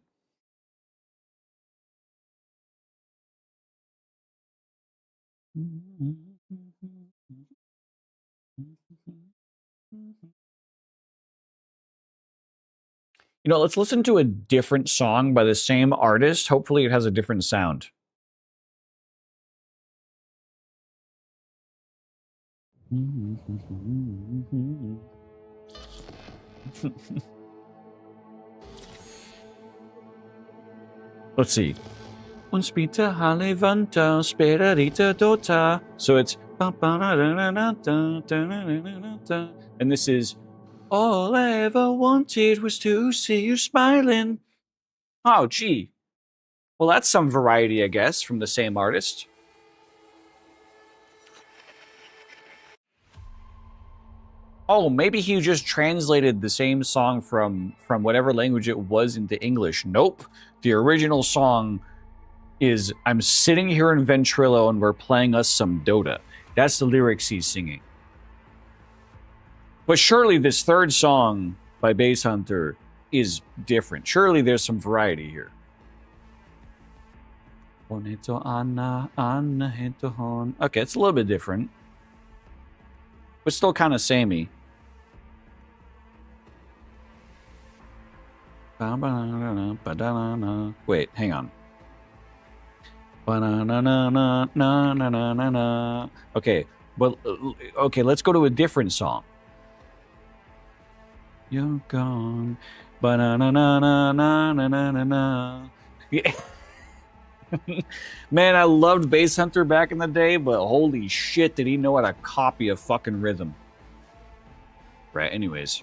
You know, let's listen to a different song by the same artist. Hopefully it has a different sound. Let's see. Un spita halevanta sperarita dota. So it's and this is all I ever wanted was to see you smiling. Oh, gee. Well, that's some variety, I guess, from the same artist. Oh, maybe he just translated the same song from whatever language it was into English. Nope. The original song is I'm sitting here in Ventrilo and we're playing us some Dota. That's the lyrics he's singing. But surely this third song by Bass Hunter is different. Surely there's some variety here. Okay, it's a little bit different. But still kind of samey. Wait, hang on. Okay, but okay, let's go to a different song. You're gone. Man, I loved Bass Hunter back in the day, but holy shit, did he know how to copy a fucking rhythm. Right, anyways.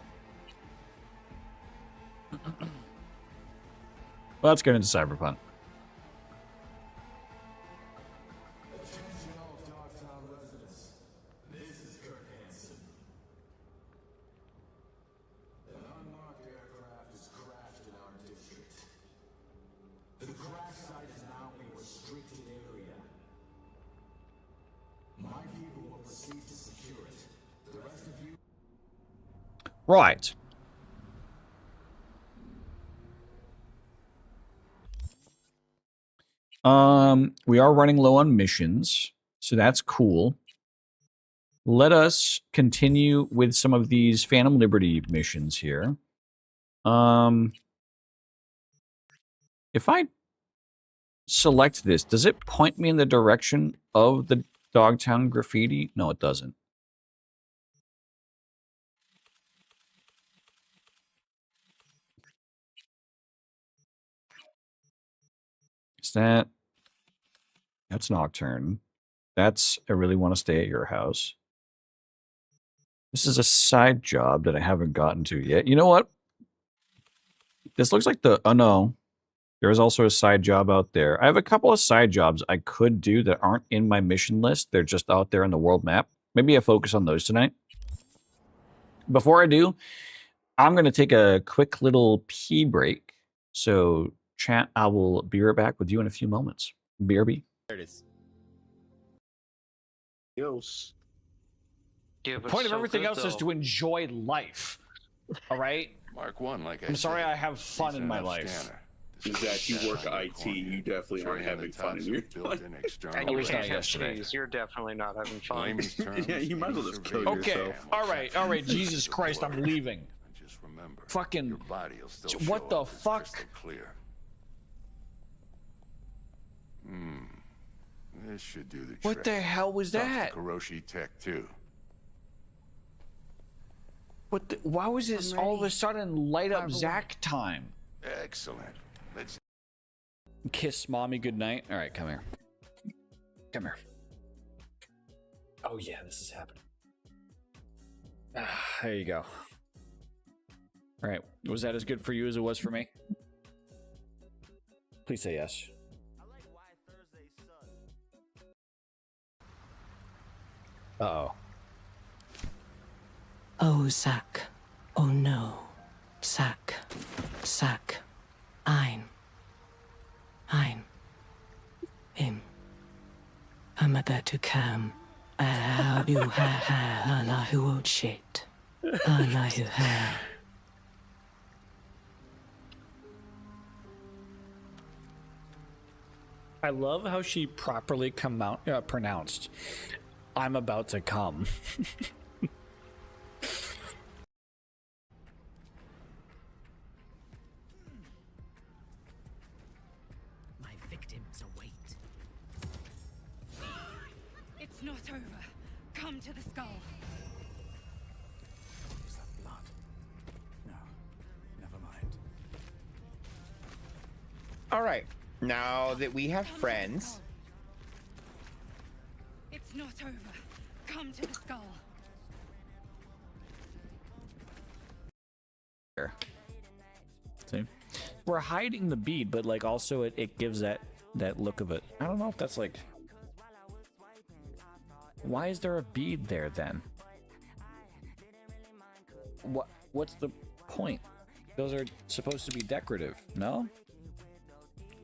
Well, let's get into Cyberpunk. Right. We are running low on missions, so that's cool. Let us continue with some of these Phantom Liberty missions here. If I select this, does it point me in the direction of the Dogtown graffiti? No, it doesn't. Is that... That's Nocturne. That's I really want to stay at your house. This is a side job that I haven't gotten to yet. You know what? This looks like the... Oh, no. There's also a side job out there. I have a couple of side jobs I could do that aren't in my mission list. They're just out there in the world map. Maybe I focus on those tonight. Before I do, I'm going to take a quick little pee break. So, chat, I will be right back with you in a few moments. BRB. There it is. Yes. The point of everything else is to enjoy life. All right? Mark 1, like I I'm sorry said, I have fun in my life. Scanner. Is that you work IT, you definitely aren't having fun in your life. At least not yesterday. You're definitely not having fun. Yeah, you might as well just kill Okay, yourself. all right, Jesus Christ, I'm leaving. Just remember, Fucking, your body will still what show the up as fuck? crystal clear. This should do the trick. What the hell was Talks to that? Kuroshi Tech 2. What the, why was this all of a sudden light up Zack time? Excellent. Let's Kiss mommy goodnight. All right, come here. Come here. Oh yeah, this is happening. There you go. All right, was that as good for you as it was for me? Please say yes. Uh-oh. Oh, Zack. Oh, no. Zack. Zack. Ein. Im. Amadatu kam. Abu ha ha Allahu shit. Allahu ha. I love how she properly pronounced, "I'm about to come." My victims await. It's not over. Come to the skull. Is that blood? No. Never mind. All right. Now that we have friends, It's not over. Come to the skull. See? We're hiding the bead, but like also it gives that look of it. I don't know if that's like, why is there a bead there then? What's the point? Those are supposed to be decorative, no?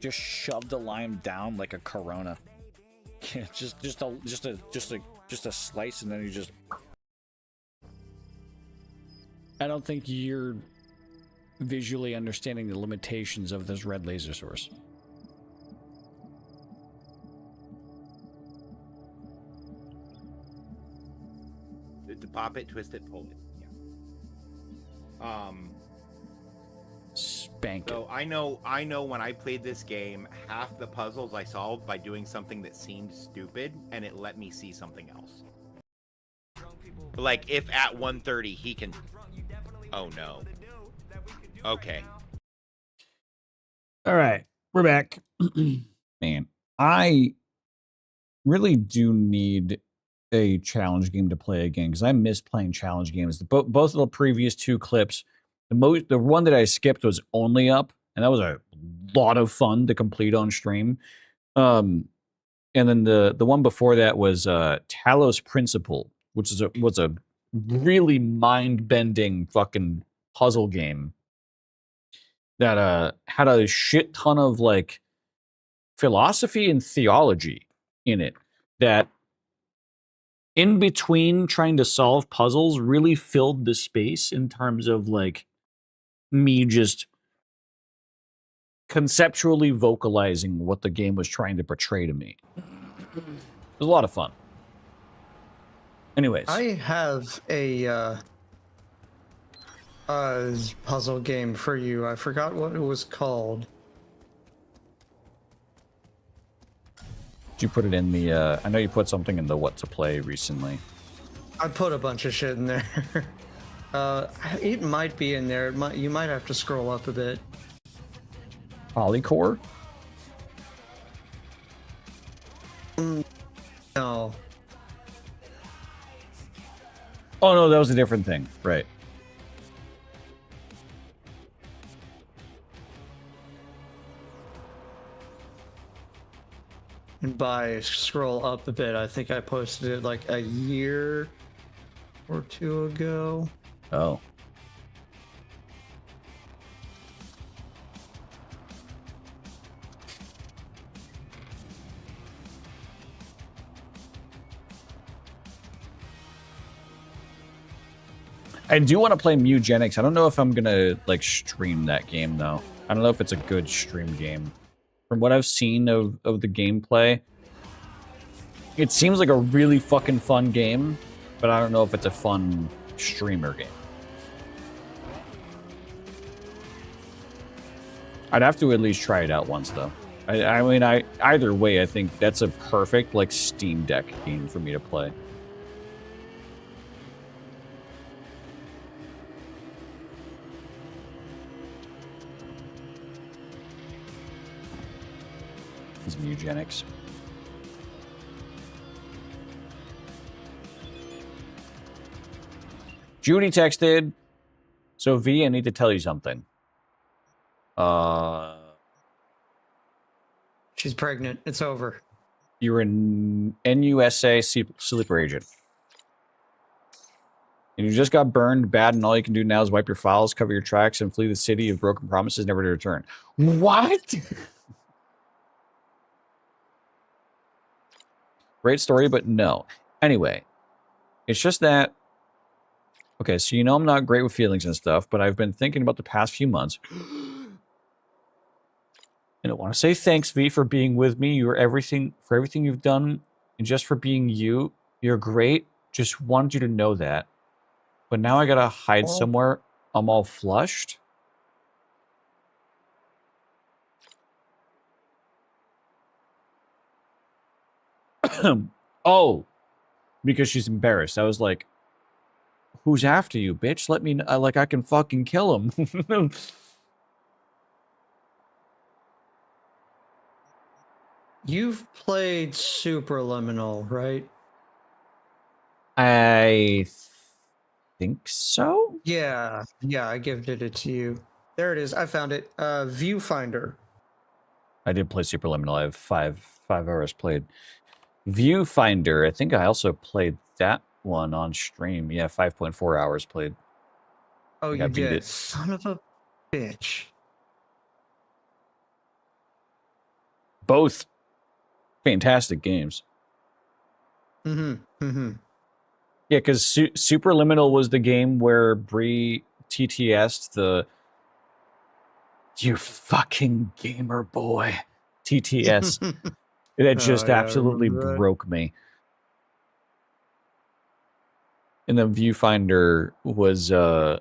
Just shoved a lime down like a Corona. Yeah, just a slice, and then you just. I don't think you're visually understanding the limitations of this red laser source. to pop it, twist it, pull it. Yeah. Spank So it. I know when I played this game, half the puzzles I solved by doing something that seemed stupid, and it let me see something else. Like if at 1:30 he can. Oh no. Okay. All right, we're back. Man, I really do need a challenge game to play again because I miss playing challenge games. Both of the previous two clips, the one that I skipped was Only Up, and that was a lot of fun to complete on stream. And then the one before that was Talos Principle, which was a really mind-bending fucking puzzle game that had a shit ton of like philosophy and theology in it, that in between trying to solve puzzles really filled the space in terms of like me just conceptually vocalizing what the game was trying to portray to me. It was a lot of fun. Anyways, I have a puzzle game for you. I forgot what it was called. did you put it in the I know you put something in the what to play recently. I put a bunch of shit in there. It might be in there. You might have to scroll up a bit. Polycore? No. Oh no, that was a different thing. Right. And by scroll up a bit, I think I posted it like a year or two ago. Oh. I do want to play Mugenics. I don't know if I'm gonna like stream that game though. I don't know if it's a good stream game. From what I've seen of the gameplay, it seems like a really fucking fun game, but I don't know if it's a fun streamer game. I'd have to at least try it out once though. I mean, either way, I think that's a perfect like Steam Deck game for me to play. Some eugenics. Judy texted. So V, I need to tell you something. She's pregnant. It's over. You're an NUSA sleeper agent. And you just got burned bad, and all you can do now is wipe your files, cover your tracks, and flee the city of broken promises never to return. What? Great story, but no. Anyway, it's just that... Okay, so you know I'm not great with feelings and stuff, but I've been thinking about the past few months. And I want to say thanks, V, for being with me. You're everything, for everything you've done, and just for being you. You're great. Just wanted you to know that. But now I gotta hide somewhere. I'm all flushed. Oh, because she's embarrassed. I was like, who's after you, bitch? Let me know. Like, I can fucking kill him. You've played Superliminal, right? I think so? Yeah, I gifted it to you. There it is. I found it. Viewfinder. I did play Superliminal. I have five hours played. Viewfinder. I think I also played that one on stream. Yeah, 5.4 hours played. Oh, I you beat did. it. Son of a bitch. Both fantastic games. Mm-hmm. Yeah, because Superliminal was the game where Bree TTS'd the... You fucking gamer boy. TTS. It just Oh, yeah, I absolutely remember that. broke me. And the Viewfinder was... that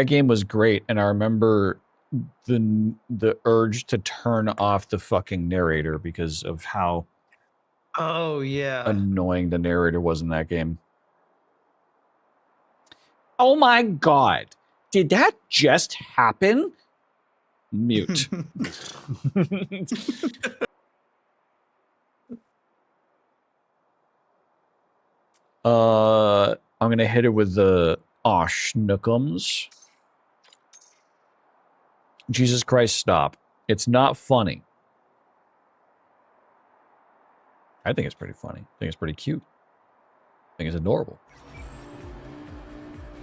game was great, and I remember the urge to turn off the fucking narrator because of how Oh, yeah. annoying the narrator was in that game. Oh my god. Did that just happen? Mute. I'm gonna hit it with the aw schnookums. Jesus Christ, stop. It's not funny. I think it's pretty funny. I think it's pretty cute. I think it's adorable.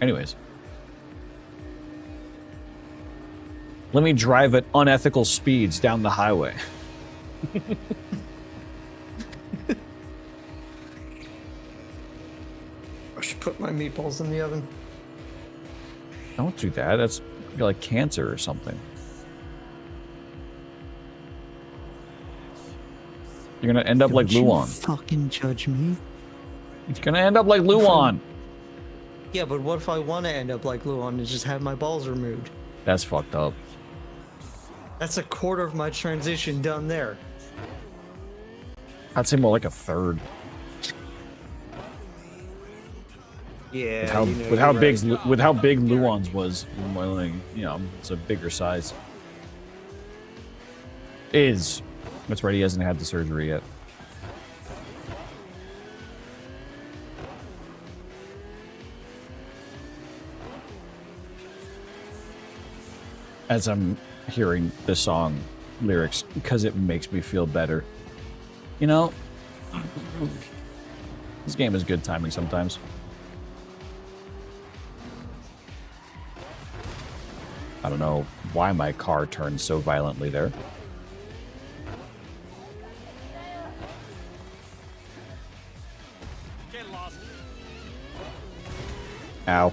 Anyways. Let me drive at unethical speeds down the highway. I should put my meatballs in the oven. Don't do that. That's like cancer or something. You're gonna end up like Luan. Fucking judge me. You're gonna end up like Luan. Yeah, but what if I want to end up like Luan and just have my balls removed? That's fucked up. That's a quarter of my transition done there. I'd say more like a third. Yeah. With how big Luan's was, more like, you know, it's a bigger size. That's right, he hasn't had the surgery yet. As I'm hearing the song lyrics, because it makes me feel better. You know, this game is good timing sometimes. I don't know why my car turned so violently there. Ow.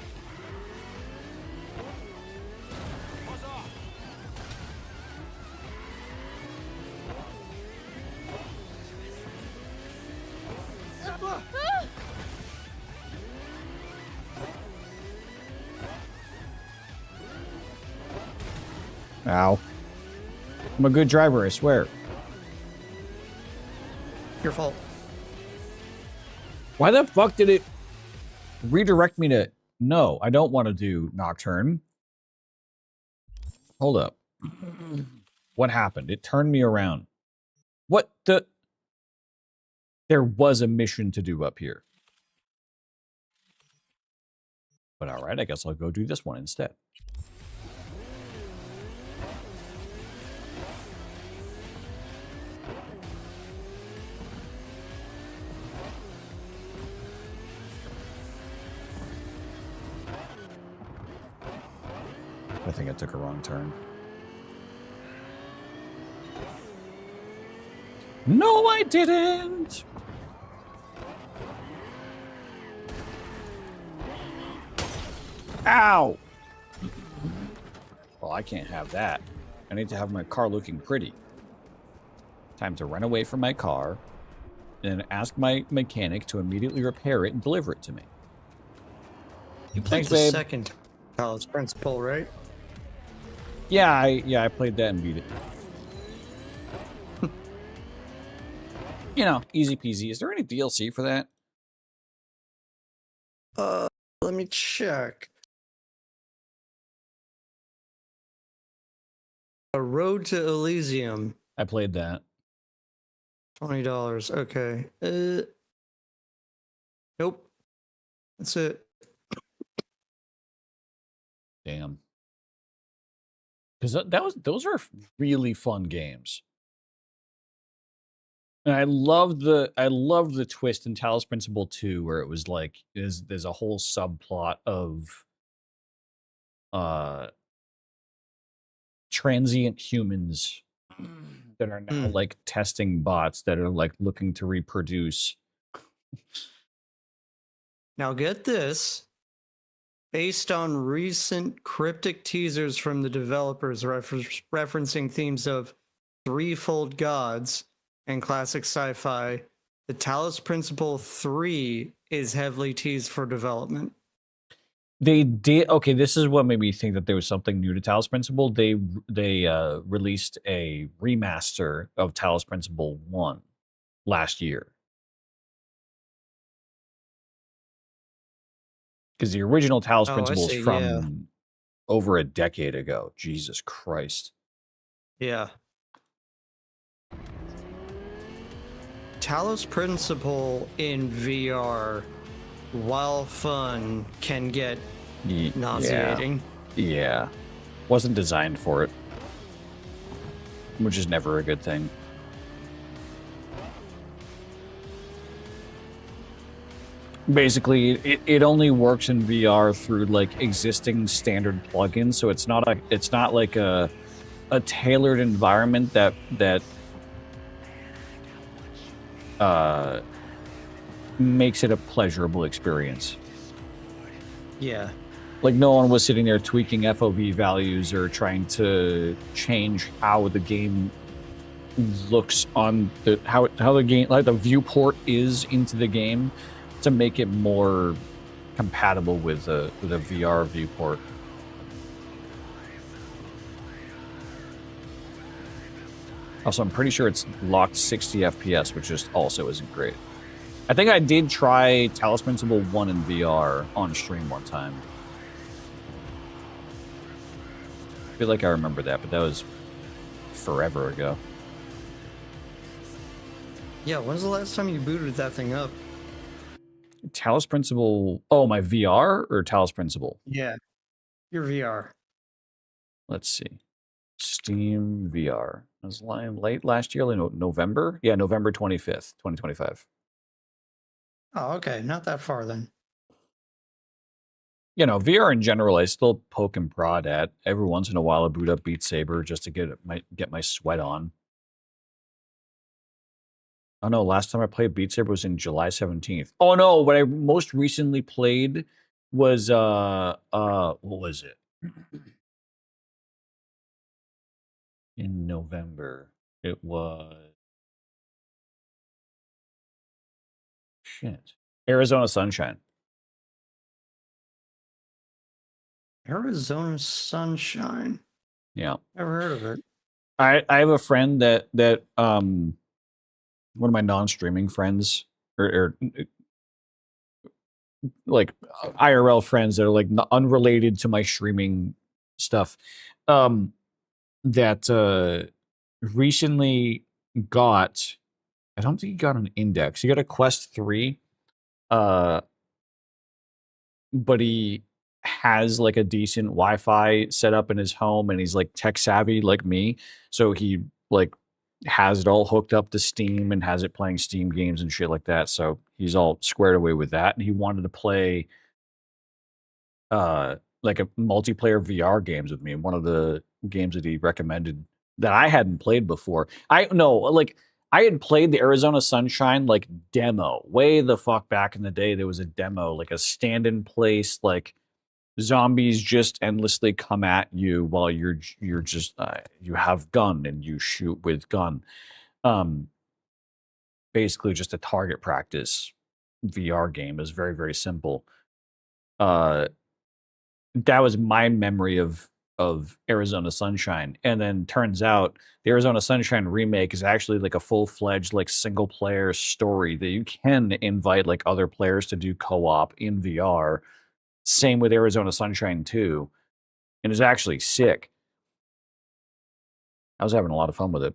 Ow. I'm a good driver, I swear. Your fault. Why the fuck did it redirect me to... No, I don't want to do Nocturne. Hold up. What happened? It turned me around. What the? There was a mission to do up here. But all right, I guess I'll go do this one instead. I think I took a wrong turn. No, I didn't! Ow! Well, I can't have that. I need to have my car looking pretty. Time to run away from my car and ask my mechanic to immediately repair it and deliver it to me. You played Thanks, the babe. second Talos Principle, right? Yeah, I played that and beat it. You know, easy peasy. Is there any DLC for that? Let me check. A Road to Elysium, I played that. $20. Okay. Nope. That's it. Damn. Because those are really fun games. And I love the twist in Talos Principle 2 where it was like there's a whole subplot of transient humans that are now like testing bots that are like looking to reproduce. Now get this. Based on recent cryptic teasers from the developers referencing themes of threefold gods and classic sci-fi, the Talos Principle 3 is heavily teased for development. They did okay. This is what made me think that there was something new to Talos Principle. They released a remaster of Talos Principle 1 last year. Because the original Talos Principle is from over a decade ago. Jesus Christ. Yeah. Talos Principle in VR, while fun, can get nauseating. Yeah. Wasn't designed for it. Which is never a good thing. Basically, it only works in VR through like existing standard plugins, so it's not like a tailored environment that makes it a pleasurable experience. Yeah. Like no one was sitting there tweaking FOV values or trying to change how the game looks on the how the game, like the viewport is into the game, to make it more compatible with a VR viewport. Also, I'm pretty sure it's locked 60 FPS, which just also isn't great. I think I did try Talos Principle 1 in VR on stream one time. I feel like I remember that, but that was forever ago. Yeah, when's the last time you booted that thing up? Talos Principle... Oh, my VR or Talos Principle? Yeah, your VR. Let's see. Steam VR. It was late last year, like November? Yeah, November 25th, 2025. Oh, okay. Not that far then. You know, VR in general, I still poke and prod at. Every once in a while, I boot up Beat Saber just to get my sweat on. Oh no, last time I played Beat Saber was in July 17th. Oh no, what I most recently played was what was it? In November. It was shit. Arizona Sunshine. Arizona Sunshine. Yeah. Never heard of it. I have a friend that one of my non-streaming friends or like IRL friends that are like unrelated to my streaming stuff, that recently got, I don't think he got an Index. He got a Quest 3. But he has like a decent Wi-Fi setup in his home, and he's like tech savvy like me. So he like has it all hooked up to Steam and has it playing Steam games and shit like that. So he's all squared away with that. And he wanted to play like a multiplayer VR games with me. One of the games that he recommended that I hadn't played before. I had played the Arizona Sunshine like demo way the fuck back in the day. There was a demo, like a stand in place, like zombies just endlessly come at you while you're just you have gun and you shoot with gun. Basically just a target practice VR game. Is very, very simple. That was my memory of Arizona Sunshine. And then turns out the Arizona Sunshine remake is actually like a full-fledged like single player story that you can invite like other players to do co-op in VR. Same with Arizona Sunshine 2. And it's actually sick. I was having a lot of fun with it.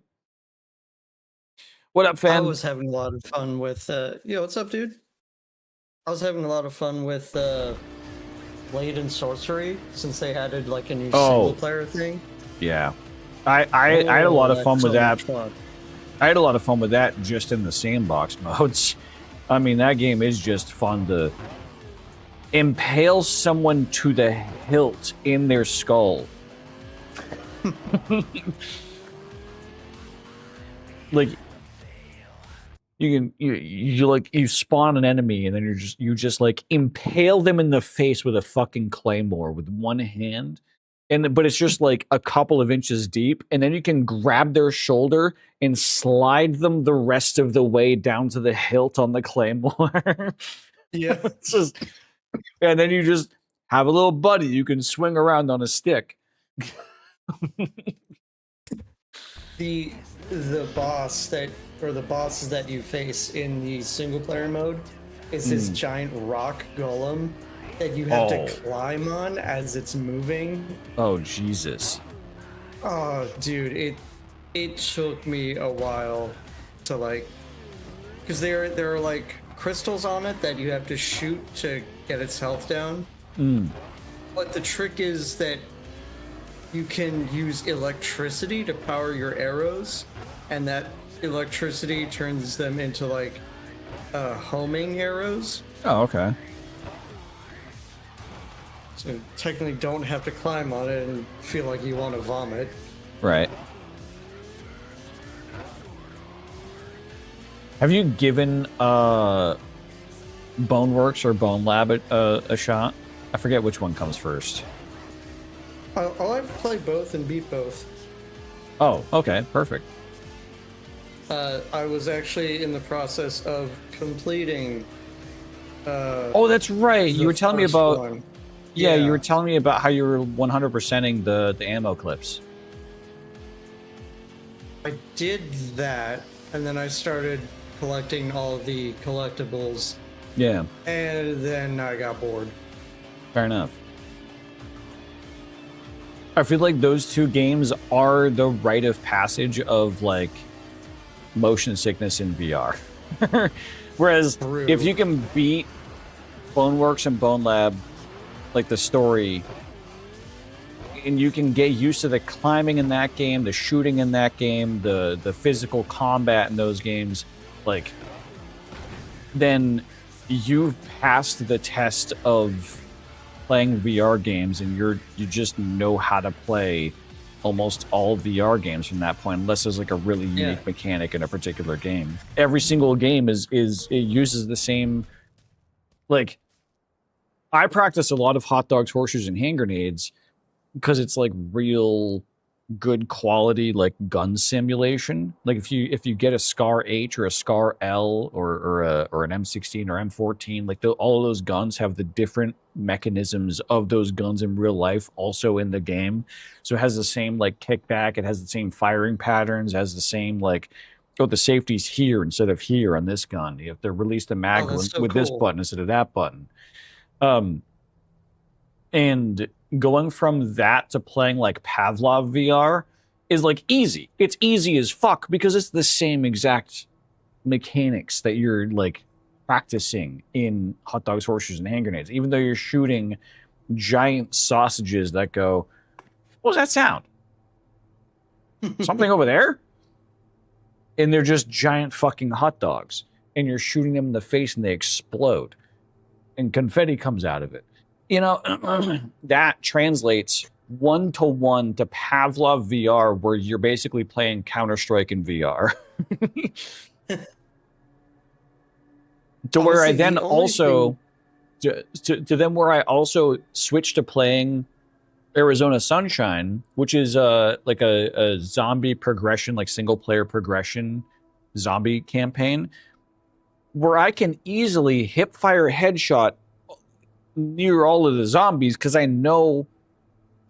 What up, fan? I was having a lot of fun with what's up, dude? I was having a lot of fun with Blade and Sorcery, since they added like a new single player thing. Yeah. I had a lot of fun with that. Fun. I had a lot of fun with that just in the sandbox modes. I mean, that game is just fun to impale someone to the hilt in their skull. Like you spawn an enemy and then you just like impale them in the face with a fucking claymore with one hand. But it's just like a couple of inches deep, and then you can grab their shoulder and slide them the rest of the way down to the hilt on the claymore. Yeah. It's just, and then you just have a little buddy you can swing around on a stick. The bosses that you face in the single player mode is this giant rock golem that you have to climb on as it's moving. Oh Jesus. Oh dude, it took me a while to like, because there are like crystals on it that you have to shoot to get its health down. But the trick is that you can use electricity to power your arrows, and that electricity turns them into like homing arrows. Oh, okay. So you technically don't have to climb on it and feel like you want to vomit. Right. Have you given Boneworks or Bone Lab a shot? I forget which one comes first. I've played both and beat both. Oh, okay, perfect. I was actually in the process of completing. Oh, that's right. You were telling me about. One. Yeah, you were telling me about how you were 100%ing the ammo clips. I did that, and then I started collecting all of the collectibles. Yeah. And then I got bored. Fair enough. I feel like those two games are the rite of passage of like motion sickness in VR. Whereas if you can beat Boneworks and Bone Lab, like the story, and you can get used to the climbing in that game, the shooting in that game, the physical combat in those games, like, then you've passed the test of playing VR games, and you just know how to play almost all VR games from that point, unless there's like a really unique mechanic in a particular game. Every single game it uses the same, like, I practice a lot of hot dogs, horseshoes, and hand grenades because it's like real good quality like gun simulation. Like if you get a Scar H or a Scar L or an M16 or M14, like all of those guns have the different mechanisms of those guns in real life also in the game. So it has the same like kickback, it has the same firing patterns, it has the same like, oh, the safety's here instead of here on this gun. You have to release the mag with this button instead of that button. And going from that to playing like Pavlov VR is like easy. It's easy as fuck because it's the same exact mechanics that you're like practicing in hot dogs, horseshoes, and hand grenades. Even though you're shooting giant sausages that go, what was that sound? Something over there? And they're just giant fucking hot dogs. And you're shooting them in the face and they explode. And confetti comes out of it. You know, that translates 1-to-1 to Pavlov VR, where you're basically playing Counter-Strike in VR. To where I then also to then where I also switched to playing Arizona Sunshine, which is like a zombie progression, like single player progression zombie campaign, where I can easily hip fire headshot near all of the zombies because I know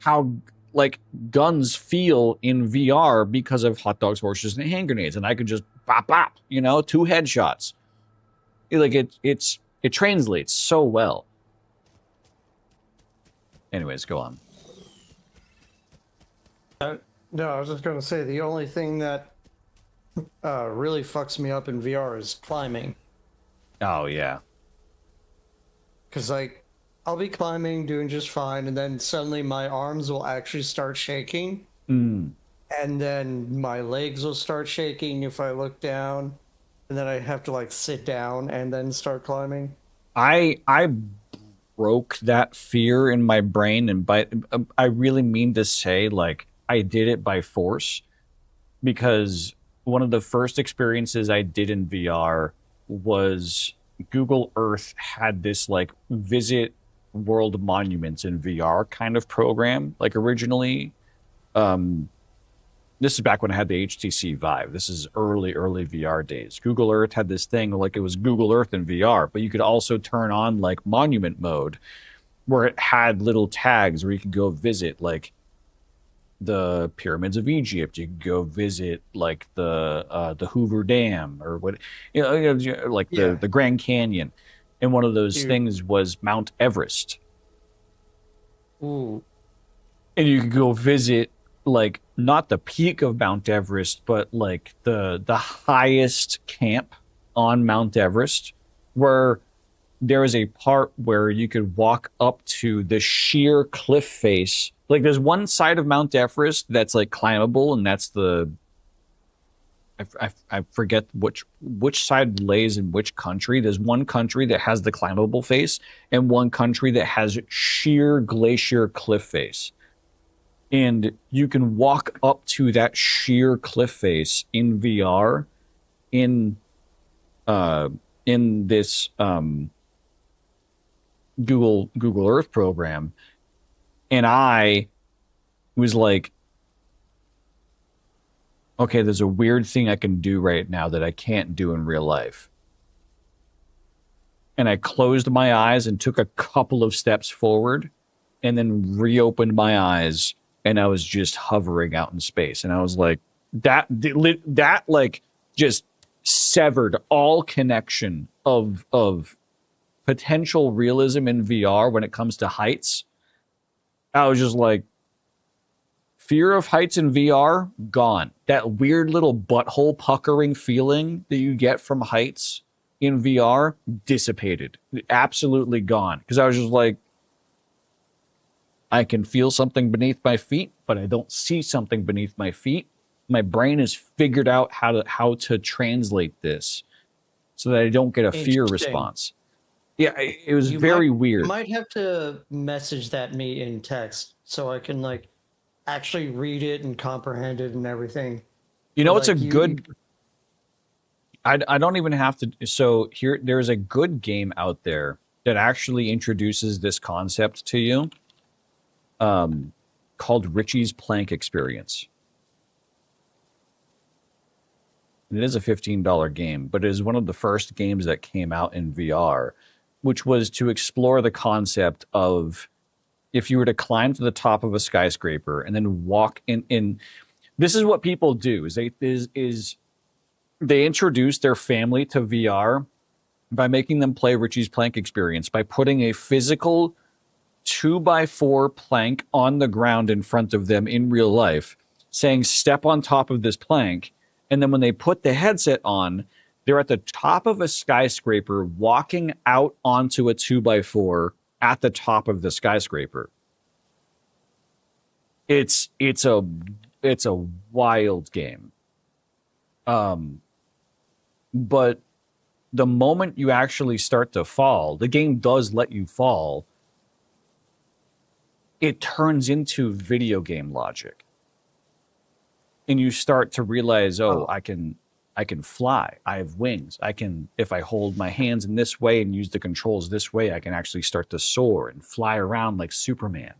how like guns feel in VR because of hot dogs, horses, and hand grenades, and I could just bop bop, you know, 2 headshots. Like it translates so well. Anyways, go on. No, I was just gonna say the only thing that really fucks me up in VR is climbing. Oh yeah. Cause like I'll be climbing, doing just fine, and then suddenly my arms will actually start shaking. Mm. And then my legs will start shaking if I look down. And then I have to like sit down and then start climbing. I broke that fear in my brain, and I really mean to say, like, I did it by force, because one of the first experiences I did in VR was Google Earth had this like visit world monuments in VR kind of program, like originally. This is back when I had the HTC Vive. This is early VR days. Google Earth had this thing like it was Google Earth in VR, but you could also turn on like monument mode, where it had little tags where you could go visit like the pyramids of Egypt. You could go visit like the Hoover Dam, or what, you know, like the Grand Canyon. And one of those things was Mount Everest. Ooh. And you could go visit like not the peak of Mount Everest, but like the highest camp on Mount Everest, where there is a part where you could walk up to the sheer cliff face. Like there's one side of Mount Everest that's like climbable, and that's the I forget which side lays in which country. There's one country that has the climbable face, and one country that has sheer glacier cliff face. And you can walk up to that sheer cliff face in VR in this Google Earth program. And I was like, okay, there's a weird thing I can do right now that I can't do in real life. And I closed my eyes and took a couple of steps forward, and then reopened my eyes, and I was just hovering out in space. And I was like, that like just severed all connection of potential realism in VR when it comes to heights. I was just like, fear of heights in VR, gone. That weird little butthole puckering feeling that you get from heights in VR, dissipated. Absolutely gone. Because I was just like, I can feel something beneath my feet, but I don't see something beneath my feet. My brain has figured out how to translate this so that I don't get a fear response. Yeah, it was very weird. You might have to message that me in text so I can like actually read it and comprehend it and everything. You know, it's like, a good. I don't even have to. So there's a good game out there that actually introduces this concept to you. Called Richie's Plank Experience. It is a $15 game, but it is one of the first games that came out in VR, which was to explore the concept of if you were to climb to the top of a skyscraper and then walk in. This is what people do: is they introduce their family to VR by making them play Richie's Plank Experience, by putting a physical 2x4 plank on the ground in front of them in real life, saying step on top of this plank, and then when they put the headset on, they're at the top of a skyscraper walking out onto a 2x4 at the top of the skyscraper. It's a wild game. But the moment you actually start to fall, the game does let you fall. It turns into video game logic. And you start to realize, I can fly. I have wings. I can, if I hold my hands in this way and use the controls this way, I can actually start to soar and fly around like Superman.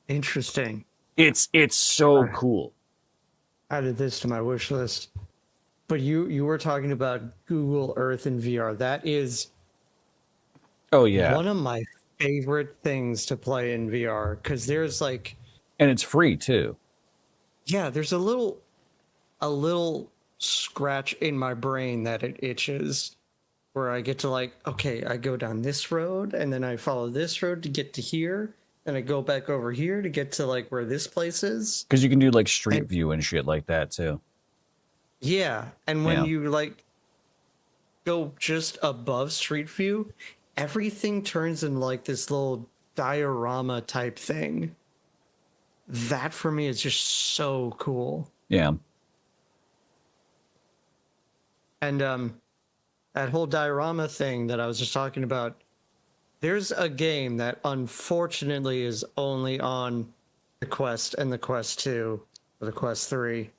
Interesting. It's so cool. Added this to my wish list. But you were talking about Google Earth in VR. That is one of my favorite things to play in VR, because there's like, and it's free too. Yeah, there's a little scratch in my brain that it itches, where I get to like, okay, I go down this road and then I follow this road to get to here, and I go back over here to get to like where this place is. Because you can do like street view and shit like that too. Yeah, and when you like go just above street view, everything turns into like this little diorama type thing. That for me is just so cool. Yeah. And that whole diorama thing that I was just talking about, there's a game that unfortunately is only on the Quest and the Quest 2 or the Quest 3.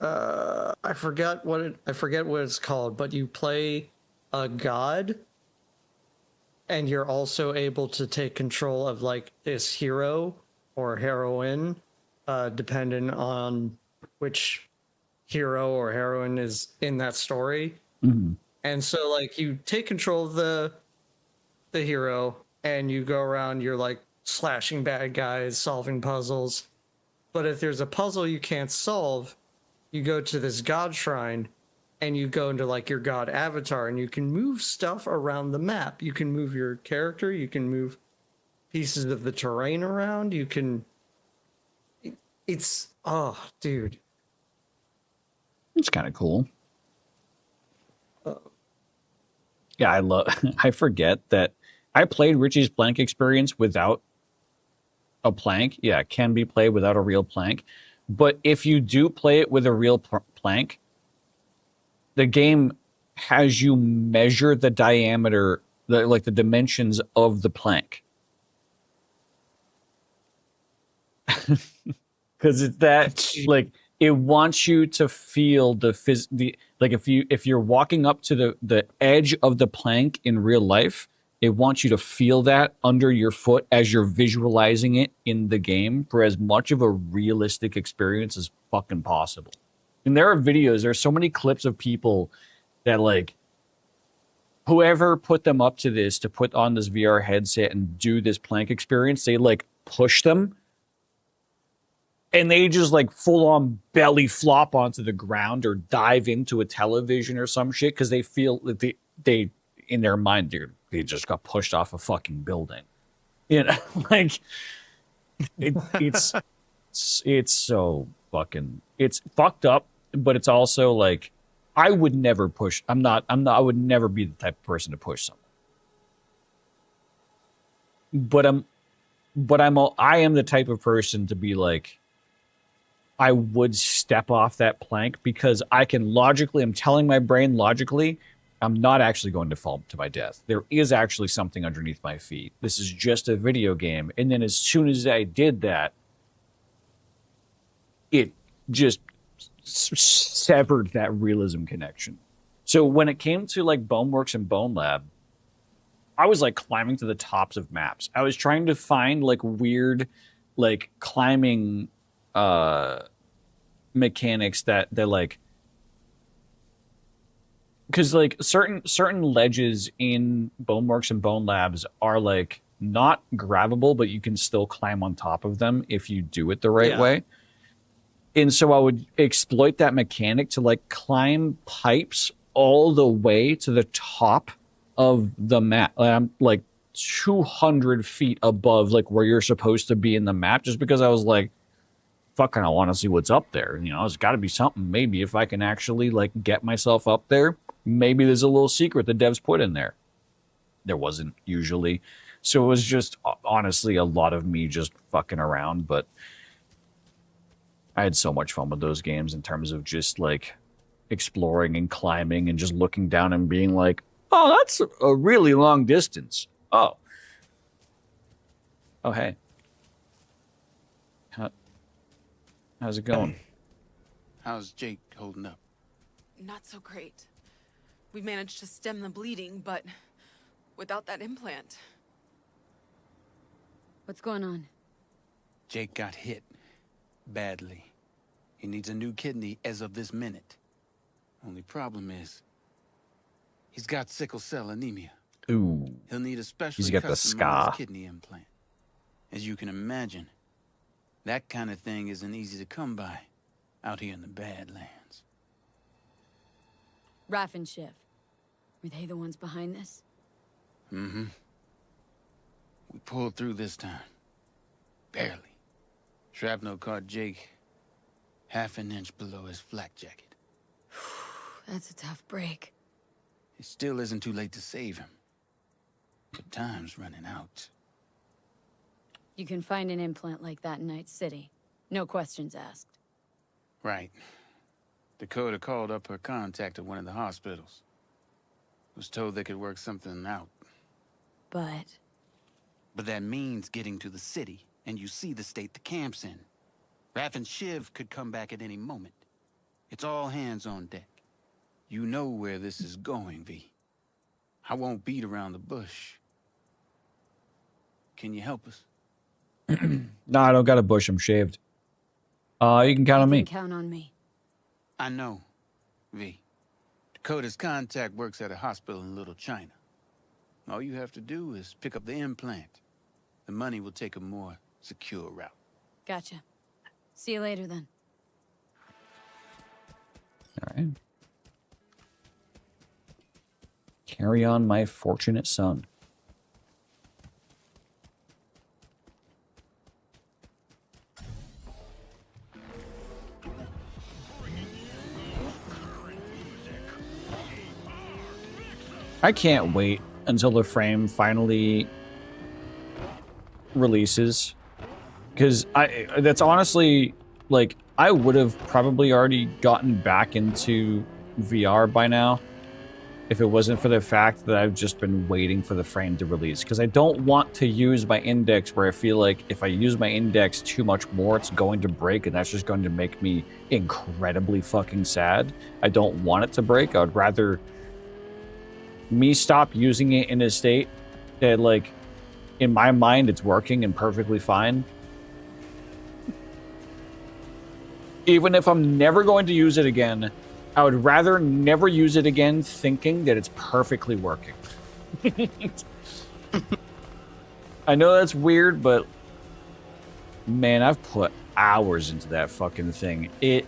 I forget what it's called, but you play a god, and you're also able to take control of like this hero or heroine, depending on which hero or heroine is in that story. Mm-hmm. And so like you take control of the hero, and you go around, you're like slashing bad guys, solving puzzles. But if there's a puzzle you can't solve, you go to this god shrine, and you go into like your god avatar, and you can move stuff around the map. You can move your character, you can move pieces of the terrain around, you can... It's... Oh, dude. It's kind of cool. Yeah, I forget that I played Richie's plank experience without a plank. Yeah, it can be played without a real plank. But if you do play it with a real plank, the game has you measure the diameter, the dimensions of the plank. Because it's that, like, it wants you to feel like if you're walking up to the edge of the plank in real life, it wants you to feel that under your foot as you're visualizing it in the game for as much of a realistic experience as fucking possible. And there are videos, there's so many clips of people that like, whoever put them up to this, to put on this VR headset and do this plank experience, they like push them and they just like full on belly flop onto the ground or dive into a television or some shit because they feel that they in their mind they just got pushed off a fucking building. You know, like it's so fucking, it's fucked up, but it's also like I would never push. I would never be the type of person to push someone. I am the type of person to be like, I would step off that plank because I'm telling my brain logically, I'm not actually going to fall to my death. There is actually something underneath my feet. This is just a video game. And then as soon as I did that, it just severed that realism connection. So when it came to like Boneworks and Bone Lab, I was like climbing to the tops of maps. I was trying to find like weird, like climbing mechanics that like, because like certain ledges in Boneworks and Bone Labs are like not grabbable, but you can still climb on top of them if you do it the right way. And so I would exploit that mechanic to like climb pipes all the way to the top of the map. I'm like 200 feet above like where you're supposed to be in the map, just because I was like, fucking, I want to see what's up there. You know, there's got to be something. Maybe if I can actually like get myself up there, maybe there's a little secret the devs put in there. There wasn't usually. So it was just honestly a lot of me just fucking around, but I had so much fun with those games in terms of just like exploring and climbing and just looking down and being like, oh, that's a really long distance. Oh, hey. How's it going? How's Jake holding up? Not so great. We managed to stem the bleeding, but without that implant. What's going on? Jake got hit. Badly. He needs a new kidney as of this minute. Only problem is, he's got sickle cell anemia. Ooh. He'll need a specially He's got the customized scar. kidney implant. As you can imagine, that kind of thing isn't easy to come by out here in the Badlands. Raph and Shiv. Were they the ones behind this? Mm-hmm. We pulled through this time. Barely. Shrapnel caught Jake half an inch below his flak jacket. That's a tough break. It still isn't too late to save him. But time's running out. You can find an implant like that in Night City. No questions asked. Right. Dakota called up her contact at one of the hospitals. Was told they could work something out. But that means getting to the city, and you see the state the camp's in. Raph and Shiv could come back at any moment. It's all hands on deck. You know where this is going, V. I won't beat around the bush. Can you help us? No, I don't got a bush. I'm shaved. You can count on me. Count on me. I know, V. Dakota's contact works at a hospital in Little China. All you have to do is pick up the implant. The money will take a more secure route. Gotcha. See you later then. All right. Carry on, my fortunate son. I can't wait until the frame finally releases, because that's honestly, like, I would have probably already gotten back into VR by now if it wasn't for the fact that I've just been waiting for the frame to release, because I don't want to use my index where I feel like if I use my index too much more, it's going to break, and that's just going to make me incredibly fucking sad. I don't want it to break. I would rather me stop using it in a state that, like, in my mind, it's working and perfectly fine. Even if I'm never going to use it again, I would rather never use it again thinking that it's perfectly working. I know that's weird, but man, I've put hours into that fucking thing. It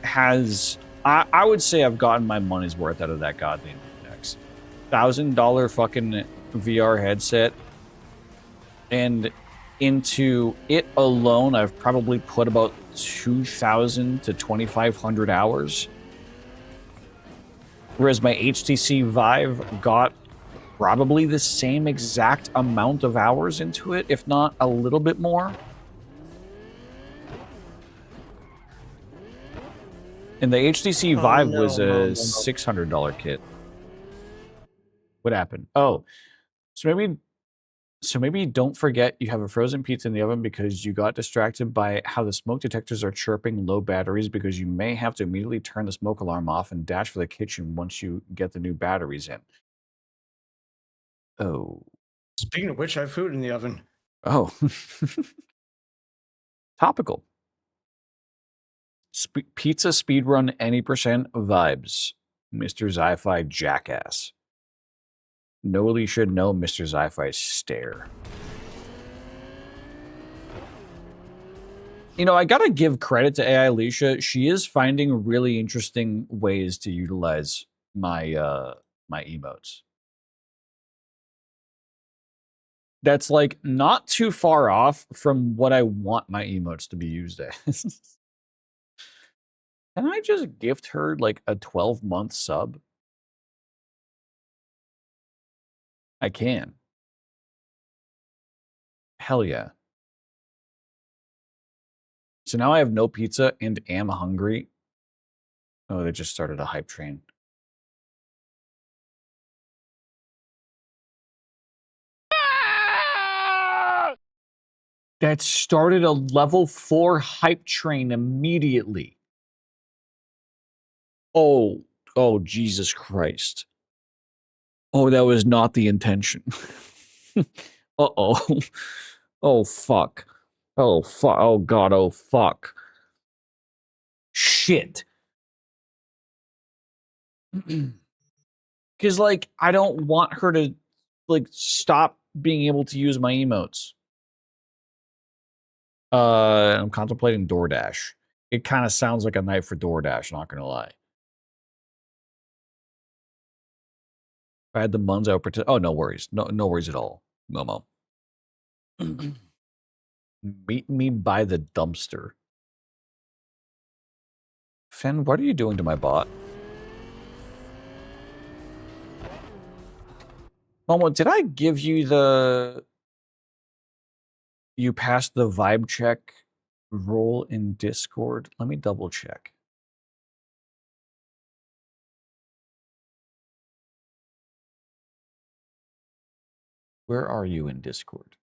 has... I would say I've gotten my money's worth out of that goddamn index. $1,000 fucking VR headset, and into it alone, I've probably put about 2,000 to 2,500 hours. Whereas my HTC Vive got probably the same exact amount of hours into it, if not a little bit more. And the HTC Vive was a $600 kit. What happened? Oh, so maybe don't forget you have a frozen pizza in the oven because you got distracted by how the smoke detectors are chirping low batteries, because you may have to immediately turn the smoke alarm off and dash for the kitchen once you get the new batteries in. Oh. Speaking of which, I have food in the oven. Oh. Topical. Pizza speedrun any percent vibes. Mr. Zi-Fi jackass. No Alicia, no Mr. Zi-Fi stare. You know, I gotta give credit to AI Alicia. She is finding really interesting ways to utilize my my emotes. that's like not too far off from what I want my emotes to be used as. Can I just gift her like a 12-month sub? I can. Hell yeah. So now I have no pizza and am hungry. Oh, they just started a hype train. That started a level 4 hype train immediately. Oh, Jesus Christ. Oh, that was not the intention. Uh-oh. Oh, fuck. Oh, fuck. Oh, God. Oh, fuck. Shit. Because, like, I don't want her to, like, stop being able to use my emotes. I'm contemplating DoorDash. It kind of sounds like a night for DoorDash, not gonna lie. If I had the muns, I would pretend. Oh, no worries. No worries at all. Momo. Meet me by the dumpster. Fen, what are you doing to my bot? Momo, did I give you the... You passed the vibe check role in Discord? Let me double check. Where are you in Discord?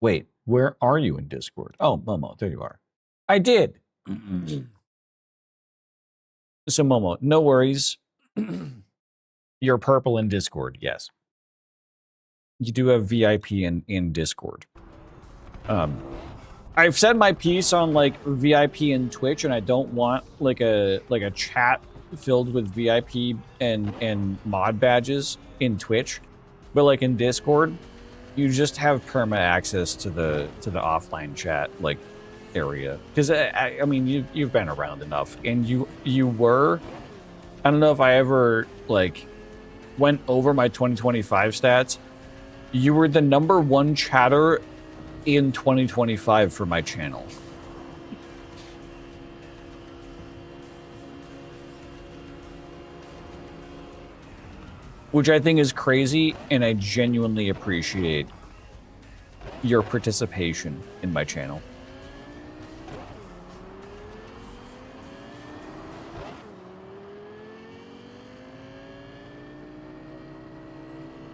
Wait, where are you in Discord? Oh, Momo, there you are. I did. So, Momo, no worries. You're purple in Discord, yes. You do have VIP in Discord. I've said my piece on like VIP in Twitch, and I don't want like a chat filled with VIP and mod badges in Twitch, but like in Discord, you just have perma access to the offline chat like area. Because I mean you've been around enough, and you were. I don't know if I ever like went over my 2025 stats. You were the #1 chatter in 2025 for my channel. Which I think is crazy, and I genuinely appreciate your participation in my channel.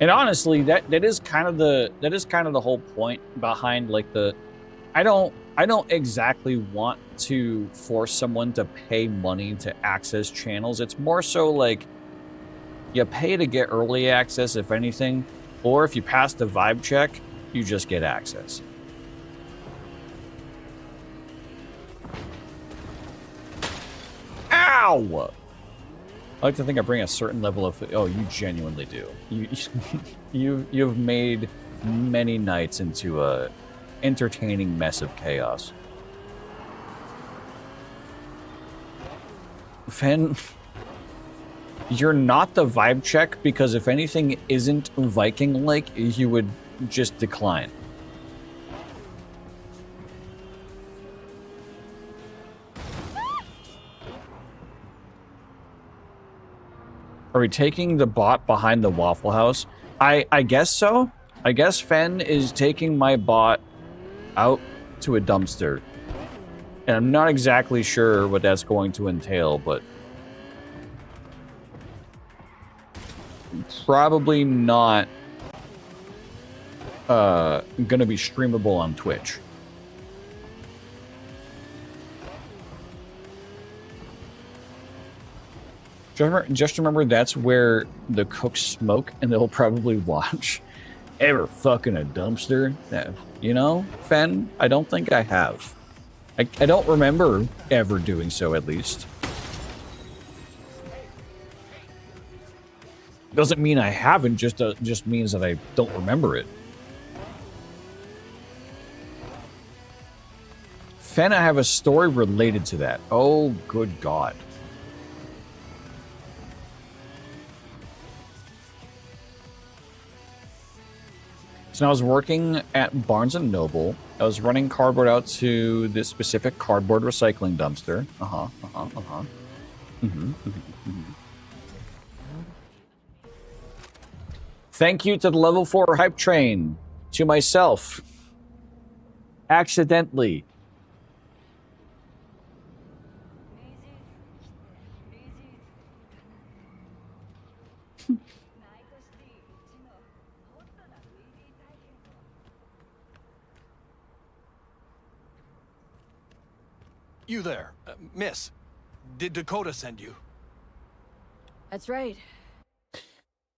And honestly, that is kind of the whole point behind like the I don't exactly want to force someone to pay money to access channels. It's more so like you pay to get early access, if anything, or if you pass the vibe check, you just get access. Ow! I like to think I bring a certain level of... Oh, you genuinely do. You've made many nights into a entertaining mess of chaos. Fen, you're not the vibe check, because if anything isn't Viking-like, you would just decline. Are we taking the bot behind the Waffle House? I guess so. I guess Fen is taking my bot out to a dumpster. And I'm not exactly sure what that's going to entail, but... probably not gonna be streamable on Twitch. Just remember that's where the cooks smoke, and they'll probably watch. Ever fucking a dumpster? You know, Fen? I don't think I have. I don't remember ever doing so, at least. Doesn't mean I haven't, just means that I don't remember it. Fen, I have a story related to that. Oh, good God. So I was working at Barnes & Noble. I was running cardboard out to this specific cardboard recycling dumpster. Thank you to the level 4 hype train. To myself. Accidentally. You there, miss. Did Dakota send you? That's right.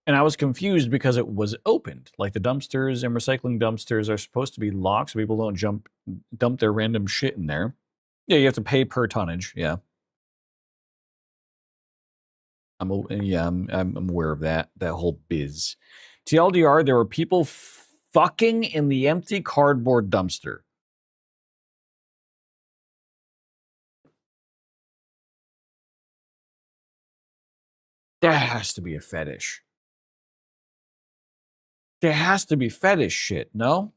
And I was confused because it was opened. Like the dumpsters and recycling dumpsters are supposed to be locked so people don't dump their random shit in there. Yeah, you have to pay per tonnage. Yeah. I'm aware of that whole biz. TLDR, there were people fucking in the empty cardboard dumpster. There has to be a fetish. There has to be fetish shit, no?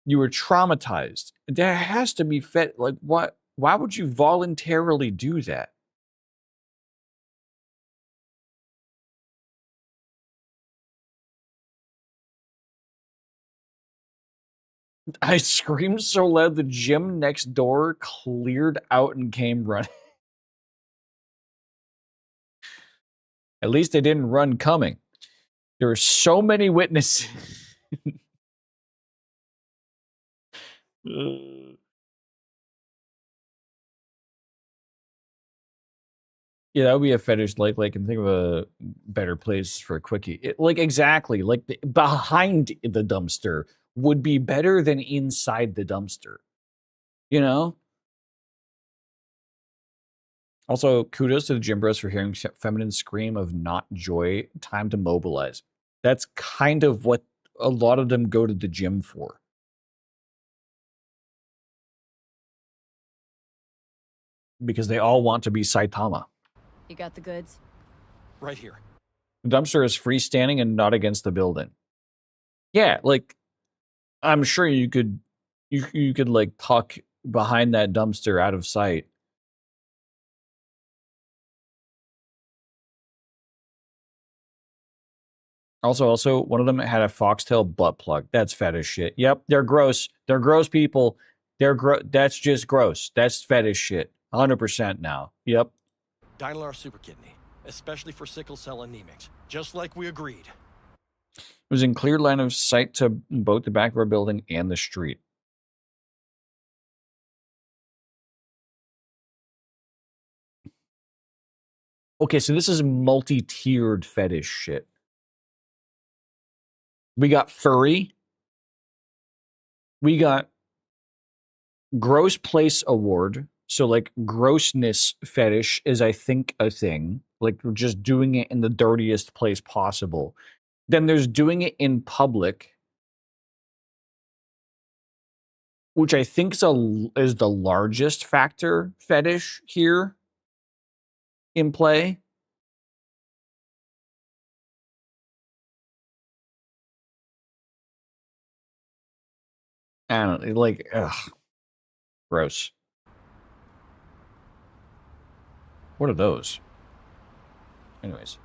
You were traumatized. There has to be like what? Why would you voluntarily do that? I screamed so loud the gym next door cleared out and came running. At least they didn't run coming. There were so many witnesses. Yeah, that would be a fetish. Like, I can think of a better place for a quickie. Like, exactly. Like, behind the dumpster would be better than inside the dumpster. You know? Also, kudos to the gym bros for hearing feminine scream of not joy. Time to mobilize. That's kind of what a lot of them go to the gym for. Because they all want to be Saitama. You got the goods? Right here. The dumpster is freestanding and not against the building. Yeah, like, I'm sure you could like tuck behind that dumpster out of sight. Also, one of them had a foxtail butt plug. That's fetish shit. Yep, they're gross. They're gross people. That's just gross. That's fetish shit. 100% now. Yep. Dynalar super kidney, especially for sickle cell anemics, just like we agreed. It was in clear line of sight to both the back of our building and the street. Okay, so this is multi-tiered fetish shit. We got furry. We got gross place award. So, like, grossness fetish is, I think, a thing. Like, we're just doing it in the dirtiest place possible. Then there's doing it in public, which I think is the largest factor fetish here in play. I don't know, like, ugh. Gross. What are those? Anyways.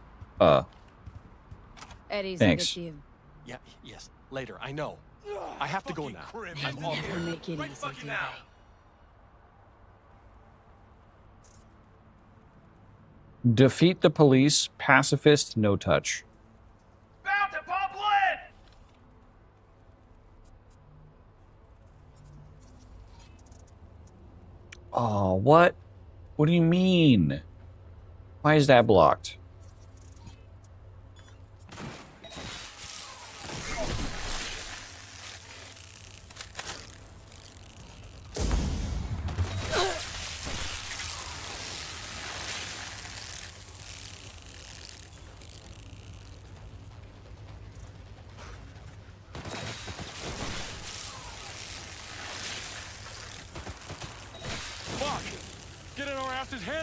Eddie's thanks. you. Yeah, yes. Later, I know. I have to go now. I'm off Never here. make it easy, do they? Defeat the police, pacifist, no touch. Bound to pump lead! Oh, what? What do you mean? Why is that blocked?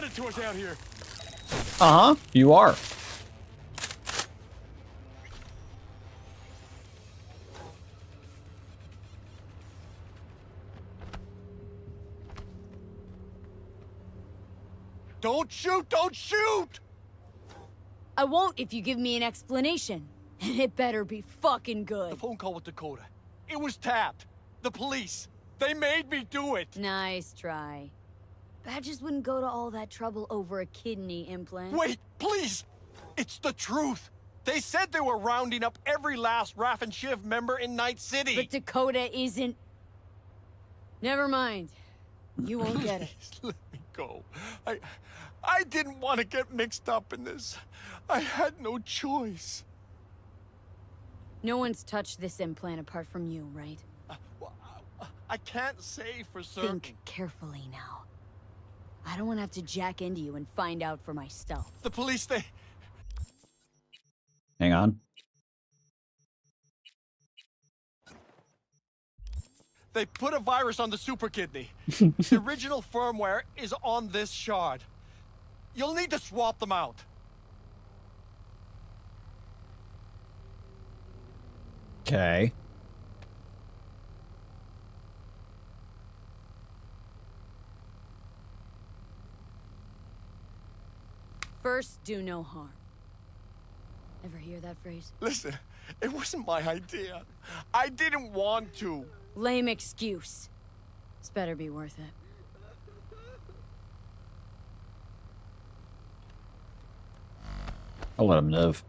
mandatories out here. Uh-huh, you are. Don't shoot! Don't shoot! I won't if you give me an explanation. And it better be fucking good. The phone call with Dakota. It was tapped. The police. They made me do it. Nice try. Badges wouldn't go to all that trouble over a kidney implant. Wait, please! It's the truth. They said they were rounding up every last Raff and Shiv member in Night City. But Dakota isn't... Never mind. You won't get it. Please, let me go. I didn't want to get mixed up in this. I had no choice. No one's touched this implant apart from you, right? I can't say for certain. Think carefully now. I don't want to have to jack into you and find out for myself. The police, they... Hang on. They put a virus on the super kidney. The original firmware is on this shard. You'll need to swap them out. Okay. First, do no harm. Ever hear that phrase? Listen, it wasn't my idea. I didn't want to. Lame excuse. This better be worth it. I'll let him live.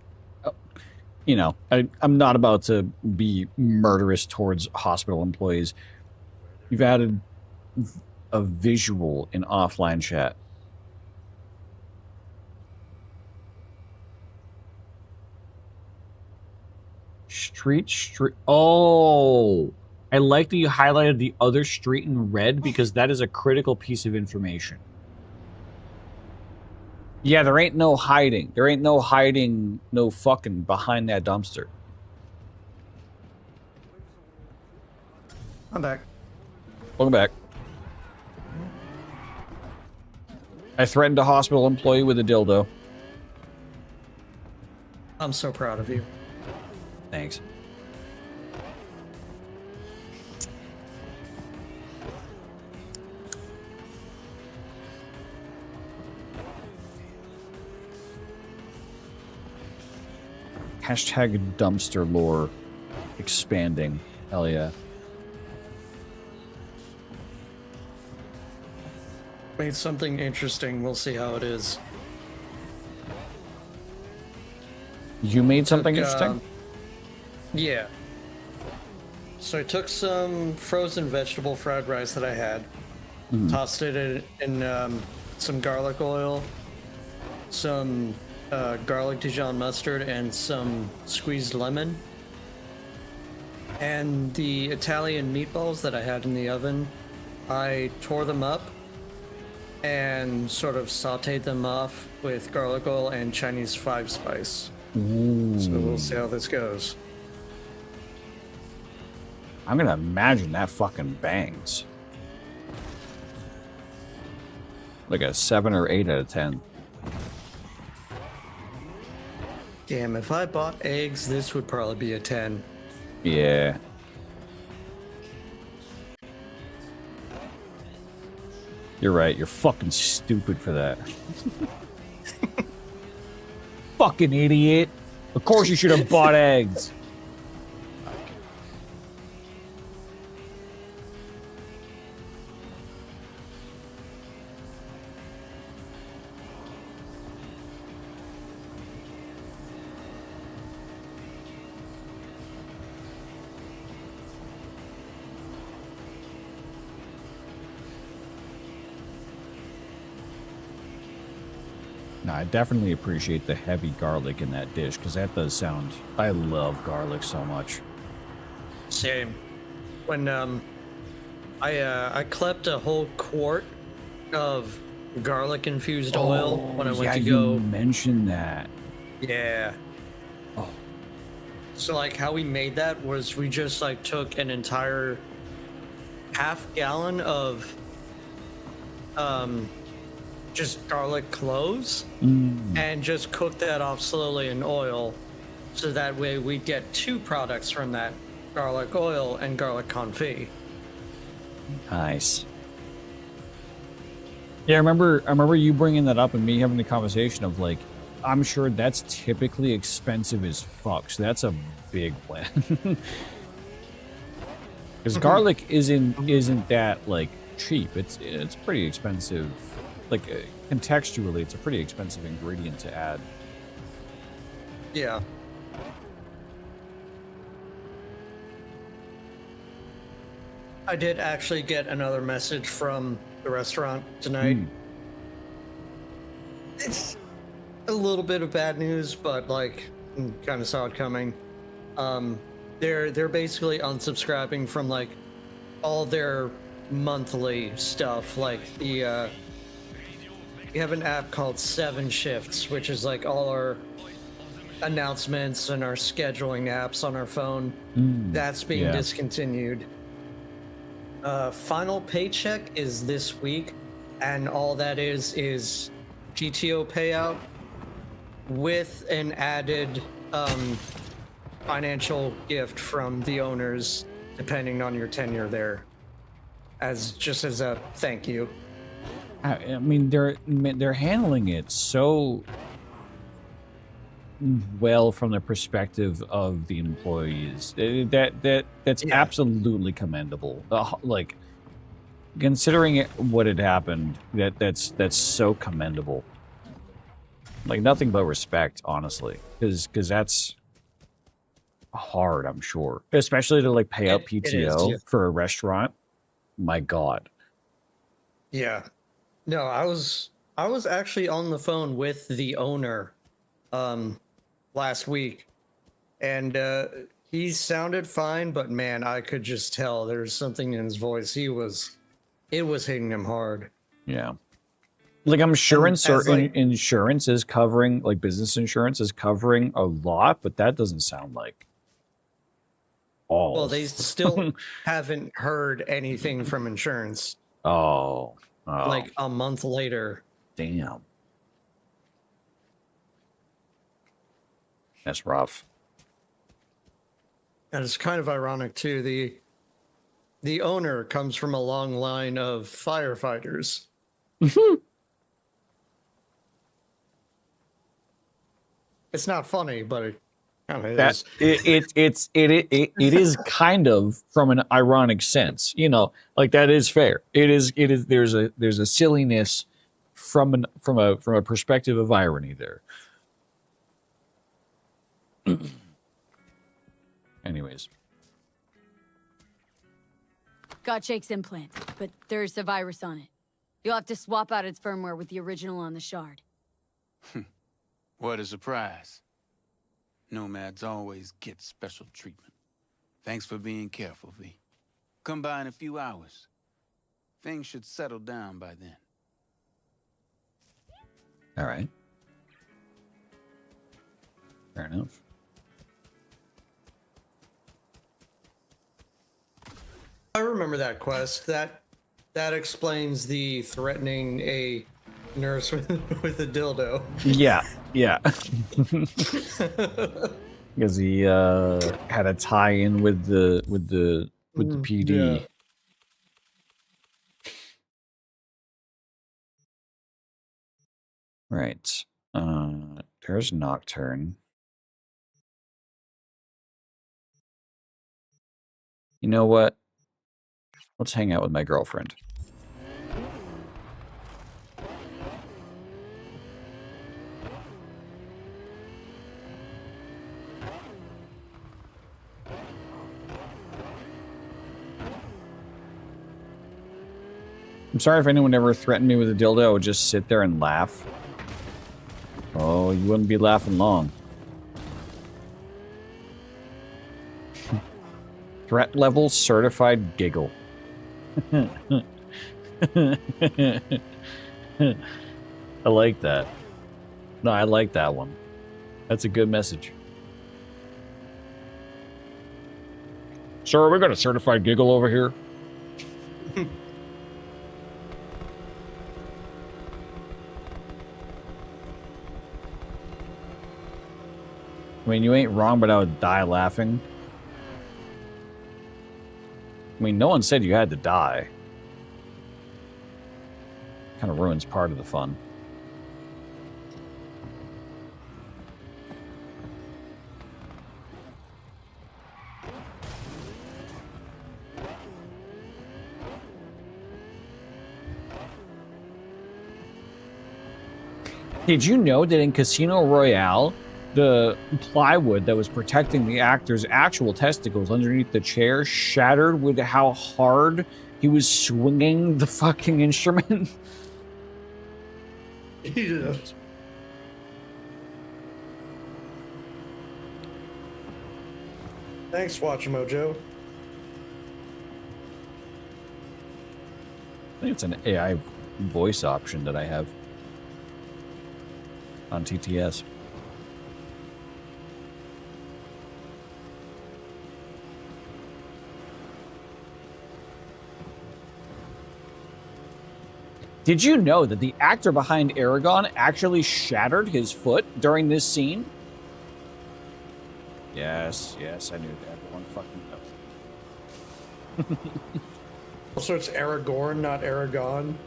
You know, I'm not about to be murderous towards hospital employees. You've added a visual in offline chat. Street. Oh, I like that you highlighted the other street in red because that is a critical piece of information. Yeah, there ain't no hiding. There ain't no hiding, no fucking behind that dumpster. I'm back. Welcome back. I threatened a hospital employee with a dildo. I'm so proud of you. Thanks. Hashtag dumpster lore expanding. Hell yeah. Made something interesting. We'll see how it is. You made something interesting? Yeah. So I took some frozen vegetable fried rice that I had, tossed it in some garlic oil, some garlic Dijon mustard, and some squeezed lemon. And the Italian meatballs that I had in the oven, I tore them up and sort of sauteed them off with garlic oil and Chinese 5-spice. Ooh. So we'll see how this goes. I'm gonna imagine that fucking bangs. Like a 7 or 8 out of 10. Damn, if I bought eggs, this would probably be a 10. Yeah. You're right, you're fucking stupid for that. Fucking idiot. Of course you should have bought eggs. No, I definitely appreciate the heavy garlic in that dish, because that does sound... I love garlic so much. Same. When I clept a whole quart of garlic-infused oil when I went to go... you mentioned that. Yeah. Oh. So, like, how we made that was we just, like, took an entire half gallon of just garlic cloves Mm. and just cook that off slowly in oil. So that way we get 2 products from that, garlic oil and garlic confit. Nice. Yeah, I remember you bringing that up and me having the conversation of like, I'm sure that's typically expensive as fuck. So that's a big win. Because garlic isn't that like cheap. It's pretty expensive. Like contextually, it's a pretty expensive ingredient to add. Yeah. I did actually get another message from the restaurant tonight. It's a little bit of bad news, but like, kind of saw it coming. They're basically unsubscribing from like all their monthly stuff. Like we have an app called 7 Shifts, which is like all our announcements and our scheduling apps on our phone. That's being discontinued. Final paycheck is this week, and all that is GTO payout with an added financial gift from the owners, depending on your tenure there, as a thank you. I mean, they're handling it so well from the perspective of the employees. That's absolutely commendable. Like, considering what had happened, that's so commendable. Like, nothing but respect, honestly, because that's hard, I'm sure, especially to like pay out PTO for a restaurant. My God. Yeah. No, I was actually on the phone with the owner last week, and he sounded fine, but man, I could just tell there's something in his voice. It was hitting him hard. Yeah. Like, I'm sure insurance is covering, like business insurance is covering a lot, but that doesn't sound like all. Well, they still haven't heard anything from insurance. Oh. Like a month later. Damn. That's rough. And it's kind of ironic too. The owner comes from a long line of firefighters. It's not funny, but it kind of is. It is kind of from an ironic sense, you know, like that is fair. It is there's a silliness from a perspective of irony there. Anyways. Got Jake's implant, but there's a virus on it. You'll have to swap out its firmware with the original on the shard. What a surprise. Nomads always get special treatment. Thanks for being careful, V. Come by in a few hours. Things should settle down by then. All right. Fair enough. I remember that quest. That explains the threatening a nurse with a dildo. Yeah. Because he had a tie-in with the PD. Yeah. Right. There's Nocturne. You know what? Let's hang out with my girlfriend. I'm sorry if anyone ever threatened me with a dildo. I would just sit there and laugh. Oh, you wouldn't be laughing long. Threat level certified giggle. I like that. No, I like that one. That's a good message. Sir, we got a certified giggle over here. I mean, you ain't wrong, but I would die laughing. I mean, no one said you had to die. Kind of ruins part of the fun. Did you know that in Casino Royale, the plywood that was protecting the actor's actual testicles underneath the chair shattered with how hard he was swinging the fucking instrument? Yeah. Thanks, Watch Mojo. I think it's an AI voice option that I have on TTS. Did you know that the actor behind Aragon actually shattered his foot during this scene? Yes, yes, I knew that. Everyone fucking knows. Also, it's Aragorn, not Aragon.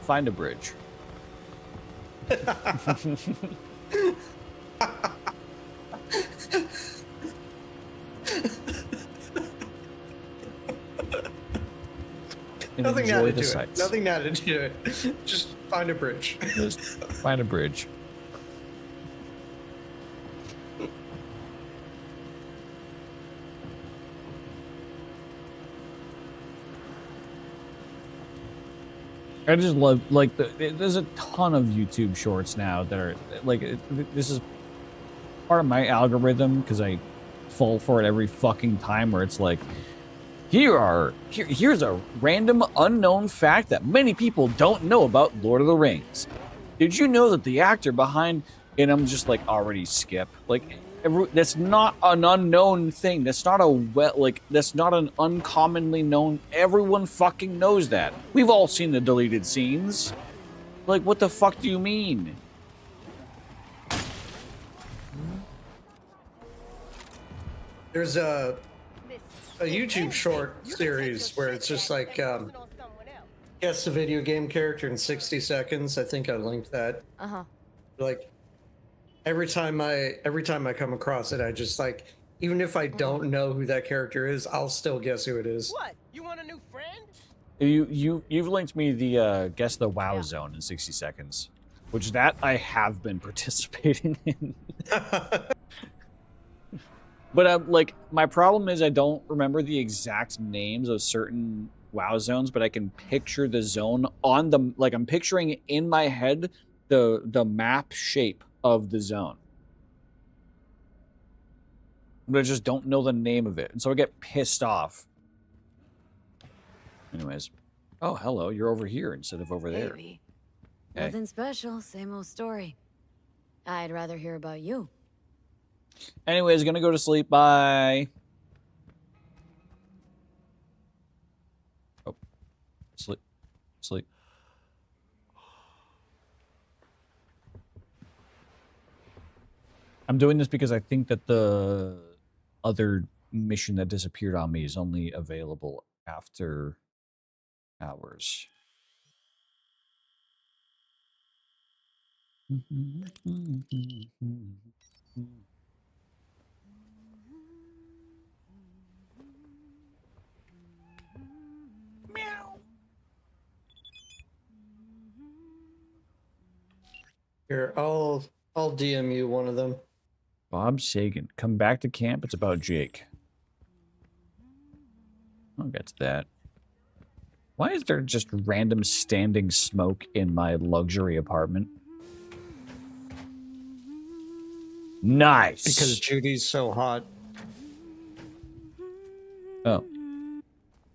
Find a bridge. And Nothing enjoy added the to it. sights. Nothing added to it. Just find a bridge. Just find a bridge. I just love, like, there's a ton of YouTube shorts now that are, like, this is part of my algorithm, because I fall for it every fucking time, where it's like, here's a random unknown fact that many people don't know about Lord of the Rings. Did you know that the actor behind, and I'm just like, already skip, like, that's not an unknown thing. That's not that's not an uncommonly known. Everyone fucking knows that. We've all seen the deleted scenes. Like, what the fuck do you mean? There's a YouTube short series where it's just like guess the video game character in 60 seconds. I think I linked that. Like every time I come across it, I just like, even if I don't know who that character is, I'll still guess who it is. What? You want a new friend? You've linked me the guess the WoW zone in 60 seconds, which that I have been participating in. But like, my problem is I don't remember the exact names of certain WoW zones, but I can picture the zone on the, like, I'm picturing in my head the map shape of the zone. But I just don't know the name of it, and so I get pissed off. Anyways. Oh, hello, you're over here instead of over there. Maybe. Okay. Nothing special, same old story. I'd rather hear about you. Anyways, gonna go to sleep. Bye. Oh. Sleep. Sleep. I'm doing this because I think that the other mission that disappeared on me is only available after hours. Meow. Here, I'll DM you one of them. Bob Sagan, come back to camp. It's about Jake. I'll get to that. Why is there just random standing smoke in my luxury apartment? Nice. Because Judy's so hot. Oh.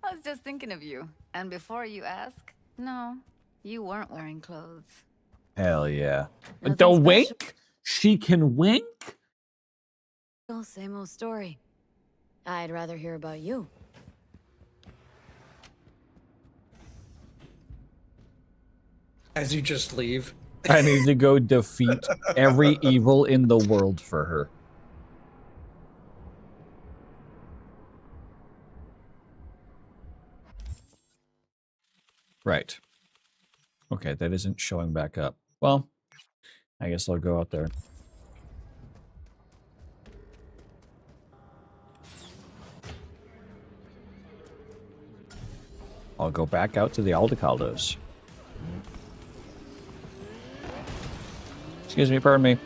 I was just thinking of you. And before you ask, no, you weren't wearing clothes. Hell yeah. Nothing The special. wink? She can wink? Well, same old story. I'd rather hear about you. As you just leave. I need to go defeat every evil in the world for her. Right. Okay, that isn't showing back up. Well, I guess I'll go out there. I'll go back out to the Aldecaldos. Excuse me, pardon me.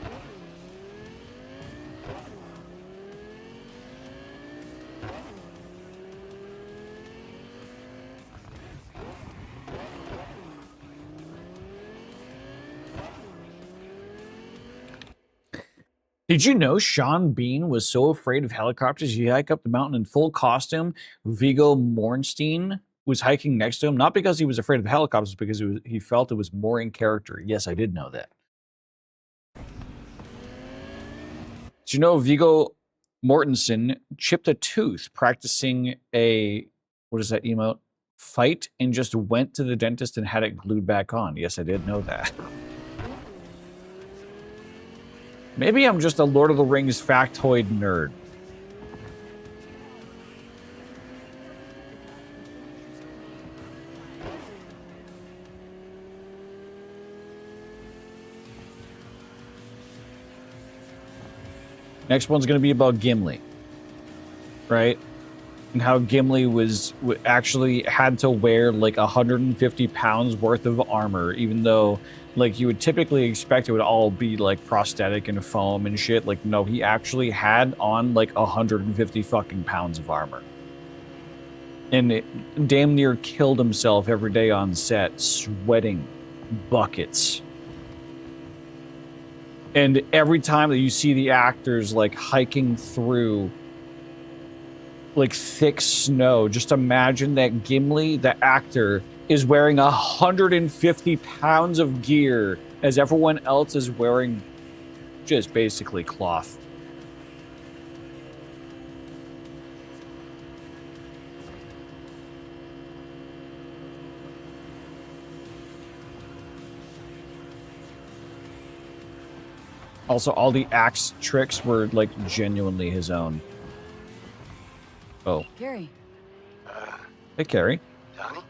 Did you know Sean Bean was so afraid of helicopters he hiked up the mountain in full costume? Viggo Mortensen was hiking next to him, not because he was afraid of helicopters, because he felt it was more in character. Yes, I did know that. Did you know Viggo Mortensen chipped a tooth practicing a, what is that emote? Fight, and just went to the dentist and had it glued back on. Yes, I did know that. Maybe I'm just a Lord of the Rings factoid nerd. Next one's going to be about Gimli, right? And how Gimli was actually had to wear like 150 pounds worth of armor, even though like you would typically expect it would all be like prosthetic and foam and shit. Like, no, he actually had on like 150 fucking pounds of armor. And it damn near killed himself every day on set, sweating buckets. And every time that you see the actors like hiking through like thick snow, just imagine that Gimli, the actor, is wearing 150 pounds of gear as everyone else is wearing just basically cloth. Also, all the axe tricks were like genuinely his own. Oh. Carrie. Hey, Carrie. Johnny?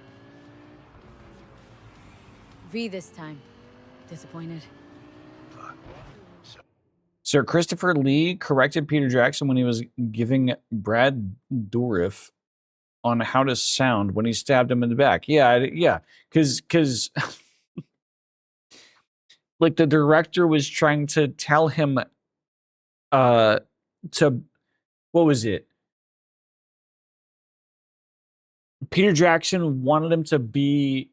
V this time. Disappointed. Sir Christopher Lee corrected Peter Jackson when he was giving Brad Dourif on how to sound when he stabbed him in the back. Yeah, because like the director was trying to tell him to, what was it? Peter Jackson wanted him to be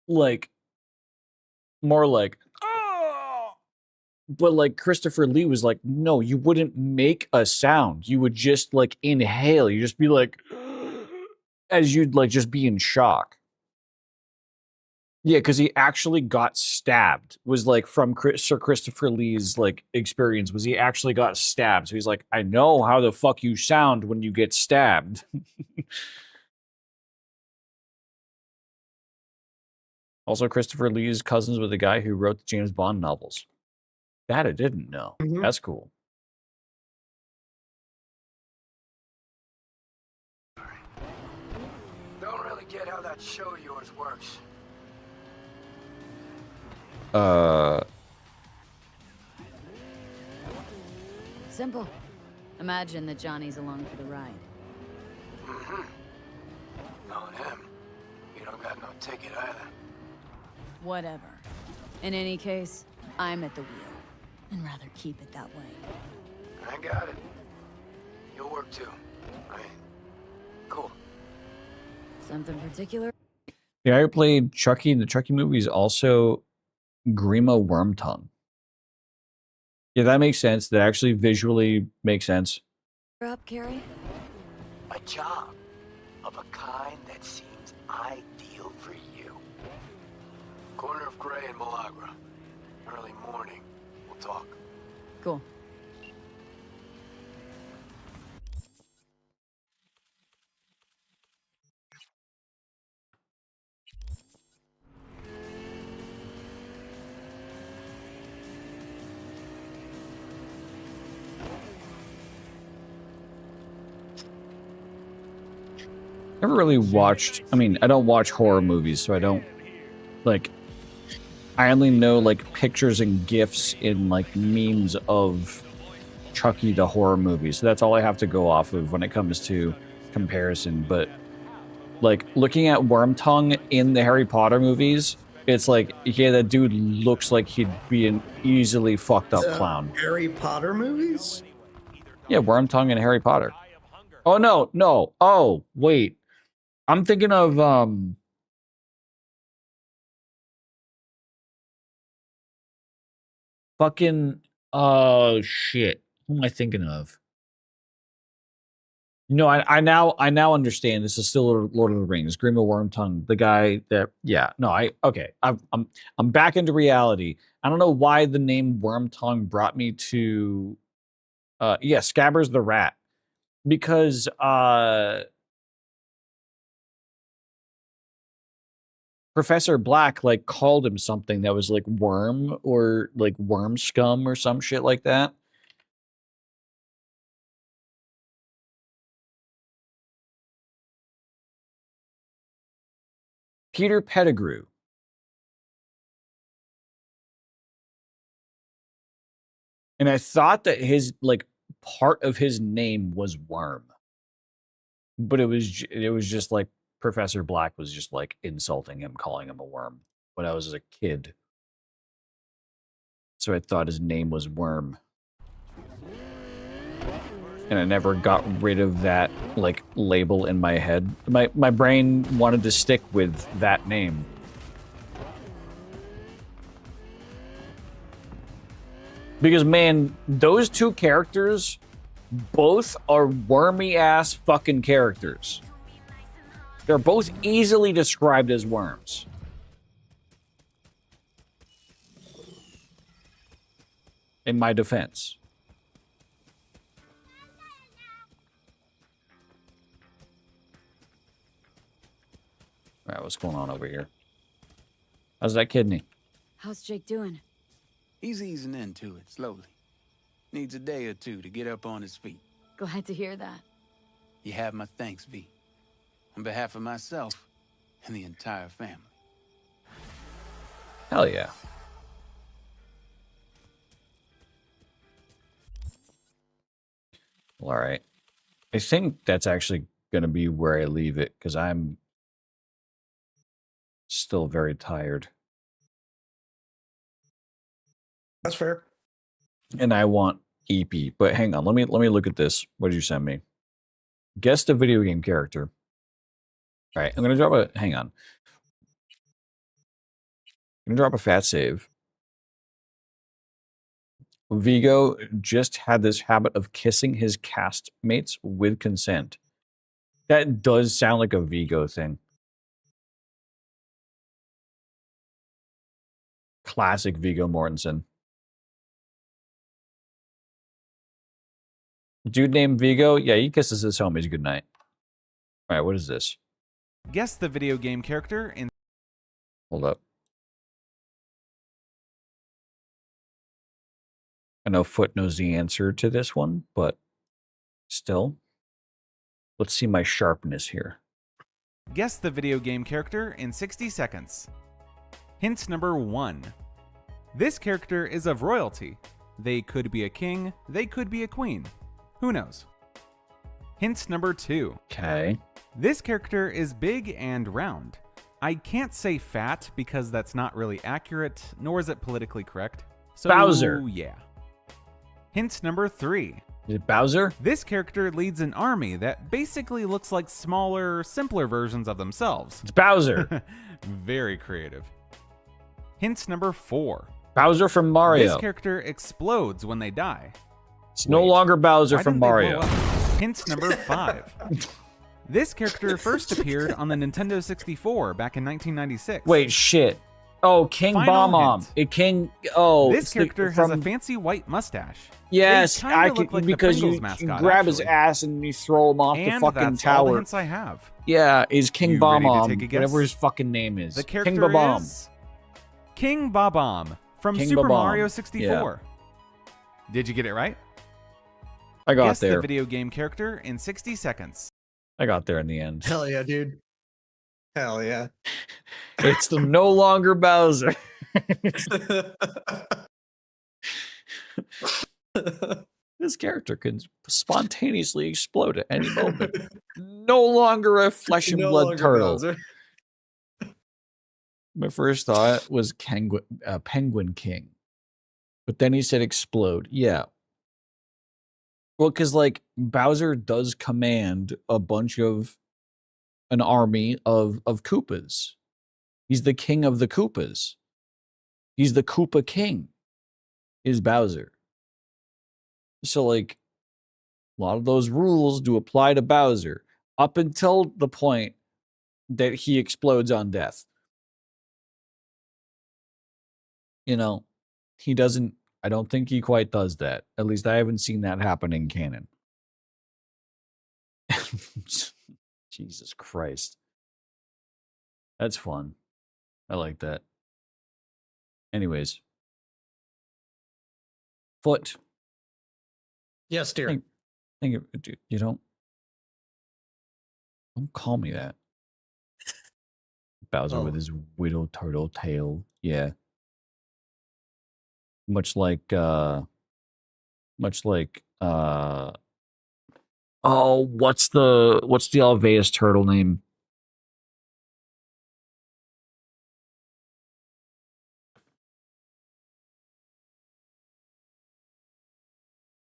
like more like, oh, but like Christopher Lee was like, no, you wouldn't make a sound. You would just like inhale. You just be like, as you'd like just be in shock. Yeah, because he actually got stabbed. Was like from Sir Christopher Lee's like experience. Was he actually got stabbed? So he's like, I know how the fuck you sound when you get stabbed. Also, Christopher Lee is cousins with the guy who wrote the James Bond novels. That I didn't know. Mhm. That's cool. Don't really get how that show of yours works. Simple. Imagine that Johnny's along for the ride. Mm-hmm. Knowing him, you don't got no ticket either. Whatever. In any case, I'm at the wheel. And rather keep it that way. I got it. You'll work too. Right. Cool. Something particular? The guy who played Chucky in the Chucky movies also Grima Wormtongue. Yeah, that makes sense. That actually visually makes sense. Up, Carrie? A job of a kind that seems ideal for you. Corner of Gray and Malagra. Early morning. We'll talk. Cool. never really watched. I mean, I don't watch horror movies, so I don't like. I only know like pictures and gifs in like memes of Chucky the horror movie, so that's all I have to go off of when it comes to comparison. But like looking at Wormtongue in the Harry Potter movies, it's like, yeah, that dude looks like he'd be an easily fucked up clown. Harry Potter movies? Yeah, Wormtongue in Harry Potter. Oh no. Oh, wait. I'm thinking of fucking oh shit. Who am I thinking of? No, I now understand. This is still Lord of the Rings. Grima Wormtongue, the guy that I'm back into reality. I don't know why the name Wormtongue brought me to Scabbers the Rat. Because Professor Black like called him something that was like worm or like worm scum or some shit like that. Peter Pettigrew. And I thought that his like part of his name was worm. But it was just like Professor Black was just like insulting him, calling him a worm when I was a kid. So I thought his name was Worm. And I never got rid of that like label in my head. My brain wanted to stick with that name. Because man, those two characters both are wormy ass fucking characters. They're both easily described as worms. In my defense. All right, what's going on over here? How's that kidney? How's Jake doing? He's easing into it slowly. Needs a day or two to get up on his feet. Glad to hear that. You have my thanks, V. On behalf of myself and the entire family. Hell yeah. Well, all right. I think that's actually going to be where I leave it because I'm still very tired. That's fair. And I want EP, but hang on, let me look at this. What did you send me? Guess the video game character. All right, I'm gonna drop a. Hang on. I'm gonna drop a fat save. Vigo just had this habit of kissing his castmates with consent. That does sound like a Vigo thing. Classic Viggo Mortensen. Dude named Vigo? Yeah, he kisses his homies goodnight. All right, what is this? Guess the video game character in... Hold up. I know Foot knows the answer to this one, but still. Let's see my sharpness here. Guess the video game character in 60 seconds. Hint number 1. This character is of royalty. They could be a king, they could be a queen. Who knows? Hint number 2. Okay. This character is big and round. I can't say fat because that's not really accurate, nor is it politically correct. So, Bowser. Yeah. Hint number 3. Is it Bowser? This character leads an army that basically looks like smaller, simpler versions of themselves. It's Bowser. Very creative. Hint number 4. Bowser from Mario. This character explodes when they die. It's no longer Bowser from Mario. Hint number 5. This character first appeared on the Nintendo 64 back in 1996. Wait, shit. Oh, King Final Bob-omb. This character has a fancy white mustache. Yes, I could like because you grab his ass and you throw him off the fucking that's tower. All the hints I have. Yeah, is King You ready to Bob-omb, take a guess? whatever his fucking name is. The character King Bob-omb. is King Bob-omb from King Super Bob-omb. Mario 64. Did you get it right? I got Guess there. the video game character in 60 seconds. I got there in the end. Hell yeah, dude. Hell yeah. It's no longer Bowser. This character can spontaneously explode at any moment. No longer a flesh and No blood longer turtle. Bowser. My first thought was Penguin King. But then he said explode. Yeah. Well, because like Bowser does command a bunch of an army of Koopas. He's the king of the Koopas. He's the Koopa king, is Bowser. So like a lot of those rules do apply to Bowser up until the point that he explodes on death. You know, he doesn't, I don't think he quite does that. At least I haven't seen that happen in canon. Jesus Christ. That's fun. I like that. Anyways. Foot. Yes, dear. Dude, you don't call me that. Bowser with his widow turtle tail. Yeah. Much like oh, what's the Alveus turtle name?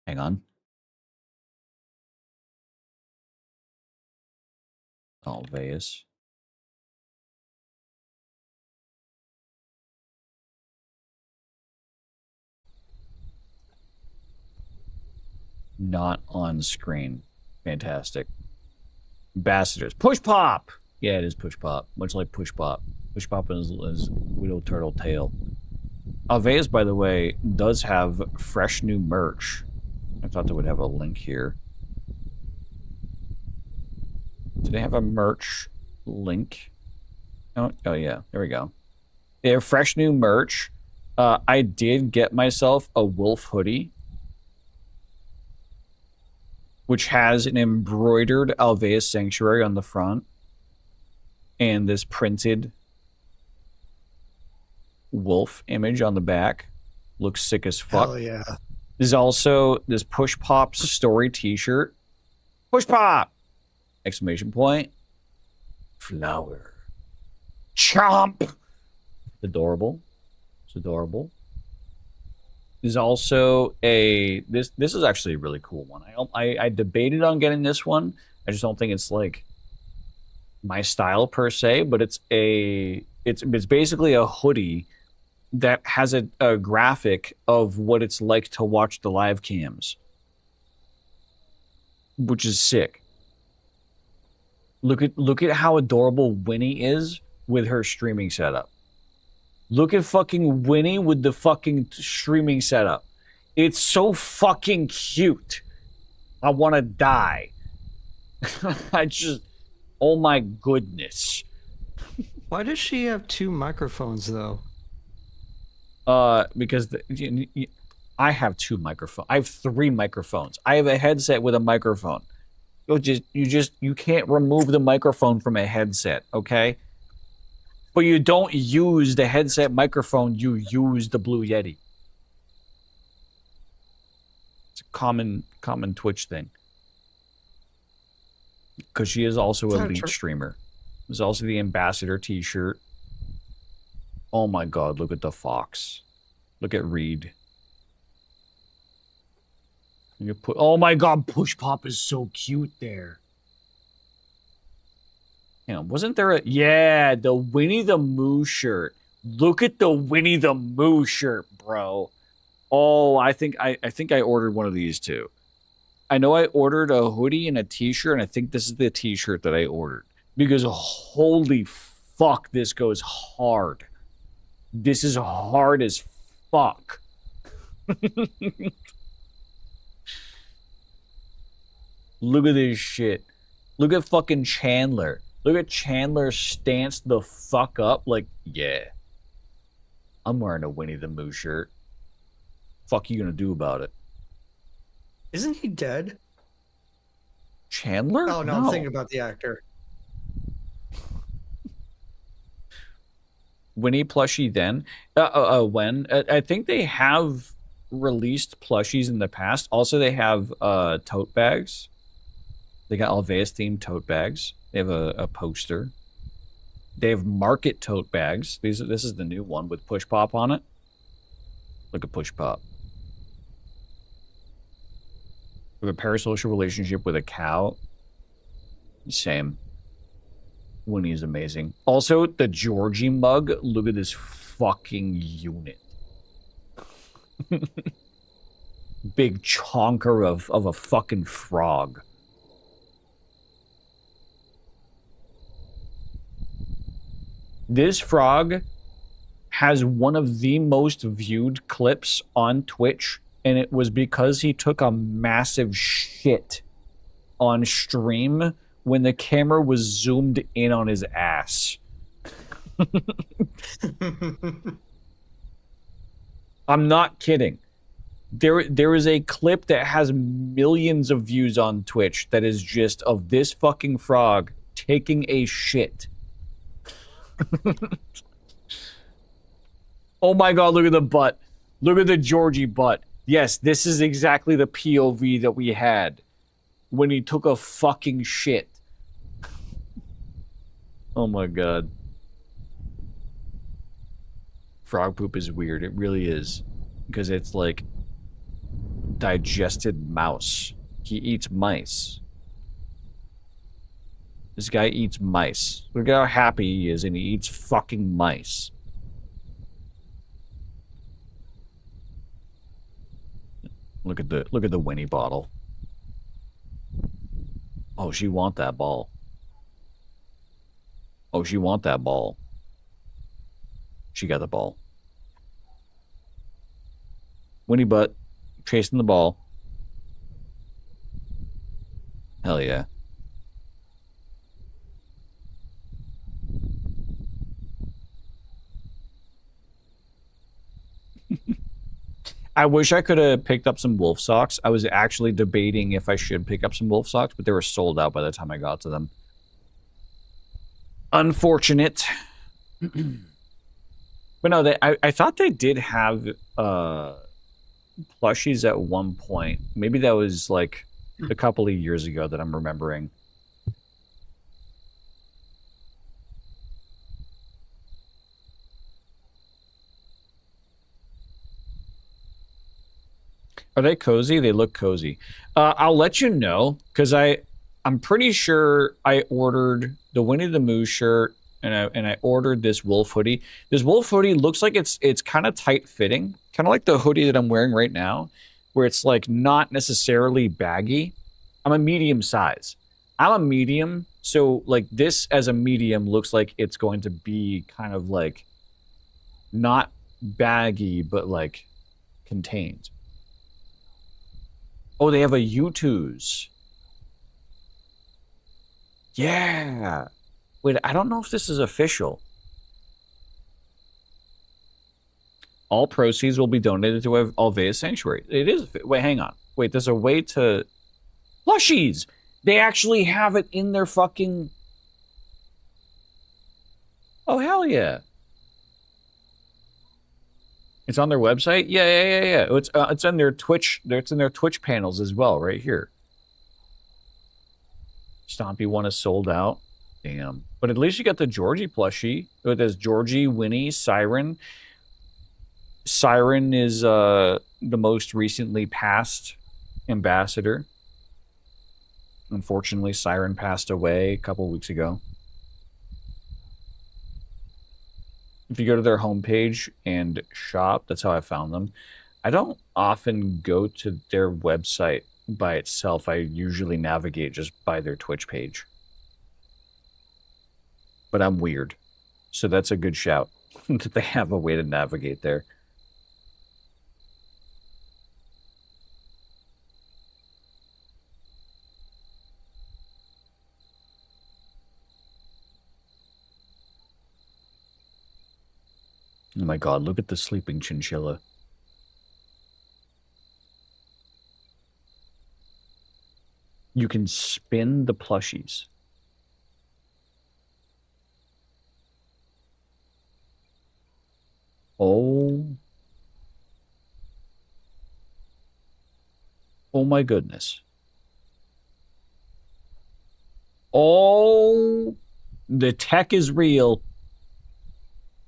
Hang on. Alveus. Not on screen. Fantastic. Ambassadors. Push Pop! Yeah, it is Push Pop. Much like Push Pop. Push Pop is Widow Turtle Tail. Alveus, by the way, does have fresh new merch. I thought they would have a link here. Do they have a merch link? Oh yeah, there we go. They have fresh new merch. I did get myself a wolf hoodie, which has an embroidered Alveus Sanctuary on the front and this printed wolf image on the back. Looks sick as fuck. Hell yeah. There's also this Push Pop story t-shirt. Push Pop! Exclamation point. Flower. Chomp! Adorable. It's adorable. There's also a this is actually a really cool one. I debated on getting this one. I just don't think it's like my style per se, but it's basically a hoodie that has a graphic of what it's like to watch the live cams, which is sick. Look at how adorable Winnie is with her streaming setup. Look at fucking Winnie with the fucking streaming setup. It's so fucking cute. I want to die. Oh my goodness. Why does she have 2 microphones though? Because I have 2 microphones. I have 3 microphones. I have a headset with a microphone. You can't remove the microphone from a headset, okay? But you don't use the headset microphone, you use the Blue Yeti. It's a common Twitch thing. Because she is also a lead streamer. There's also the ambassador t-shirt. Oh my god, look at the fox. Look at Reed. Oh my god, Push Pop is so cute there. Yeah, wasn't there a... Yeah, the Winnie the Mooh shirt. Look at the Winnie the Mooh shirt, bro. Oh, I think I ordered one of these too. I know I ordered a hoodie and a t-shirt, and I think this is the t-shirt that I ordered. Because holy fuck, this goes hard. This is hard as fuck. Look at this shit. Look at fucking Chandler. Look at Chandler stance the fuck up. Like, yeah. I'm wearing a Winnie the Mooh shirt. Fuck you gonna do about it? Isn't he dead? Chandler? Oh no, I'm thinking about the actor. Winnie plushie then? When? I think they have released plushies in the past. Also, they have tote bags. They got Alveus themed tote bags. They have a poster. They have market tote bags. This is the new one with push pop on it. Look at push pop. We have a parasocial relationship with a cow. Same. Winnie is amazing. Also, the Georgie mug. Look at this fucking unit. Big chonker of a fucking frog. This frog has one of the most viewed clips on Twitch, and it was because he took a massive shit on stream when the camera was zoomed in on his ass. I'm not kidding. There is a clip that has millions of views on Twitch that is just of this fucking frog taking a shit. Oh my god, look at the butt. Look at the Georgie butt. Yes, this is exactly the POV that we had when he took a fucking shit. Oh my god. Frog poop is weird. It really is. Because it's like digested mouse. He eats mice. This guy eats mice. Look at how happy he is, and he eats fucking mice. Look at the Winnie bottle. Oh, she want that ball. Oh, she want that ball. She got the ball. Winnie butt chasing the ball. Hell yeah. I wish I could have picked up some wolf socks. I was actually debating if I should pick up some wolf socks, but they were sold out by the time I got to them. Unfortunate. But no, I thought they did have plushies at one point. Maybe that was like a couple of years ago that I'm remembering. Are they cozy? They look cozy. I'll let you know, because I'm pretty sure I ordered the Winnie the Mooh shirt, and I ordered this wolf hoodie. This wolf hoodie looks like it's kind of tight fitting, kind of like the hoodie that I'm wearing right now, where it's like not necessarily baggy. I'm a medium size. I'm a medium, so like this as a medium looks like it's going to be kind of like not baggy, but like contained. Oh, they have a U2s. Yeah. Wait, I don't know if this is official. All proceeds will be donated to Alveus Sanctuary. It is. Wait, hang on. Wait, there's a way to... Plushies! They actually have it in their fucking... Oh, hell yeah. It's on their website? Yeah. It's in their Twitch. It's in their Twitch panels as well, right here. Stompy one is sold out. Damn. But at least you got the Georgie plushie. It has Georgie, Winnie, Siren. Siren is the most recently passed ambassador. Unfortunately, Siren passed away a couple weeks ago. If you go to their homepage and shop, that's how I found them. I don't often go to their website by itself. I usually navigate just by their Twitch page. But I'm weird. So that's a good shout that they have a way to navigate there. Oh my god, look at the sleeping chinchilla. You can spin the plushies. Oh. Oh my goodness. Oh, the tech is real.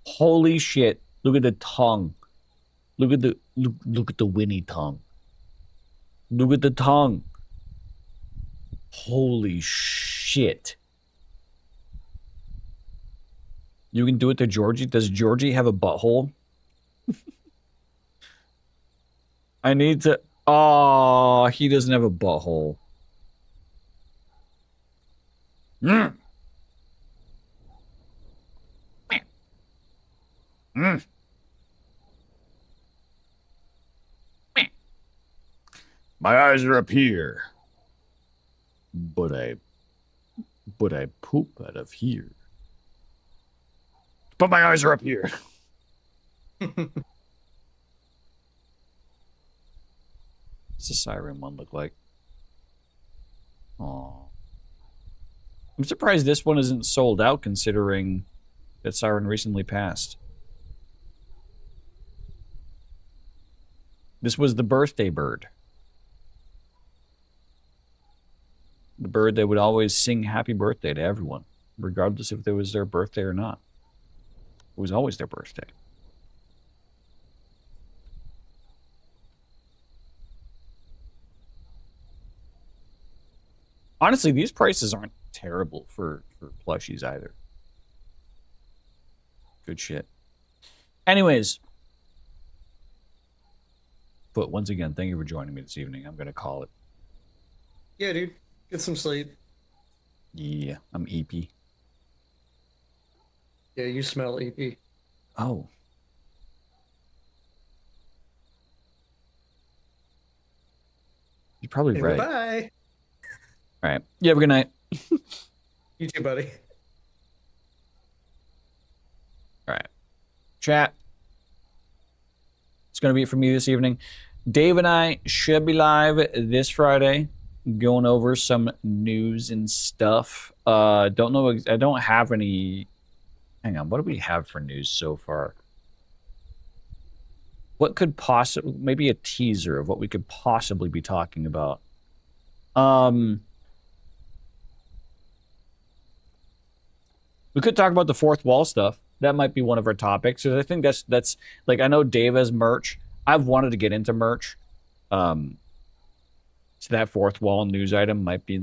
Holy shit. Look at the tongue. Look at the Winnie tongue. Look at the tongue. Holy shit. You can do it to Georgie? Does Georgie have a butthole? I need to... Oh, he doesn't have a butthole. Mm. Mm. My eyes are up here. But I poop out of here. But my eyes are up here. What's the siren one look like? Aw. I'm surprised this one isn't sold out considering that siren recently passed. This was the birthday bird. The bird that would always sing happy birthday to everyone, regardless if it was their birthday or not. It was always their birthday. Honestly, these prices aren't terrible for plushies either. Good shit. Anyways. But once again, thank you for joining me this evening. I'm going to call it. Yeah, dude. Get some sleep. Yeah, I'm EP. Yeah, you smell EP. Oh. You're probably Hey, right. bye. All right. You have a good night. You too, buddy. All right. Chat. It's going to be it for me this evening. Dave and I should be live this Friday, going over some news and stuff. Don't know. I don't have any. Hang on. What do we have for news so far? What could possibly, maybe a teaser of what we could possibly be talking about. We could talk about the fourth wall stuff. That might be one of our topics. Because I think that's like, I know Dave has merch. I've wanted to get into merch. So that fourth wall news item might be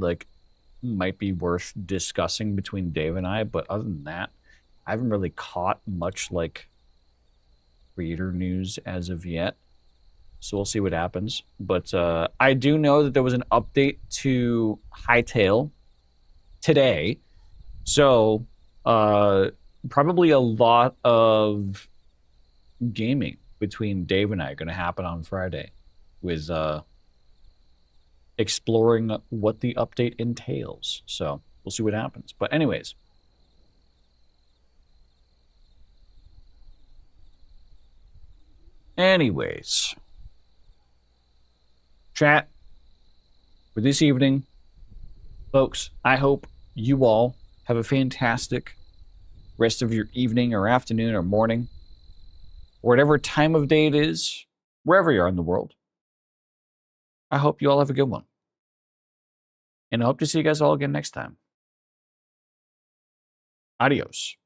worth discussing between Dave and I. But other than that, I haven't really caught much like creator news as of yet. So we'll see what happens. But I do know that there was an update to Hytale today. So probably a lot of gaming between Dave and I are going to happen on Friday with exploring what the update entails. So we'll see what happens. But anyways. Chat for this evening. Folks, I hope you all have a fantastic rest of your evening or afternoon or morning, or whatever time of day it is, wherever you are in the world. I hope you all have a good one. And I hope to see you guys all again next time. Adios.